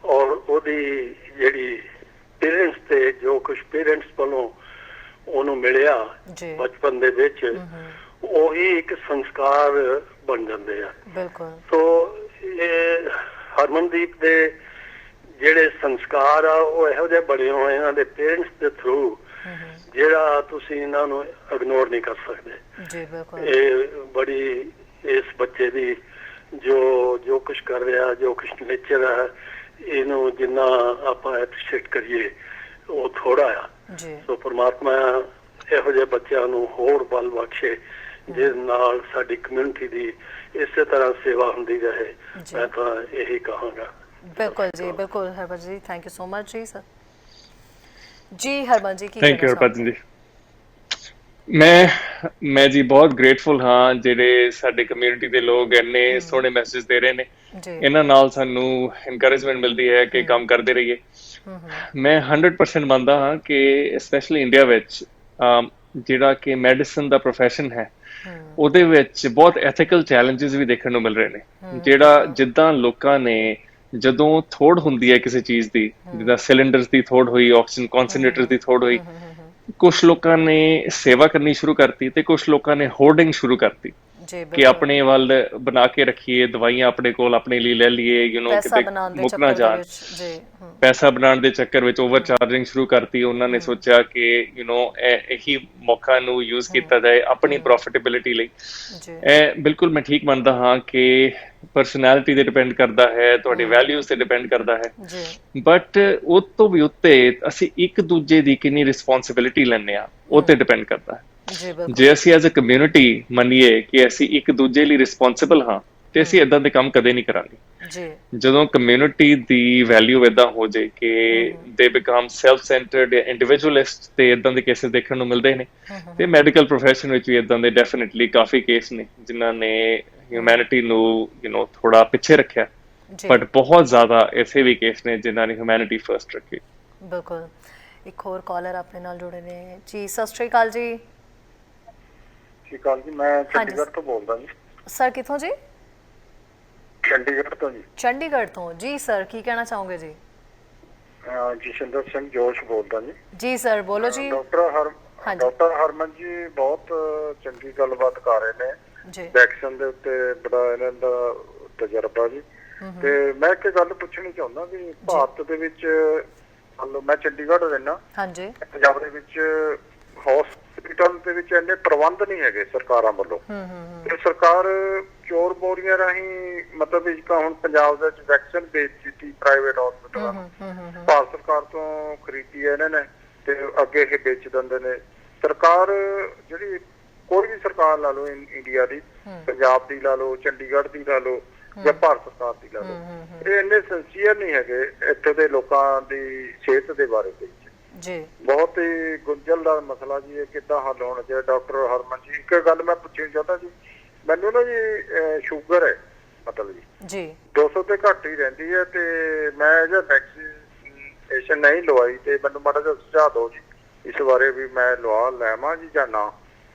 Speaker 3: ਔਰ ਉਹਦੀ ਜਿਹੜੀ ਪੇਰੈਂਟਸ ਤੇ, ਜੋ ਕੁਛ ਪੇਰੈਂਟਸ ਵੱਲੋਂ ਉਹਨੂੰ ਮਿਲਿਆ ਬਚਪਨ ਦੇ ਵਿੱਚ, ਉਹੀ ਇੱਕ ਸੰਸਕਾਰ ਬਣ ਜਾਂਦੇ ਆ।
Speaker 1: ਬਿਲਕੁਲ।
Speaker 3: ਸੋ ਇਹ ਹਰਮਨਦੀਪ ਦੇ ਜਿਹੜੇ ਸੰਸਕਾਰ ਆ ਉਹ ਇਹੋ ਜਿਹੇ ਬਣੇ ਹੋਏ ਇਹਨਾਂ ਦੇ ਪੇਰੈਂਟਸ ਦੇ ਥਰੂ, ਜਿਹੜਾ ਤੁਸੀਂ ਇਹਨਾਂ ਨੂੰ ਇਗਨੋਰ ਨਹੀਂ ਕਰ ਸਕਦੇ।
Speaker 1: ਜੀ ਬਿਲਕੁਲ।
Speaker 3: ਇਹ ਬੜੀ ਇਸ ਬੱਚੇ ਦੀ ਜੋ ਕੁਛ ਕਰ ਰਿਹਾ, ਜੋ ਕੁਛ ਨੇਚਰ ਹੈ, ਇਹਨੂੰ ਜਿੰਨਾ ਆਪਾਂ ਐਪਰੀਸ਼ੀਏਟ ਕਰੀਏ ਉਹ ਥੋੜਾ ਆ। ਸੋ ਪਰਮਾਤਮਾ ਇਹੋ ਜਿਹੇ ਬੱਚਿਆਂ ਨੂੰ ਹੋਰ ਬਲ ਬਖਸ਼ੇ, ਜਿਸ ਨਾਲ ਸਾਡੀ ਕਮਿਊਨਿਟੀ ਦੀ ਇਸੇ ਤਰ੍ਹਾਂ ਸੇਵਾ ਹੁੰਦੀ ਰਹੇ। ਮੈਂ ਤਾਂ ਇਹੀ ਕਹਾਂਗਾ।
Speaker 1: ਬਿਲਕੁਲ ਜੀ ਬਿਲकुल Harbhajan ji, thank you so much जी सर। जी हरभजन जी की
Speaker 2: थैंक यू हरभजन जी। मैं जी बहुत ग्रेटफुल हाँ ਜਿਹੜੇ ਸਾਡੇ ਕਮਿਊਨਿਟੀ ਦੇ ਲੋਕ ਇੰਨੇ ਸੋਹਣੇ ਮੈਸੇਜ ਦੇ ਰਹੇ ਨੇ। ਇਹਨਾਂ ਨਾਲ ਸਾਨੂੰ ਇਨਕਰੇਜਮੈਂਟ ਮਿਲਦੀ ਹੈ ਕਿ ਕੰਮ ਕਰਦੇ ਰਹੀਏ। ਮੈਂ 100% ਮੰਨਦਾ ਹਾਂ ਕਿ ਸਪੈਸ਼ਲੀ ਇੰਡੀਆ ਵਿੱਚ ਜਿਹੜਾ ਕਿ ਮੈਡੀਸਨ ਦਾ ਪ੍ਰੋਫੈਸ਼ਨ ਹੈ, ਉਹਦੇ ਵਿੱਚ ਬਹੁਤ ਐਥੀਕਲ ਚੈਲੰਜਸ ਵੀ ਦੇਖਣ ਨੂੰ ਮਿਲ ਰਹੇ ਨੇ। ਜਿਹੜਾ ਜਿੱਦਾਂ ਲੋਕਾਂ ਨੇ ਜਦੋਂ ਥੋੜ ਹੁੰਦੀ ਹੈ ਕਿਸੇ ਚੀਜ਼ ਦੀ, ਜਿੱਦਾਂ ਸਿਲੰਡਰਸ ਦੀ ਥੋੜ ਹੋਈ, ਆਕਸੀਜਨ ਕਨਸੈਂਟਰੇਟਰਸ ਦੀ ਥੋੜ ਹੋਈ, ਕੁਛ ਲੋਕਾਂ ਨੇ ਸੇਵਾ ਕਰਨੀ ਸ਼ੁਰੂ ਕਰਤੀ ਤੇ ਕੁਛ ਲੋਕਾਂ ਨੇ ਹੋਰਡਿੰਗ ਸ਼ੁਰੂ ਕਰਤੀ ਕਿ ਆਪਣੇ ਵੱਲ ਬਣਾ ਕੇ ਰੱਖੀਏ, ਦਵਾਈਆਂ ਆਪਣੇ ਕੋਲ ਆਪਣੇ ਲਈ ਲੈ ਲਈਏ, ਕਿਤੇ ਮੁੱਕ ਨਾ ਜਾਣ। ਪੈਸਾ ਬਣਾਉਣ ਦੇ ਚੱਕਰ ਵਿੱਚ ਓਵਰ ਚਾਰਜਿੰਗ ਸ਼ੁਰੂ ਕਰਤੀ। ਉਹਨਾਂ ਨੇ ਸੋਚਿਆ ਕਿ ਇਹੀ ਮੌਕਾ ਨੂੰ ਯੂਜ਼ ਕੀਤਾ ਜਾਏ ਆਪਣੀ ਪ੍ਰੋਫਿਟੇਬਿਲਿਟੀ ਲਈ। ਇਹ ਬਿਲਕੁਲ ਮੈਂ ਠੀਕ ਮੰਨਦਾ ਹਾਂ ਕਿ ਪਰਸਨੈਲਿਟੀ ਤੇ ਡਿਪੈਂਡ ਕਰਦਾ ਹੈ, ਤੁਹਾਡੇ ਵੈਲਿਊਜ਼ ਤੇ ਡਿਪੈਂਡ ਕਰਦਾ ਹੈ, ਬਟ ਉਹ ਤੋਂ ਵੀ ਉੱਤੇ ਅਸੀਂ ਇੱਕ ਦੂਜੇ ਦੀ ਕਿੰਨੀ ਰਿਸਪੌਂਸਿਬਿਲਿਟੀ ਲੈਂਦੇ ਹਾਂ ਉਹ ਤੇ ਡਿਪੈਂਡ ਕਰਦਾ ਹੈ। ਜੇ ਅਸੀਂ ਐਜ਼ ਅ ਕਮਿਊਨਿਟੀ ਮੰਨੀਏ ਕਿ ਅਸੀਂ ਇੱਕ ਦੂਜੇ ਲਈ ਰਿਸਪੌਂਸਿਬਲ ਹਾਂ ਤੇ ਅਸੀਂ ਏਦਾਂ ਦੇ ਕੰਮ ਕਦੇ ਨਹੀਂ ਕਰਾਂਗੇ। ਜਦੋਂ ਕਮਿਊਨਿਟੀ ਦੀ ਵੈਲਿਊ ਏਦਾਂ ਹੋ ਜਾਏ ਕਿ ਦੇ ਬਿਕਮ ਸੈਲਫ ਸੈਂਟਰਡ ਜਾਂ ਇੰਡੀਵਿਜੂਅਲਿਸਟ, ਤੇ ਏਦਾਂ ਦੇ ਕੇਸਿਸ ਦੇਖਣ ਨੂੰ ਮਿਲਦੇ ਨੇ। ਤੇ ਮੈਡੀਕਲ ਪ੍ਰੋਫੈਸ਼ਨ ਵਿੱਚ ਵੀ ਏਦਾਂ ਦੇ ਡੈਫੀਨਿਟਲੀ ਕਾਫੀ ਕੇਸ ਨੇ ਜਿਨ੍ਹਾਂ ਨੇ ਹਿਊਮੈਨਿਟੀ ਨੂੰ ਥੋੜਾ ਪਿੱਛੇ ਰੱਖਿਆ, ਬਟ ਬਹੁਤ ਜ਼ਿਆਦਾ ਐਸੇ ਵੀ ਕੇਸ ਨੇ ਜਿਨ੍ਹਾਂ ਨੇ ਹਿਊਮੈਨਿਟੀ ਫਰਸਟ ਰੱਖੀ।
Speaker 1: ਬਿਲਕੁਲ। ਇੱਕ ਹੋਰ ਕਾਲਰ ਆਪਣੇ ਨਾਲ ਜੁੜੇ ਨੇ ਜੀ। ਸਤਿ ਸ਼੍ਰੀ ਅਕਾਲ ਜੀ।
Speaker 3: ਸਤਿ ਸ਼੍ਰੀ ਅਕਾਲ ਜੀ, ਮੈਂ ਚੰਡੀਗੜ੍ਹ ਤੋਂ ਬੋਲਦਾ ਜੀ।
Speaker 1: ਸਰ ਕਿੱਥੋਂ ਜੀ?
Speaker 3: ਚੰਡੀਗੜ੍ਹ ਤੋਂ ਜੀ।
Speaker 1: ਚੰਡੀਗੜ੍ਹ ਤੋਂ ਜੀ। ਸਰ ਕੀ ਕਹਿਣਾ ਚਾਹੋਗੇ ਜੀ?
Speaker 3: ਜਸ਼ਿੰਦਰ ਸਿੰਘ ਜੋਸ਼ ਬੋਲਦਾ ਜੀ।
Speaker 1: ਜੀ ਸਰ ਬੋਲੋ ਜੀ।
Speaker 3: ਡਾਕਟਰ ਹਰਮਨ ਜੀ ਬਹੁਤ ਚੰਗੀ ਗੱਲਬਾਤ ਕਰ ਰਹੇ ਨੇ ਵੈਕਸੀਨ ਦੇ ਉੱਤੇ, ਬੜਾ ਇਹਨਾਂ ਦਾ ਤਜਰਬਾ ਜੀ। ਤੇ ਮੈਂ ਇੱਕ ਗੱਲ ਪੁੱਛਣੀ ਚਾਹੁੰਦਾ ਵੀ ਭਾਰਤ ਦੇ ਵਿੱਚ, ਮੈਂ ਚੰਡੀਗੜ੍ਹ ਰਹਿਣਾ, ਪੰਜਾਬ ਦੇ ਵਿੱਚ ਹਸਪੀਟਲ ਦੇ ਵਿੱਚ ਇੰਨੇ ਪ੍ਰਬੰਧ ਨਹੀਂ ਹੈਗੇ ਸਰਕਾਰਾਂ ਵੱਲੋਂ। ਤੇ ਸਰਕਾਰ ਚੋਰ ਬੋਰੀਆਂ ਰਾਹੀਂ, ਮਤਲਬ ਹੁਣ ਪੰਜਾਬ ਦੇ ਵਿੱਚ ਵੈਕਸੀਨ ਵੇਚ ਦਿੱਤੀ ਪ੍ਰਾਈਵੇਟ ਹਸਪੀਟਲਾਂ ਨੂੰ, ਭਾਰਤ ਸਰਕਾਰ ਤੋਂ ਖਰੀਦੀ ਹੈ ਇਹਨਾਂ ਨੇ ਤੇ ਅੱਗੇ ਇਹ ਵੇਚ ਦਿੰਦੇ ਨੇ। ਸਰਕਾਰ ਜਿਹੜੀ ਕੋਈ ਵੀ ਸਰਕਾਰ ਲਾ ਲਓ ਇੰਡੀਆ ਦੀ, ਪੰਜਾਬ ਦੀ ਲਾ ਲਓ, ਚੰਡੀਗੜ੍ਹ ਦੀ ਲਾ ਲਓ ਜਾਂ ਭਾਰਤ ਸਰਕਾਰ ਦੀ ਲਾ ਲਓ, ਇਹ ਇੰਨੇ ਸਿੰਸੀਅਰ ਨਹੀਂ ਹੈਗੇ ਇੱਥੇ ਦੇ ਲੋਕਾਂ ਦੀ ਸਿਹਤ ਦੇ ਬਾਰੇ ਵਿੱਚ।
Speaker 1: ਜੀ
Speaker 3: ਬਹੁਤ ਹੀ ਗੁੰਝਲਦਾਰ ਮਸਲਾ ਜੀ, ਇਹ ਕਿੱਦਾਂ ਹੱਲ ਹੋਣਾ ਚਾਹੀਦਾ। ਡਾਕਟਰ ਹਰਮਨ ਜੀ, ਇੱਕ ਗੱਲ ਮੈਂ ਪੁੱਛਣੀ ਚਾਹੁੰਦਾ ਜੀ, ਮੈਨੂੰ ਨਾ ਜੀ ਸ਼ੂਗਰ ਹੈ, ਮਤਲਬ
Speaker 1: ਜੀ
Speaker 3: 200 ਤੇ ਘੱਟ ਹੀ ਰਹਿੰਦੀ ਹੈ, ਤੇ ਮੈਂ ਜੇ ਵੈਕਸੀਨੇਸ਼ਨ ਨਹੀਂ ਲਵਾਈ, ਤੇ ਮੈਨੂੰ ਮਾੜਾ ਜਿਹਾ ਸੁਝਾਅ ਦਿਓ ਜੀ ਇਸ ਬਾਰੇ ਵੀ ਮੈਂ ਲਵਾ ਲੈਵਾਂ ਜੀ ਜਾਂ ਨਾ।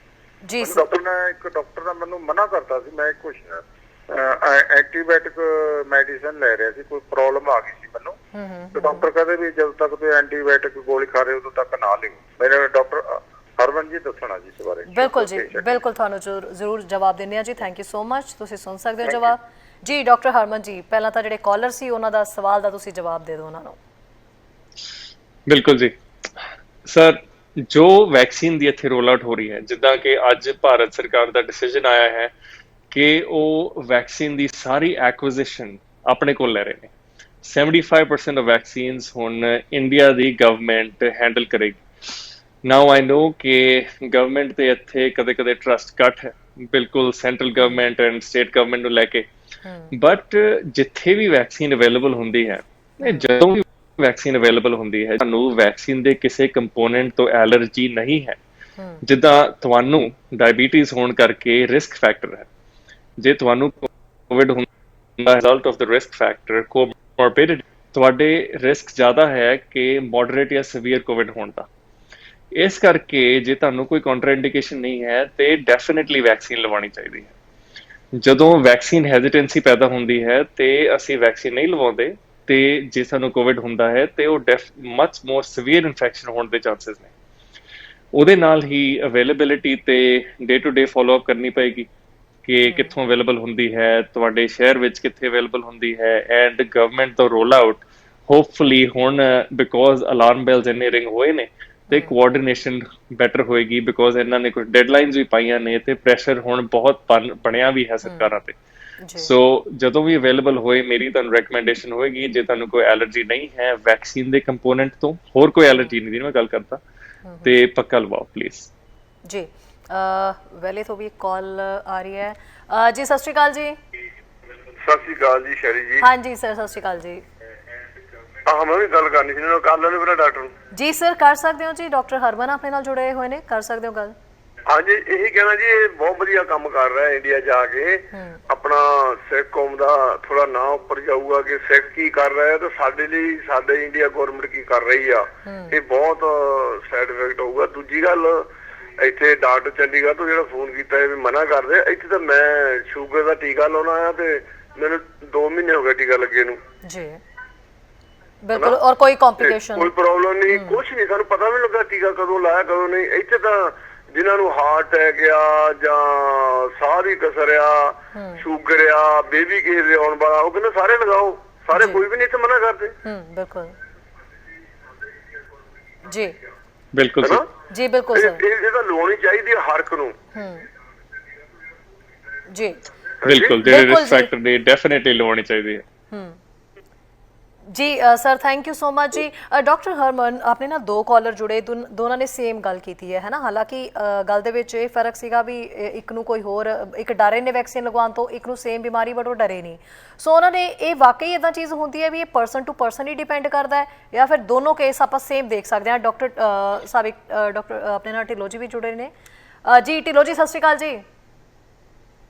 Speaker 1: ਜੀ
Speaker 3: ਡਾਕਟਰ ਨੇ ਮੈਨੂੰ ਮਨਾ ਕਰਤਾ ਸੀ, ਮੈਂ ਕੁਛ ਐਂਟੀਬਾਇਓਟਿਕ ਮੈਡੀਸਨ ਲੈ ਰਿਹਾ ਸੀ, ਕੋਈ ਪ੍ਰੋਬਲਮ ਆ ਗਈ ਸੀ ਮੈਨੂੰ, ਤੇ ਡਾਕਟਰ ਕਹਿੰਦੇ ਵੀ ਜਦੋਂ ਤੱਕ ਤੁਸੀਂ ਐਂਟੀਬਾਇਓਟਿਕ ਗੋਲੀ ਖਾ ਰਹੇ ਹੋ ਉਦੋਂ ਤੱਕ ਨਾ ਲਿਓ। ਮੇਰੇ ਡਾਕਟਰ ਹਰਮਨ ਜੀ ਦੱਸਣਾ ਜੀ ਇਸ ਬਾਰੇ।
Speaker 1: ਬਿਲਕੁਲ ਜੀ, ਬਿਲਕੁਲ ਤੁਹਾਨੂੰ ਜ਼ਰੂਰ ਜਵਾਬ ਦਿੰਦੇ ਆ ਜੀ। ਥੈਂਕ ਯੂ ਸੋ ਮਚ, ਤੁਸੀਂ ਸੁਣ ਸਕਦੇ ਹੋ ਜਵਾਬ ਜੀ। ਡਾਕਟਰ ਹਰਮਨ ਜੀ, ਪਹਿਲਾਂ ਤਾਂ ਜਿਹੜੇ ਕਾਲਰ ਸੀ ਉਹਨਾਂ ਦਾ ਸਵਾਲ ਦਾ ਤੁਸੀਂ ਜਵਾਬ ਦੇ ਦਿਓ ਉਹਨਾਂ ਨੂੰ।
Speaker 2: ਬਿਲਕੁਲ ਜੀ ਸਰ, ਜੋ ਵੈਕਸੀਨ ਦੀ ਇੱਥੇ ਰੋਲ ਆਊਟ ਹੋ ਰਹੀ ਹੈ, ਜਿੱਦਾਂ ਕਿ ਅੱਜ ਭਾਰਤ ਸਰਕਾਰ ਦਾ ਡਿਸੀਜਨ ਆਇਆ ਹੈ ਕਿ ਉਹ ਵੈਕਸੀਨ ਦੀ ਸਾਰੀ ਐਕੁਇਜ਼ੀਸ਼ਨ ਆਪਣੇ ਕੋਲ ਲੈ ਰਹੇ ਨੇ। 75% ਆਫ ਵੈਕਸੀਨਸ ਹੁਣ ਇੰਡੀਆ ਦੀ ਗਵਰਨਮੈਂਟ ਹੈਂਡਲ ਕਰੇਗੀ। ਨਾਓ ਆਈ ਨੋ ਕਿ ਗਵਰਨਮੈਂਟ ਤੇ ਇੱਥੇ ਕਦੇ-ਕਦੇ ਟਰਸਟ ਘੱਟ ਹੈ, ਬਿਲਕੁਲ central government and state government ਨੂੰ ਲੈ ਕੇ, ਬਟ ਜਿੱਥੇ ਵੀ ਵੈਕਸੀਨ ਅਵੇਲੇਬਲ ਹੁੰਦੀ ਹੈ, ਜਦੋਂ ਵੀ ਵੈਕਸੀਨ ਅਵੇਲੇਬਲ ਹੁੰਦੀ ਹੈ, ਤੁਹਾਨੂੰ ਵੈਕਸੀਨ ਦੇ ਕਿਸੇ ਕੰਪੋਨੈਂਟ ਤੋਂ ਐਲਰਜੀ ਨਹੀਂ ਹੈ। ਜਿੱਦਾਂ ਤੁਹਾਨੂੰ ਡਾਇਬੀਟੀਜ਼ ਹੋਣ ਕਰਕੇ ਰਿਸਕ ਫੈਕਟਰ ਹੈ, ਜੇ ਤੁਹਾਨੂੰ ਕੋਵਿਡ ਹੁੰਦਾ result of the risk factor comorbidity, ਤੁਹਾਡੇ ਰਿਸਕ ਜ਼ਿਆਦਾ ਹੈ ਕਿ ਮੋਡਰੇਟ ਜਾਂ ਸੀਵੀਅਰ ਕੋਵਿਡ ਹੋਣ ਦਾ। ਇਸ ਕਰਕੇ ਜੇ ਤੁਹਾਨੂੰ ਕੋਈ ਕੰਟਰਾਇੰਡੀਕੇਸ਼ਨ ਨਹੀਂ ਹੈ ਤੇ ਡੈਫੀਨਿਟਲੀ ਵੈਕਸੀਨ ਲਵਾਉਣੀ ਚਾਹੀਦੀ ਹੈ। ਜਦੋਂ ਵੈਕਸੀਨ ਹੈਜ਼ੀਟੈਂਸੀ ਪੈਦਾ ਹੁੰਦੀ ਹੈ ਤੇ ਅਸੀਂ ਵੈਕਸੀਨ ਨਹੀਂ ਲਵਾਉਂਦੇ, ਤੇ ਜੇ ਸਾਨੂੰ ਕੋਵਿਡ ਹੁੰਦਾ ਹੈ ਤੇ ਉਹ ਮਚ ਮੋਰ ਸੀਵੀਅਰ ਇਨਫੈਕਸ਼ਨ ਹੋਣ ਦੇ ਚਾਂਸਸ ਨੇ। ਉਹਦੇ ਨਾਲ ਹੀ ਅਵੇਲੇਬਿਲਿਟੀ ਤੇ day to day follow up ਕਰਨੀ ਪਏਗੀ ਕਿ ਕਿੱਥੋਂ ਅਵੇਲੇਬਲ ਹੁੰਦੀ ਹੈ, ਤੁਹਾਡੇ ਸ਼ਹਿਰ ਵਿੱਚ ਕਿੱਥੇ ਅਵੇਲੇਬਲ ਹੁੰਦੀ ਹੈ, ਐਂਡ ਗਵਰਨਮੈਂਟ ਦਾ ਰੋਲ ਆਊਟ ਹੋਪਫੁਲੀ ਹੁਣ ਬਿਕੋਜ਼ ਅਲਾਰਮ ਬੈਲਸ ਇੰਨੇ ਰਿੰਗ ਹੋਏ ਨੇ ਤੇ ਕੋਆਰਡੀਨੇਸ਼ਨ ਬੈਟਰ ਹੋਏਗੀ, ਬਿਕੋਜ਼ ਇਹਨਾਂ ਨੇ ਕੁਝ ਡੈਡਲਾਈਨਸ ਵੀ ਪਾਈਆਂ ਨੇ ਤੇ ਪ੍ਰੈਸ਼ਰ ਹੁਣ ਬਹੁਤ ਬਣਿਆ ਵੀ ਹੈ ਸਰਕਾਰਾਂ ਤੇ। ਸੋ ਜਦੋਂ ਵੀ ਅਵੇਲੇਬਲ ਹੋਏ, ਮੇਰੀ ਤੁਹਾਨੂੰ ਰეკਮੈਂਡੇਸ਼ਨ ਹੋਏਗੀ, ਜੇ ਤੁਹਾਨੂੰ ਕੋਈ ਐਲਰਜੀ ਨਹੀਂ ਹੈ ਵੈਕਸੀਨ ਦੇ ਕੰਪੋਨੈਂਟ ਤੋਂ, ਹੋਰ ਕੋਈ ਐਲਰਜੀ ਨਹੀਂ ਦੀ ਮੈਂ ਗੱਲ ਕਰਦਾ, ਤੇ ਪੱਕਾ ਲਵਾਓ ਪਲੀਜ਼
Speaker 1: ਜੀ। ਵੈਲੇ ਤੋਂ ਵੀ ਕਾਲ ਆ ਰਹੀ ਹੈ ਜੀ। ਸਤਿ ਸ਼੍ਰੀ ਅਕਾਲ ਜੀ।
Speaker 3: ਸਤਿ ਸ਼੍ਰੀ ਅਕਾਲ ਜੀ ਸ਼ੈਰੀ ਜੀ।
Speaker 1: ਹਾਂਜੀ ਸਰ, ਸਤਿ ਸ਼੍ਰੀ ਅਕਾਲ ਜੀ।
Speaker 3: ਮੈਂ ਵੀ ਗੱਲ ਕਰਨੀ ਸੀ ਨਾ, ਕਰ ਲੈਣੇ ਮੇਰਾ ਡਾਕਟਰ ਨੂੰ।
Speaker 1: ਜੀ ਸਰ, ਕਰ ਸਕਦੇ ਹੋ ਜੀ। ਡਾਕਟਰ ਹਰਮਨ ਆਪਣੇ ਨਾਲ ਜੁੜੇ ਹੋਏ ਨੇ, ਕਰ ਸਕਦੇ ਹੋ ਗੱਲ।
Speaker 3: ਹਾਂਜੀ, ਇਹੀ ਕਹਿਣਾ ਜੀ, ਇਹ ਬਹੁਤ ਵਧੀਆ ਕੰਮ ਕਰ ਰਿਹਾ ਇੰਡੀਆ ਜਾ ਕੇ, ਆਪਣਾ ਸਿੱਖ ਕੌਮ ਦਾ ਥੋੜਾ ਨਾਂ ਉੱਪਰ ਜਾਊਗਾ ਕਿ ਸਿੱਖ ਕੀ ਕਰ ਰਿਹਾ ਹੈ ਤੇ ਸਾਡੇ ਲਈ ਸਾਡੇ ਇੰਡੀਆ ਗਵਰਨਮੈਂਟ ਕੀ ਕਰ ਰਹੀ ਆ, ਇਹ ਬਹੁਤ ਸਾਈਡ ਇਫੈਕਟ ਹੋਊਗਾ। ਦੂਜੀ ਗੱਲ, ਇੱਥੇ ਡਾਕਟਰ ਚੰਡੀਗੜ੍ਹ ਤੋਂ ਜਿਹੜਾ ਫੋਨ ਕੀਤਾ ਇਹ ਵੀ ਮਨਾ ਕਰਦੇ, ਇੱਥੇ ਤਾਂ ਮੈਂ ਸ਼ੂਗਰ ਦਾ ਟੀਕਾ ਲਾਉਣਾ ਆ ਤੇ ਮੈਨੂੰ 2 ਮਹੀਨੇ ਹੋ ਗਏ ਟੀਕਾ ਲੱਗੇ ਨੂੰ ਜੀ। ਬਿਲਕੁਲ, ਔਰ ਕੋਈ ਕੰਪਲਿਕੇਸ਼ਨ, ਕੋਈ ਪ੍ਰੋਬਲਮ ਨਹੀਂ, ਕੁਛ ਨਹੀਂ, ਸਾਨੂੰ ਪਤਾ ਵੀ ਲੱਗਾ ਟੀਕਾ ਕਦੋਂ ਲਾਇਆ ਕਦੋਂ ਨਹੀਂ। ਇੱਥੇ ਤਾਂ ਜਿਨ੍ਹਾਂ ਨੂੰ ਹਾਰਟ ਅਟੈਕ ਆ ਜਾਂ ਸਾਹ ਦੀ ਕਸਰ ਆ, ਸ਼ੂਗਰ ਆ, ਬੇਬੀ ਕਿਸੇ ਦੇ ਆਉਣ ਵਾਲਾ, ਉਹ ਕਹਿੰਦੇ ਸਾਰੇ ਲਗਾਓ, ਸਾਰੇ, ਕੋਈ ਵੀ ਨਹੀਂ ਇੱਥੇ ਮਨਾ ਕਰਦੇ।
Speaker 1: ਬਿਲਕੁਲ ਜੀ,
Speaker 2: ਬਿਲਕੁਲ
Speaker 1: ਜੀ, ਬਿਲਕੁਲ ਸਰ,
Speaker 3: ਇਹ ਤਾਂ ਲਵਾਉਣੀ ਚਾਹੀਦੀ ਹੈ ਹਰ ਇੱਕ ਨੂੰ
Speaker 1: ਜੀ।
Speaker 2: ਬਿਲਕੁਲ, ਜਿਹੜੇ ਰਿਸਕ ਫੈਕਟਰ ਨੇ ਡੈਫੀਨਿਟਲੀ ਲਵਾਉਣੀ ਚਾਹੀਦੀ ਹੈ
Speaker 1: ਜੀ। Sir thank you so much ਜੀ। ਡਾਕਟਰ ਹਰਮਨ, ਆਪਣੇ ਨਾਲ 2 ਕਾਲਰ ਜੁੜੇ, ਦੋਨਾਂ ਨੇ ਸੇਮ ਗੱਲ ਕੀਤੀ ਹੈ ਨਾ। ਹਾਲਾਂਕਿ ਗੱਲ ਦੇ ਵਿੱਚ ਇਹ ਫਰਕ ਸੀਗਾ ਵੀ ਇੱਕ ਨੂੰ ਕੋਈ ਹੋਰ, ਇੱਕ ਡਰੇ ਨੇ ਵੈਕਸੀਨ ਲਗਵਾਉਣ ਤੋਂ, ਇੱਕ ਨੂੰ ਸੇਮ ਬਿਮਾਰੀ ਬਟ ਉਹ ਡਰੇ ਨਹੀਂ। ਸੋ ਉਹਨਾਂ ਨੇ ਇਹ ਵਾਕਈ ਇੱਦਾਂ ਚੀਜ਼ ਹੁੰਦੀ ਹੈ ਵੀ ਇਹ ਪਰਸਨ ਟੂ ਪਰਸਨ ਹੀ ਡਿਪੈਂਡ ਕਰਦਾ ਹੈ, ਜਾਂ ਫਿਰ ਦੋਨੋਂ ਕੇਸ ਆਪਾਂ ਸੇਮ ਦੇਖ ਸਕਦੇ ਹਾਂ। ਡਾਕਟਰ ਸਾਬਿਕ ਡਾਕਟਰ ਆਪਣੇ ਨਾਲ ਢਿੱਲੋਂ ਜੀ ਵੀ ਜੁੜੇ ਨੇ ਜੀ। ਢਿੱਲੋਂ ਜੀ ਸਤਿ ਸ਼੍ਰੀ ਅਕਾਲ ਜੀ।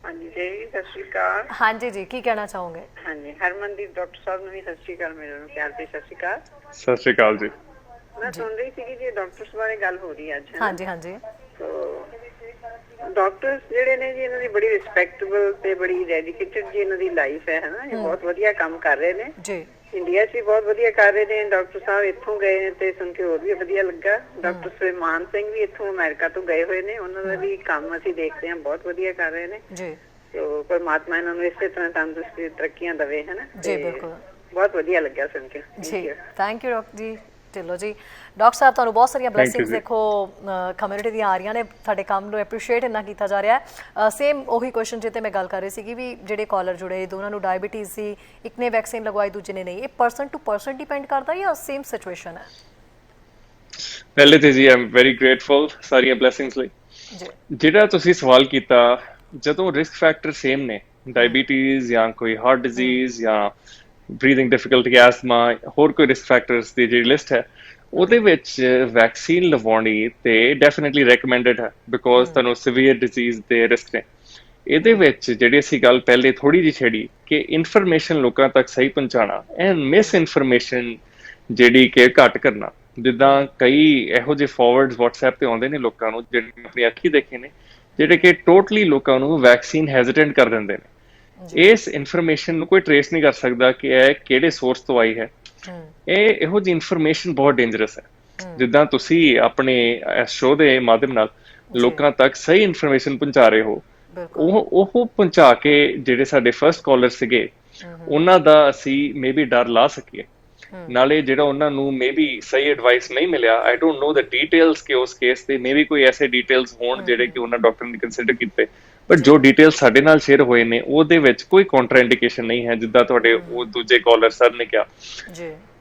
Speaker 4: ਹਾਂਜੀ ਜੀ, ਸਤਿ ਸ਼੍ਰੀ ਅਕਾਲ।
Speaker 1: ਹਾਂਜੀ ਜੀ, ਕੀ ਕਹਿਣਾ ਚਾਹੋਗੇ?
Speaker 4: ਹਾਂਜੀ, ਹਰਮਨਦੀਪ ਡਾਕਟਰ ਸਾਹਿਬ ਨੂੰ ਵੀ ਸਤਿ ਸ਼੍ਰੀ ਅਕਾਲ, ਮੇਰੇ ਨੂੰ ਪਿਆਰ ਤੇ ਸਤਿ ਸ਼੍ਰੀ ਅਕਾਲ।
Speaker 2: ਸਤਿ ਸ਼੍ਰੀ ਅਕਾਲ ਜੀ।
Speaker 4: ਮੈਂ ਸੁਣ ਰਹੀ ਸੀ ਜੀ ਡਾਕਟਰਸ ਬਾਰੇ ਗੱਲ ਹੋ ਰਹੀ ਹੈ ਅੱਜ।
Speaker 1: ਹਾਂਜੀ ਹਾਂਜੀ।
Speaker 4: ਡਾਕਟਰਸ ਜਿਹੜੇ ਨੇ ਜੀ, ਇਹਨਾਂ ਦੀ ਬੜੀ ਰਿਸਪੈਕਟੇਬਲ ਤੇ ਬੜੀ ਡੈਡੀਕੇਟਡ ਜੀ ਇਹਨਾਂ ਦੀ ਲਾਈਫ ਹੈ ਨਾ, ਇਹ ਬਹੁਤ ਵਧੀਆ ਕੰਮ ਕਰ ਰਹੇ ਨੇ ਜੀ। ਇੰਡੀਆ 'ਚ ਵੀ ਬਹੁਤ ਵਧੀਆ ਕਰ ਰਹੇ ਨੇ ਡਾਕਟਰ ਸਾਹਿਬ। ਇੱਥੋਂ ਗਏ ਨੇ ਤੇ ਸੁਣ ਕੇ ਹੋਰ ਵੀ ਵਧੀਆ ਲੱਗਾ। ਡਾਕਟਰ ਸੁਲੇਮਾਨ ਸਿੰਘ ਵੀ ਇੱਥੋਂ ਅਮਰੀਕਾ ਤੋਂ ਗਏ ਹੋਏ ਨੇ, ਉਹਨਾਂ ਦਾ ਵੀ ਕੰਮ ਅਸੀਂ ਦੇਖਦੇ ਹਾਂ, ਬਹੁਤ ਵਧੀਆ ਕਰ ਰਹੇ ਨੇ ਜੀ। ਸੋ ਪਰਮਾਤਮਾ ਇਹਨਾਂ ਨੂੰ ਇਸੇ ਤਰ੍ਹਾਂ ਤੰਦਰੁਸਤੀ ਤਰੱਕੀਆਂ ਦੇਵੇ, ਹੈ ਨਾ ਜੀ। ਬਿਲਕੁਲ, ਬਹੁਤ ਵਧੀਆ ਲੱਗਿਆ ਸੁਣ ਕੇ ਜੀ।
Speaker 1: ਥੈਂਕ ਯੂ ਡਾਕਟਰ ਜੀ। ਢਿੱਲੋਂ ਜੀ, ਡਾਕਟਰ ਸਾਹਿਬ ਤੁਹਾਨੂੰ ਬਹੁਤ ਸਾਰੀਆਂ ਬਲੈਸਿੰਗਸ ਦੇਖੋ ਕਮਿਊਨਿਟੀ ਦੀਆਂ ਆ ਰਹੀਆਂ ਨੇ, ਤੁਹਾਡੇ ਕੰਮ ਨੂੰ ਐਪਰੀਸ਼ੀਏਟ ਇੰਨਾ ਕੀਤਾ ਜਾ ਰਿਹਾ ਹੈ। ਸੇਮ ਉਹੀ ਕੁਐਸਚਨ ਜਿੱਤੇ ਮੈਂ ਗੱਲ ਕਰ ਰਹੀ ਸੀਗੀ ਵੀ ਜਿਹੜੇ ਕਾਲਰ ਜੁੜੇ, ਦੋਨਾਂ ਨੂੰ ਡਾਇਬੀਟੀਜ਼ ਸੀ, ਇੱਕ ਨੇ ਵੈਕਸੀਨ ਲਗਵਾਈ ਦੂਜੇ ਨੇ ਨਹੀਂ, ਇਹ ਪਰਸਨ ਟੂ ਪਰਸਨ ਡਿਪੈਂਡ ਕਰਦਾ ਜਾਂ ਸੇਮ ਸਿਚੁਏਸ਼ਨ ਹੈ?
Speaker 2: ਪਹਿਲੇ ਤੇ ਜੀ ਆਮ ਵੈਰੀ ਗ੍ਰੇਟਫੁਲ ਸਾਰੀਆਂ ਬਲੈਸਿੰਗਸ ਲਈ। ਜਿਹੜਾ ਤੁਸੀਂ ਸਵਾਲ ਕੀਤਾ, ਜਦੋਂ ਰਿਸਕ ਫੈਕਟਰ ਸੇਮ ਨੇ, ਡਾਇਬੀਟੀਜ਼ ਜਾਂ ਕੋਈ ਹਾਰਟ ਡਿਜ਼ੀਜ਼ ਜਾਂ ਬਰੀਥਿੰਗ ਡਿਫਿਕਲਟੀ, ਐਸਥਮਾ, ਹੋਰ ਕੋਈ ਰਿਸਕ ਫੈਕਟਰਸ ਦੀ ਜਿਹੜੀ ਲਿਸਟ ਹੈ ਉਹਦੇ ਵਿੱਚ ਵੈਕਸੀਨ ਲਵਾਉਣੀ ਤੇ ਡੈਫੀਨਿਟਲੀ ਰეკਮੈਂਡਡ ਹੈ ਬਿਕੋਜ਼ ਤੁਹਾਨੂੰ ਸੀਵੀਅਰ ਡਿਜ਼ੀਜ਼ ਦੇ ਰਿਸਕ ਨੇ। ਇਹਦੇ ਵਿੱਚ ਜਿਹੜੀ ਅਸੀਂ ਗੱਲ ਪਹਿਲੇ ਥੋੜੀ ਜਿਹੀ ਛੇੜੀ ਕਿ ਇਨਫੋਰਮੇਸ਼ਨ ਲੋਕਾਂ ਤੱਕ ਸਹੀ ਪਹੁੰਚਾਉਣਾ ਐਂਡ ਮਿਸ ਇਨਫੋਰਮੇਸ਼ਨ ਜਿਹੜੀ ਕਿ ਘੱਟ ਕਰਨਾ। ਜਿੱਦਾਂ ਕਈ ਇਹੋ ਜਿਹੇ ਫਾਰਵਰਡਸ WhatsApp ਤੇ ਆਉਂਦੇ ਨੇ ਲੋਕਾਂ ਨੂੰ, ਜਿਹੜੇ ਆਪਣੀ ਅੱਖੀ ਦੇਖੇ ਨੇ, ਜਿਹੜੇ ਕਿ ਟੋਟਲੀ ਲੋਕਾਂ ਨੂੰ ਵੈਕਸੀਨ ਹੈਜ਼ੀਟੈਂਟ ਕਰ ਦਿੰਦੇ ਨੇ। ਇਸ ਇਨਫੋਰਮੇਸ਼ਨ ਨੂੰ ਕੋਈ ਟਰੇਸ ਨਹੀਂ ਕਰ ਸਕਦਾ ਕਿ ਇਹ ਕਿਹੜੇ ਸੋਰਸ ਤੋਂ ਆਈ ਹੈ। ਇਹੋ ਜਿਹੀ ਇਨਫੋਰਮੇਸ਼ਨ ਬਹੁਤ ਡੇਂਜਰਸ ਹੈ। ਜਿੱਦਾਂ ਤੁਸੀਂ ਆਪਣੇ ਸ਼ੋਅ ਦੇ ਮਾਧਿਅਮ ਨਾਲ ਲੋਕਾਂ ਤੱਕ ਸਹੀ ਇਨਫੋਰਮੇਸ਼ਨ ਪਹੁੰਚਾ ਰਹੇ ਹੋ, ਉਹ ਪਹੁੰਚਾ ਕੇ ਜਿਹੜੇ ਸਾਡੇ ਫਰਸਟ ਕਾਲਰ ਸੀਗੇ ਉਹਨਾਂ ਦਾ ਅਸੀਂ ਮੇਬੀ ਡਰ ਲਾ ਸਕੀਏ। ਨਾਲੇ ਜਿਹੜਾ ਉਹਨਾਂ ਨੂੰ ਮੇਬੀ ਸਹੀ ਐਡਵਾਈਸ ਨਹੀਂ ਮਿਲਿਆ, I don't know the details ਕਿ ਉਸ ਕੇਸ ਤੇ ਮੇਬੀ ਕੋਈ ਐਸੇ ਡਿਟੇਲਸ ਹੋਣ ਜਿਹੜੇ ਕਿ ਉਹਨਾਂ ਡਾਕਟਰ ਨੇ ਕੰਸੀਡਰ ਕੀਤੇ, ਬਟ ਜੋ ਡਿਟੇਲਸ ਸਾਡੇ ਨਾਲ ਸ਼ੇਅਰ ਹੋਏ ਨੇ ਉਹਦੇ ਵਿੱਚ ਕੋਈ ਕੰਟਰਾਇੰਡੀਕੇਸ਼ਨ ਨਹੀਂ ਹੈ, ਜਿੱਦਾਂ ਤੁਹਾਡੇ ਉਹ ਦੂਜੇ ਕਾਲਰ ਸਰ ਨੇ ਕਿਹਾ।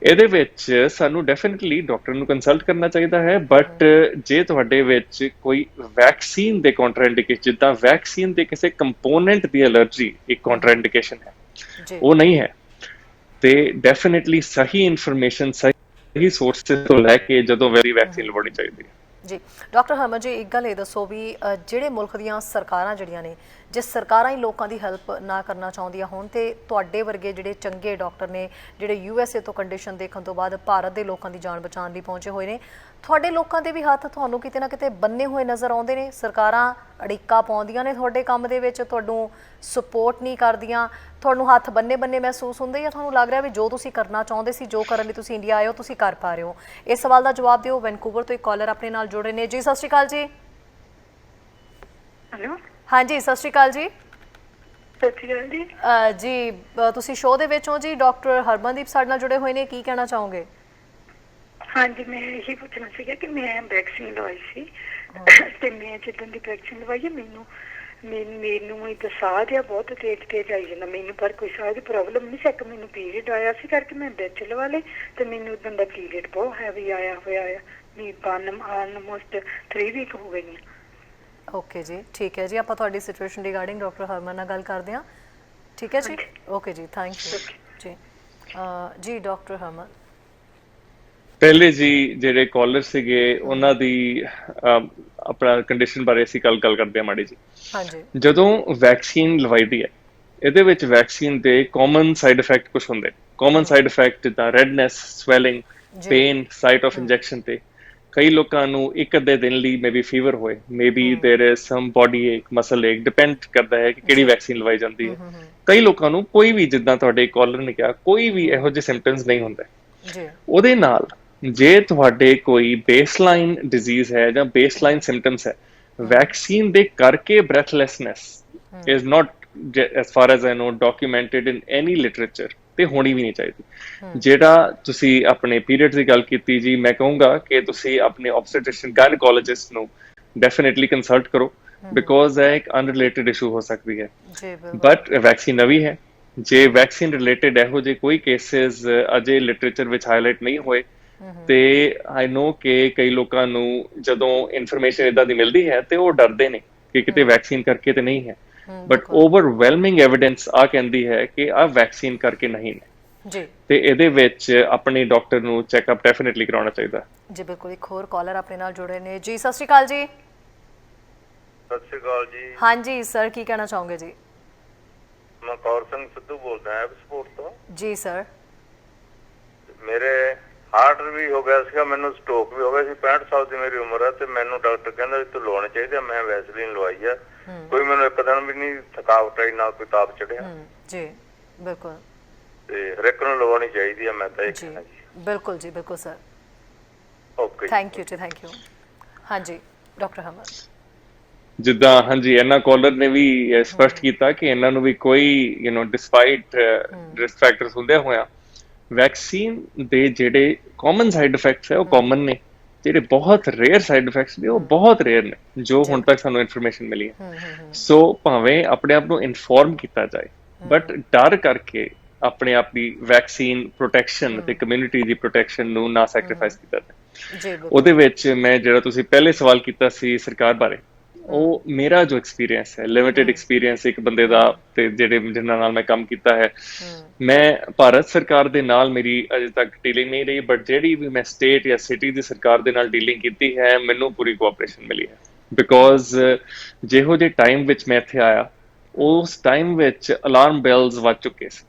Speaker 2: ਇਹਦੇ ਵਿੱਚ ਸਾਨੂੰ ਡੈਫੀਨਿਟਲੀ ਡਾਕਟਰ ਨੂੰ ਕੰਸਲਟ ਕਰਨਾ ਚਾਹੀਦਾ ਹੈ, ਬਟ ਜੇ ਤੁਹਾਡੇ ਵਿੱਚ ਕੋਈ ਵੈਕਸੀਨ ਦੇ ਕੰਟਰਾਇੰਡੀਕੇਸ਼ਨ, ਜਿੱਦਾਂ ਵੈਕਸੀਨ ਦੇ ਕਿਸੇ ਕੰਪੋਨੈਂਟ ਦੀ ਐਲਰਜੀ ਇੱਕ ਕੰਟਰਾਇੰਡੀਕੇਸ਼ਨ ਹੈ, ਉਹ ਨਹੀਂ ਹੈ, ਤੇ ਡੈਫੀਨਿਟਲੀ ਸਹੀ ਇਨਫੋਰਮੇਸ਼ਨ ਸਹੀ ਸੋਰਸਿਸ ਤੋਂ ਲੈ ਕੇ ਜਦੋਂ ਵੈਕਸੀਨ ਲਵਾਉਣੀ ਚਾਹੀਦੀ ਹੈ।
Speaker 1: ਜੀ ਡਾਕਟਰ ਹਰਮਨ ਜੀ, ਇੱਕ ਗੱਲ ਇਹ ਦੱਸੋ ਵੀ ਜਿਹੜੇ ਮੁਲਕ ਦੀਆਂ ਸਰਕਾਰਾਂ ਜਿਹੜੀਆਂ ਨੇ, ਜੇ ਸਰਕਾਰਾਂ ਹੀ ਲੋਕਾਂ ਦੀ ਹੈਲਪ ਨਾ ਕਰਨਾ ਚਾਹੁੰਦੀਆਂ ਹੋਣ ਤੇ ਤੁਹਾਡੇ ਵਰਗੇ ਜਿਹੜੇ ਚੰਗੇ ਡਾਕਟਰ ਨੇ, ਜਿਹੜੇ USA ਤੋਂ ਕੰਡੀਸ਼ਨ ਦੇਖਣ ਤੋਂ ਬਾਅਦ ਭਾਰਤ ਦੇ ਲੋਕਾਂ ਦੀ ਜਾਨ ਬਚਾਉਣ ਲਈ ਪਹੁੰਚੇ ਹੋਏ ਨੇ, ਤੁਹਾਡੇ ਲੋਕਾਂ ਦੇ ਵੀ ਹੱਥ ਤੁਹਾਨੂੰ ਕਿਤੇ ਨਾ ਕਿਤੇ ਬੰਨੇ ਹੋਏ ਨਜ਼ਰ ਆਉਂਦੇ ਨੇ? ਸਰਕਾਰਾਂ ਅੜਿੱਕਾ ਪਾਉਂਦੀਆਂ ਨੇ ਤੁਹਾਡੇ ਕੰਮ ਦੇ ਵਿੱਚ, ਤੁਹਾਨੂੰ ਸਪੋਰਟ ਨਹੀਂ ਕਰਦੀਆਂ, ਤੁਹਾਨੂੰ ਹੱਥ ਬੰਨੇ ਮਹਿਸੂਸ ਹੁੰਦੇ, ਜਾਂ ਤੁਹਾਨੂੰ ਲੱਗ ਰਿਹਾ ਵੀ ਜੋ ਤੁਸੀਂ ਕਰਨਾ ਚਾਹੁੰਦੇ ਸੀ, ਜੋ ਕਰਨ ਲਈ ਤੁਸੀਂ ਇੰਡੀਆ ਆਏ ਹੋ, ਤੁਸੀਂ ਕਰ ਪਾ ਰਹੇ ਹੋ? ਇਸ ਸਵਾਲ ਦਾ ਜਵਾਬ ਦਿਓ। ਵੈਨਕੂਵਰ ਤੋਂ ਇੱਕ ਕਾਲਰ ਆਪਣੇ ਨਾਲ ਜੁੜ ਰਹੇ ਨੇ। ਜੀ ਸਤਿ ਸ਼੍ਰੀ ਅਕਾਲ ਜੀ।
Speaker 5: ਹੈਲੋ,
Speaker 1: ਹਾਂਜੀ ਸਤਿ ਸ਼੍ਰੀ ਅਕਾਲ ਜੀ।
Speaker 5: ਸਤਿ ਸ਼੍ਰੀ ਅਕਾਲ ਜੀ।
Speaker 1: ਜੀ ਤੁਸੀਂ ਸ਼ੋਅ ਦੇ ਵਿੱਚ ਹੋ ਜੀ, ਡਾਕਟਰ ਹਰਮਨਦੀਪ ਸਾਡੇ ਨਾਲ ਜੁੜੇ ਹੋਏ ਨੇ, ਕੀ ਕਹਿਣਾ ਚਾਹੋਗੇ?
Speaker 5: ਹਾਂਜੀ, ਮੈਂ ਇਹੀ ਪੁੱਛਣਾ ਸੀਗਾ ਕਿ ਮੈਂ ਵੈਕਸੀਨ ਲਵਾਈ ਸੀ ਤੇ ਮੈਂ ਜਿੱਦਾਂ ਦੀ ਵੈਕਸੀਨ ਲਵਾਈ ਹੈ ਮੈਨੂੰ ਇੱਕ ਸਾਹ ਜਿਹਾ ਬਹੁਤ ਤੇਜ਼ ਆਈ ਜਾਂਦਾ ਮੈਨੂੰ, ਪਰ ਕੋਈ ਸਾਹ ਦੀ ਪ੍ਰੋਬਲਮ ਨਹੀਂ ਸੀ। ਇੱਕ ਮੈਨੂੰ ਪੀਰੀਅਡ ਆਇਆ ਸੀ ਕਰਕੇ ਮੈਂ ਵਿੱਚ ਲਵਾ ਲਏ ਤੇ ਮੈਨੂੰ ਉਦੋਂ ਦਾ ਪੀਰੀਅਡ ਬਹੁਤ ਹੈਵੀ ਆਇਆ ਹੋਇਆ ਆ, ਆਲਮੋਸਟ 3 ਵੀਕ ਹੋ ਗਈਆਂ।
Speaker 1: ਓਕੇ ਜੀ, ਠੀਕ ਹੈ ਜੀ, ਆਪਾਂ ਤੁਹਾਡੀ ਸਿਚੁਏਸ਼ਨ ਰਿਗਾਰਡਿੰਗ ਡਾਕਟਰ ਹਰਮਨ ਨਾਲ ਗੱਲ ਕਰਦੇ ਹਾਂ, ਠੀਕ ਹੈ ਜੀ? ਓਕੇ ਜੀ, ਥੈਂਕ ਯੂ ਜੀ। ਜੀ ਡਾਕਟਰ ਹਰਮਨ,
Speaker 2: ਪਹਿਲੇ ਜੀ ਜਿਹੜੇ ਕਾਲਰ ਸੀਗੇ ਉਹਨਾਂ ਦੀ ਆਪਣਾ ਕੰਡੀਸ਼ਨ ਬਾਰੇ ਅਸੀਂ ਗੱਲ ਕਰਦੇ ਹਾਂ ਮਾੜੀ ਜੀ।
Speaker 1: ਹਾਂਜੀ,
Speaker 2: ਜਦੋਂ ਵੈਕਸੀਨ ਲਵਾਈ ਦੀ ਹੈ, ਇਹਦੇ ਵਿੱਚ ਵੈਕਸੀਨ ਦੇ ਕਾਮਨ ਸਾਈਡ ਇਫੈਕਟ ਕੁਝ ਹੁੰਦੇ। ਕਾਮਨ ਸਾਈਡ ਇਫੈਕਟ ਜਿੱਦਾਂ redness, swelling, pain site of injection ਤੇ। ਕਈ ਲੋਕਾਂ ਨੂੰ ਇੱਕ ਅੱਧੇ ਦਿਨ ਲਈ ਮੇਬੀ ਫੀਵਰ ਹੋਏ, maybe there is some body ache, muscle ache, depend ਕਰਦਾ ਹੈ ਕਿ ਕਿਹੜੀ ਵੈਕਸੀਨ ਲਵਾਈ ਜਾਂਦੀ ਹੈ। ਕਈ ਲੋਕਾਂ ਨੂੰ ਕੋਈ ਵੀ, ਜਿੱਦਾਂ ਤੁਹਾਡੇ ਕਾਲਰ ਨੇ ਕਿਹਾ, ਕੋਈ ਵੀ ਇਹੋ ਜਿਹੇ ਸਿੰਪਟਮਸ ਨਹੀਂ ਹੁੰਦੇ ਜੀ। ਉਹਦੇ ਨਾਲ ਜੇ ਤੁਹਾਡੇ ਕੋਈ ਬੇਸਲਾਈਨ ਡਿਜ਼ੀਜ਼ ਹੈ ਜਾਂ ਬੇਸਲਾਈਨ ਸਿੰਪਟਮਸ ਹੈ, ਵੈਕਸੀਨ ਦੇ ਕਰਕੇ breathlessness is not as far as I know documented in any literature, ਤੇ ਹੋਣੀ ਵੀ ਨਹੀਂ ਚਾਹੀਦੀ। ਜਿਹੜਾ ਤੁਸੀਂ ਆਪਣੇ ਪੀਰੀਅਡ ਦੀ ਗੱਲ ਕੀਤੀ ਜੀ, ਮੈਂ ਕਹੂੰਗਾ ਕਿ ਤੁਸੀਂ ਆਪਣੇ ਆਬਸਟੇਟ੍ਰਿਸ਼ੀਅਨ ਗਾਇਨਕੋਲੋਜਿਸਟ ਨੂੰ ਡੈਫੀਨਿਟਲੀ ਕੰਸਲਟ ਕਰੋ, ਬਿਕੋਜ਼ ਇਹ ਇੱਕ ਅਨਰਿਲੇਟਡ ਇਸ਼ੂ ਹੋ ਸਕਦੀ ਹੈ। ਬਟ ਵੈਕਸੀਨ ਨਵੀਂ ਹੈ, ਜੇ ਵੈਕਸੀਨ ਰਿਲੇਟਡ ਇਹੋ ਜਿਹੇ ਕੋਈ ਕੇਸਿਸ ਅਜੇ ਲਿਟਰੇਚਰ ਵਿੱਚ ਹਾਈਲਾਈਟ ਨਹੀਂ ਹੋਏ, ਤੇ ਆਈ ਨੋ ਕਿ ਕਈ ਲੋਕਾਂ ਨੂੰ ਜਦੋਂ ਇਨਫੋਰਮੇਸ਼ਨ ਇਦਾਂ ਦੀ ਮਿਲਦੀ ਹੈ ਤੇ ਉਹ ਡਰਦੇ ਨੇ ਕਿ ਕਿਤੇ ਵੈਕਸੀਨ ਕਰਕੇ ਤੇ ਨਹੀਂ ਹੈ, ਬਟ ਓਵਰਵੈਲਮਿੰਗ ਐਵੀਡੈਂਸ ਆ ਕਹਿੰਦੀ ਹੈ ਕਿ ਆ ਵੈਕਸੀਨ ਕਰਕੇ ਨਹੀਂ ਨੇ ਜੀ, ਤੇ ਇਹਦੇ ਵਿੱਚ ਆਪਣੇ ਡਾਕਟਰ ਨੂੰ ਚੈੱਕਅਪ ਡੈਫੀਨਿਟਲੀ ਕਰਾਉਣਾ ਚਾਹੀਦਾ
Speaker 1: ਜੀ। ਬਿਲਕੁਲ, ਇੱਕ ਹੋਰ ਕਾਲਰ ਆਪਣੇ ਨਾਲ ਜੁੜੇ ਨੇ। ਜੀ ਸਤਿ ਸ਼੍ਰੀ ਅਕਾਲ ਜੀ।
Speaker 3: ਸਤਿ ਸ਼੍ਰੀ ਅਕਾਲ ਜੀ।
Speaker 1: ਹਾਂਜੀ ਸਰ, ਕੀ ਕਹਿਣਾ ਚਾਹੋਗੇ ਜੀ?
Speaker 3: ਮੈਂ ਕੌਰ ਸਿੰਘ ਸਿੱਧੂ ਬੋਲਦਾ ਹਾਂ ਸਪੋਰਟ ਤੋਂ।
Speaker 1: ਜੀ ਸਰ।
Speaker 3: ਮੇਰੇ ਹਾਰਟ ਵੀ ਹੋ ਗਿਆ ਸੀਗਾ, ਮੈਨੂੰ ਸਟ੍ਰੋਕ ਵੀ ਹੋ ਗਿਆ ਸੀ, 65 ਸਾਲ ਦੀ ਮੇਰੀ ਉਮਰ ਹੈ, ਤੇ ਮੈਨੂੰ ਡਾਕਟਰ ਕਹਿੰਦਾ ਵੀ ਤੂੰ ਲਵਾਉਣੀ ਚਾਹੀਦੀ। ਮੈਂ ਵੈਸਲੀਨ ਲਵਾਈ ਆ, ਕੋਈ ਮੈਨੂੰ ਇੱਕ ਦਿਨ ਵੀ ਨਹੀਂ ਥਕਾਵਟ ਆਈ, ਨਾ ਕੋਈ ਤਾਪ ਚੜਿਆ ਜੀ। ਬਿਲਕੁਲ, ਤੇ ਹਰ ਇੱਕ ਨੂੰ ਲਵਾਉਣੀ ਚਾਹੀਦੀ ਆ, ਮੈਂ ਤਾਂ ਇਹ ਕਹਿਣਾ ਜੀ। ਬਿਲਕੁਲ ਜੀ, ਬਿਲਕੁਲ ਸਰ। ਓਕੇ, ਥੈਂਕ ਯੂ ਜੀ, ਥੈਂਕ ਯੂ। ਹਾਂਜੀ ਡਾਕਟਰ ਹਰਮਨ,
Speaker 2: ਜਿੱਦਾਂ ਹਾਂਜੀ ਇਹਨਾਂ ਕਾਲਰ ਨੇ ਵੀ ਸਪਸ਼ਟ ਕੀਤਾ ਕਿ ਇਹਨਾਂ ਨੂੰ ਵੀ ਕੋਈ ਡਿਸਪਾਈਟ ਰਿਸਕ ਫੈਕਟਰਸ ਹੁੰਦੇ ਹੋਇਆ ਵੈਕਸੀਨ ਦੇ ਜਿਹੜੇ ਕਾਮਨ ਸਾਈਡ ਇਫੈਕਟਸ ਹੈ ਉਹ ਕਾਮਨ ਨੇ, ਜਿਹੜੇ ਬਹੁਤ ਰੇਅਰ ਸਾਈਡ ਇਫੈਕਟਸ ਨੇ ਉਹ ਬਹੁਤ ਰੇਅਰ ਨੇ, ਜੋ ਹੁਣ ਤੱਕ ਸਾਨੂੰ ਇਨਫੋਰਮੇਸ਼ਨ ਮਿਲੀ ਹੈ। ਸੋ ਭਾਵੇਂ ਆਪਣੇ ਆਪ ਨੂੰ ਇਨਫੋਰਮ ਕੀਤਾ ਜਾਏ, ਬਟ ਡਰ ਕਰਕੇ ਆਪਣੇ ਆਪ ਦੀ ਵੈਕਸੀਨ ਪ੍ਰੋਟੈਕਸ਼ਨ ਤੇ ਕਮਿਊਨਿਟੀ ਦੀ ਪ੍ਰੋਟੈਕਸ਼ਨ ਨੂੰ ਨਾ ਸੈਕਰੀਫਾਈਸ ਕੀਤਾ ਜਾਏ। ਉਹਦੇ ਵਿੱਚ ਮੈਂ ਜਿਹੜਾ ਤੁਸੀਂ ਪਹਿਲੇ ਸਵਾਲ ਕੀਤਾ ਸੀ ਸਰਕਾਰ ਬਾਰੇ, ਉਹ ਮੇਰਾ ਜੋ ਐਕਸਪੀਰੀਅੰਸ ਹੈ, ਲਿਮਿਟਿਡ ਐਕਸਪੀਰੀਅੰਸ ਇੱਕ ਬੰਦੇ ਦਾ ਤੇ ਜਿਹੜੇ ਜਿਨ੍ਹਾਂ ਨਾਲ ਮੈਂ ਕੰਮ ਕੀਤਾ ਹੈ, ਮੈਂ ਭਾਰਤ ਸਰਕਾਰ ਦੇ ਨਾਲ ਮੇਰੀ ਅਜੇ ਤੱਕ ਡੀਲਿੰਗ ਨਹੀਂ ਰਹੀ, ਬਟ ਜਿਹੜੀ ਵੀ ਮੈਂ ਸਟੇਟ ਜਾਂ ਸਿਟੀ ਦੀ ਸਰਕਾਰ ਦੇ ਨਾਲ ਡੀਲਿੰਗ ਕੀਤੀ ਹੈ, ਮੈਨੂੰ ਪੂਰੀ ਕੋਆਪਰੇਸ਼ਨ ਮਿਲੀ ਹੈ। ਬਿਕੋਜ਼ ਜਿਹੋ ਜਿਹੇ ਟਾਈਮ ਵਿੱਚ ਮੈਂ ਇੱਥੇ ਆਇਆ, ਉਸ ਟਾਈਮ ਵਿੱਚ ਅਲਾਰਮ ਬੈਲਸ ਵੱਜ ਚੁੱਕੇ ਸੀ।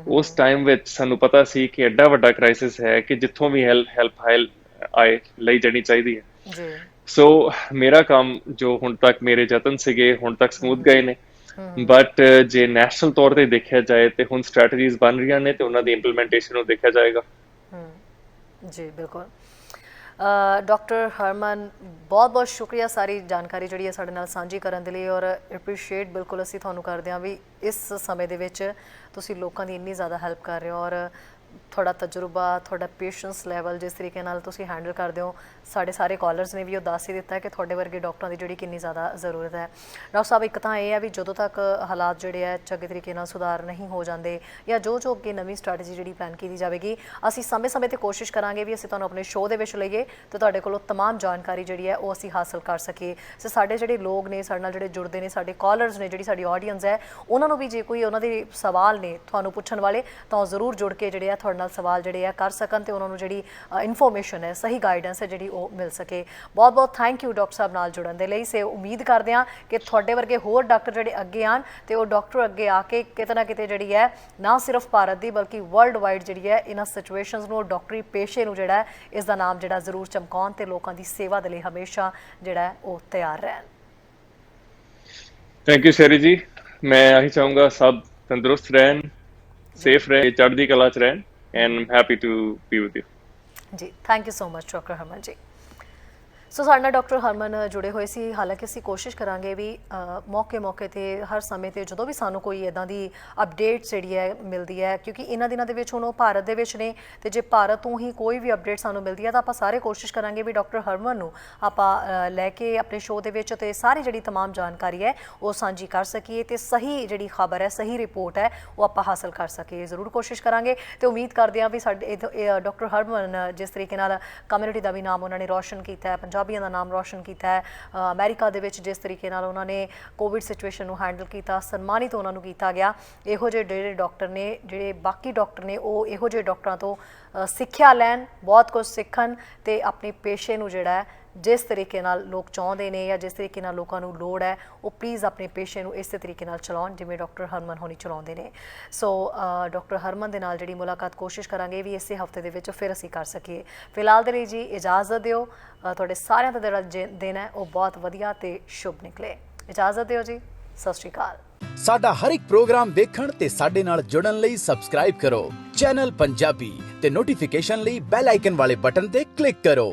Speaker 2: ਉਸ ਟਾਈਮ ਵਿੱਚ ਸਾਨੂੰ ਪਤਾ ਸੀ ਕਿ ਐਡਾ ਵੱਡਾ ਕ੍ਰਾਈਸਿਸ ਹੈ ਕਿ ਜਿੱਥੋਂ ਵੀ ਹੈਲਪ ਆਏ ਲਈ ਜਾਣੀ ਚਾਹੀਦੀ ਹੈ। ਸੋ ਮੇਰਾ ਕੰਮ ਜੋ ਹੁਣ ਤੱਕ ਮੇਰੇ ਯਤਨ ਸੀਗੇ ਹੁਣ ਤੱਕ ਸਮੂਥ ਗਏ ਨੇ, ਬਟ ਜੇ ਨੈਸ਼ਨਲ ਤੌਰ ਤੇ ਦੇਖਿਆ ਜਾਏ ਤੇ ਹੁਣ ਸਟ੍ਰੈਟਜੀਜ਼ ਬਣ ਰਹੀਆਂ ਨੇ ਤੇ ਉਹਨਾਂ ਦੀ ਇੰਪਲੀਮੈਂਟੇਸ਼ਨ ਨੂੰ ਦੇਖਿਆ ਜਾਏਗਾ।
Speaker 1: ਜੀ ਬਿਲਕੁਲ। ਡਾਕਟਰ ਹਰਮਨ, ਬਹੁਤ ਬਹੁਤ ਸ਼ੁਕਰੀਆ ਸਾਰੀ ਜਾਣਕਾਰੀ ਜਿਹੜੀ ਹੈ ਸਾਡੇ ਨਾਲ ਸਾਂਝੀ ਕਰਨ ਦੇ ਲਈ, ਔਰ ਐਪਰੀਸ਼ੀਏਟ ਬਿਲਕੁਲ ਅਸੀਂ ਤੁਹਾਨੂੰ ਕਰਦੇ ਹਾਂ ਵੀ ਇਸ ਸਮੇਂ ਦੇ ਵਿੱਚ ਤੁਸੀਂ ਲੋਕਾਂ ਦੀ ਇੰਨੀ ਜ਼ਿਆਦਾ ਹੈਲਪ ਕਰ ਰਹੇ ਹੋ, ਔਰ ਤੁਹਾਡਾ ਤਜਰਬਾ, ਤੁਹਾਡਾ ਪੇਸ਼ੈਂਸ ਲੈਵਲ ਜਿਸ ਤਰੀਕੇ ਨਾਲ ਤੁਸੀਂ ਹੈਂਡਲ ਕਰਦੇ ਹੋ, ਸਾਡੇ ਸਾਰੇ ਕਾਲਰਸ ਨੇ ਵੀ ਉਹ ਦੱਸ ਹੀ ਦਿੱਤਾ ਕਿ ਤੁਹਾਡੇ ਵਰਗੇ ਡਾਕਟਰਾਂ ਦੀ ਜਿਹੜੀ ਕਿੰਨੀ ਜ਼ਿਆਦਾ ਜ਼ਰੂਰਤ ਹੈ। ਡਾਕਟਰ ਸਾਹਿਬ, ਇੱਕ ਤਾਂ ਇਹ ਹੈ ਵੀ ਜਦੋਂ ਤੱਕ ਹਾਲਾਤ ਜਿਹੜੇ ਹੈ ਚੰਗੇ ਤਰੀਕੇ ਨਾਲ ਸੁਧਾਰ ਨਹੀਂ ਹੋ ਜਾਂਦੇ, ਜਾਂ ਜੋ ਅੱਗੇ ਨਵੀਂ ਸਟ੍ਰੈਟਜੀ ਜਿਹੜੀ ਪਲਾਨ ਕੀਤੀ ਜਾਵੇਗੀ, ਅਸੀਂ ਸਮੇਂ-ਸਮੇਂ 'ਤੇ ਕੋਸ਼ਿਸ਼ ਕਰਾਂਗੇ ਵੀ ਅਸੀਂ ਤੁਹਾਨੂੰ ਆਪਣੇ ਸ਼ੋਅ ਦੇ ਵਿੱਚ ਲਈਏ ਤੇ ਤੁਹਾਡੇ ਕੋਲੋਂ ਤਮਾਮ ਜਾਣਕਾਰੀ ਜਿਹੜੀ ਹੈ ਉਹ ਅਸੀਂ ਹਾਸਲ ਕਰ ਸਕੀਏ। ਸੋ ਸਾਡੇ ਜਿਹੜੇ ਲੋਕ ਨੇ ਸਾਡੇ ਨਾਲ ਜਿਹੜੇ ਜੁੜਦੇ ਨੇ, ਸਾਡੇ ਕਾਲਰਸ ਨੇ, ਜਿਹੜੀ ਸਾਡੀ ਆਡੀਅנס ਹੈ, ਉਹਨਾਂ ਨੂੰ ਵੀ ਜੇ ਕੋਈ ਉਹਨਾਂ ਦੇ ਸਵਾਲ ਨੇ ਤੁਹਾਨੂੰ ਪੁੱਛਣ ਵਾਲੇ, ਤਾਂ ਉਹ ਜ਼ਰੂਰ ਜੁੜ ਕੇ ਜਿਹੜੇ ਆ ਤੁਹਾਡੇ ਨਾਲ ਸਵਾਲ ਜਿਹੜੇ ਆ ਕਰ ਸਕਣ ਤੇ ਉਹਨਾਂ ਨੂੰ ਜਿਹੜੀ ਇਨਫੋਰਮੇਸ਼ਨ ਹੈ, ਸਹੀ ਗਾਈਡੈਂਸ ਹੈ ਜਿਹੜੀ ਉਹ ਮਿਲ ਸਕੇ। ਬਹੁਤ ਬਹੁਤ ਥੈਂਕ ਯੂ ਡਾਕਟਰ ਸਾਹਿਬ ਨਾਲ ਜੁੜਨ ਦੇ ਲਈ। ਸੇ ਉਮੀਦ ਕਰਦੇ ਹਾਂ ਕਿ ਤੁਹਾਡੇ ਵਰਗੇ ਹੋਰ ਡਾਕਟਰ ਜਿਹੜੇ ਅੱਗੇ ਆਉਣ ਤੇ ਉਹ ਡਾਕਟਰ ਅੱਗੇ ਆ ਕੇ ਕਿਤੇ ਨਾ ਕਿਤੇ ਜਿਹੜੀ ਹੈ ਨਾ ਸਿਰਫ ਭਾਰਤ ਦੀ ਬਲਕਿ ਵਰਲਡ ਵਾਈਡ ਜਿਹੜੀ ਹੈ ਇਹਨਾਂ ਸਿਚੁਏਸ਼ਨਸ ਨੂੰ, ਡਾਕਟਰੀ ਪੇਸ਼ੇ ਨੂੰ ਜਿਹੜਾ ਇਸ ਦਾ ਨਾਮ ਜਿਹੜਾ ਜ਼ਰੂਰ ਚਮਕਾਉਣ ਤੇ ਲੋਕਾਂ ਦੀ ਸੇਵਾ ਦੇ ਲਈ ਹਮੇਸ਼ਾ ਜਿਹੜਾ ਉਹ ਤਿਆਰ ਰਹਿਣ।
Speaker 2: ਥੈਂਕ ਯੂ ਸ਼ੈਰੀ ਜੀ। ਮੈਂ ਆਹੀ ਚਾਹੂੰਗਾ ਸਭ ਤੰਦਰੁਸਤ ਰਹਿਣ, ਸੇਫ ਰਹੇ, ਚੜ੍ਹਦੀ ਕਲਾ 'ਚ ਰਹਿਣ, and I'm happy to be with you.
Speaker 1: ਜੀ thank you so much doctor Harman ji. So ਸਾਡੇ ਨਾਲ ਡਾਕਟਰ ਹਰਮਨ ਜੁੜੇ ਹੋਏ ਸੀ। ਹਾਲਾਂਕਿ ਅਸੀਂ ਕੋਸ਼ਿਸ਼ ਕਰਾਂਗੇ ਵੀ ਮੌਕੇ 'ਤੇ ਹਰ ਸਮੇਂ 'ਤੇ ਜਦੋਂ ਵੀ ਸਾਨੂੰ ਕੋਈ ਇੱਦਾਂ ਦੀ ਅਪਡੇਟ ਜਿਹੜੀ ਹੈ ਮਿਲਦੀ ਹੈ, ਕਿਉਂਕਿ ਇਹਨਾਂ ਦਿਨਾਂ ਦੇ ਵਿੱਚ ਹੁਣ ਉਹ ਭਾਰਤ ਦੇ ਵਿੱਚ ਨੇ ਅਤੇ ਜੇ ਭਾਰਤ ਤੋਂ ਹੀ ਕੋਈ ਵੀ ਅਪਡੇਟ ਸਾਨੂੰ ਮਿਲਦੀ ਹੈ ਤਾਂ ਆਪਾਂ ਸਾਰੇ ਕੋਸ਼ਿਸ਼ ਕਰਾਂਗੇ ਵੀ ਡਾਕਟਰ ਹਰਮਨ ਨੂੰ ਆਪਾਂ ਲੈ ਕੇ ਆਪਣੇ ਸ਼ੋਅ ਦੇ ਵਿੱਚ ਅਤੇ ਸਾਰੀ ਜਿਹੜੀ ਤਮਾਮ ਜਾਣਕਾਰੀ ਹੈ ਉਹ ਸਾਂਝੀ ਕਰ ਸਕੀਏ ਅਤੇ ਸਹੀ ਜਿਹੜੀ ਖਬਰ ਹੈ, ਸਹੀ ਰਿਪੋਰਟ ਹੈ ਉਹ ਆਪਾਂ ਹਾਸਲ ਕਰ ਸਕੀਏ। ਜ਼ਰੂਰ ਕੋਸ਼ਿਸ਼ ਕਰਾਂਗੇ ਅਤੇ ਉਮੀਦ ਕਰਦੇ ਹਾਂ ਵੀ ਸਾਡੇ ਡਾਕਟਰ ਹਰਮਨ ਜਿਸ ਤਰੀਕੇ ਨਾਲ ਕਮਿਊਨਿਟੀ ਦਾ ਵੀ ਨਾਮ ਉਹਨਾਂ ਨੇ ਰੌਸ਼ਨ ਕੀਤਾ ਹੈ, ਪੰਜਾਬੀਆਂ ਦਾ ਨਾਮ ਰੌਸ਼ਨ ਕੀਤਾ ਹੈ, ਅਮਰੀਕਾ ਦੇ ਵਿੱਚ ਜਿਸ ਤਰੀਕੇ ਨਾਲ ਉਹਨਾਂ ਨੇ ਕੋਵਿਡ ਸਿਚੁਏਸ਼ਨ ਨੂੰ ਹੈਂਡਲ ਕੀਤਾ, ਸਨਮਾਨਿਤ ਉਹਨਾਂ ਨੂੰ ਕੀਤਾ ਗਿਆ। ਇਹੋ ਜਿਹੇ ਜਿਹੜੇ ਡਾਕਟਰ ਨੇ, ਜਿਹੜੇ ਬਾਕੀ ਡਾਕਟਰ ਨੇ, ਉਹ ਇਹੋ ਜਿਹੇ ਡਾਕਟਰਾਂ ਤੋਂ ਸਿੱਖਿਆ ਲੈਣ, ਬਹੁਤ ਕੁਝ ਸਿੱਖਣ ਅਤੇ ਆਪਣੇ ਪੇਸ਼ੇ ਨੂੰ ਜਿਹੜਾ ਹੈ ਜਿਸ ਤਰੀਕੇ ਨਾਲ ਲੋਕ ਚਾਹੁੰਦੇ ਨੇ ਜਾਂ ਜਿਸ ਤਰੀਕੇ ਨਾਲ ਲੋਕਾਂ ਨੂੰ ਲੋੜ ਹੈ, ਉਹ ਪਲੀਜ਼ ਆਪਣੇ ਪੇਸ਼ੇ ਨੂੰ ਇਸੇ ਤਰੀਕੇ ਨਾਲ ਚਲਾਉਣ ਜਿਵੇਂ ਡਾਕਟਰ ਹਰਮਨ ਹੋਣੀ ਚਲਾਉਂਦੇ ਨੇ। ਸੋ ਡਾਕਟਰ ਹਰਮਨ ਦੇ ਨਾਲ ਜਿਹੜੀ ਮੁਲਾਕਾਤ ਕੋਸ਼ਿਸ਼ ਕਰਾਂਗੇ ਵੀ ਇਸੇ ਹਫਤੇ ਦੇ ਵਿੱਚ ਫਿਰ ਅਸੀਂ ਕਰ ਸਕੀਏ। ਫਿਲਹਾਲ ਦੇ ਲਈ ਜੀ ਇਜਾਜ਼ਤ ਦਿਓ। ਤੁਹਾਡੇ ਸਾਰਿਆਂ ਦਾ ਜਿਹੜਾ ਦਿਨ ਹੈ ਉਹ ਬਹੁਤ ਵਧੀਆ ਤੇ ਸ਼ੁਭ ਨਿਕਲੇ। ਇਜਾਜ਼ਤ ਦਿਓ ਜੀ, ਸਤਿ ਸ਼੍ਰੀ ਅਕਾਲ।
Speaker 6: ਸਾਡਾ ਹਰ ਇੱਕ ਪ੍ਰੋਗਰਾਮ ਦੇਖਣ ਤੇ ਸਾਡੇ ਨਾਲ ਜੁੜਨ ਲਈ ਸਬਸਕ੍ਰਾਈਬ ਕਰੋ ਚੈਨਲ ਪੰਜਾਬੀ ਤੇ ਨੋਟੀਫਿਕੇਸ਼ਨ ਲਈ ਬੈਲ ਆਈਕਨ ਵਾਲੇ ਬਟਨ ਤੇ ਕਲਿੱਕ ਕਰੋ।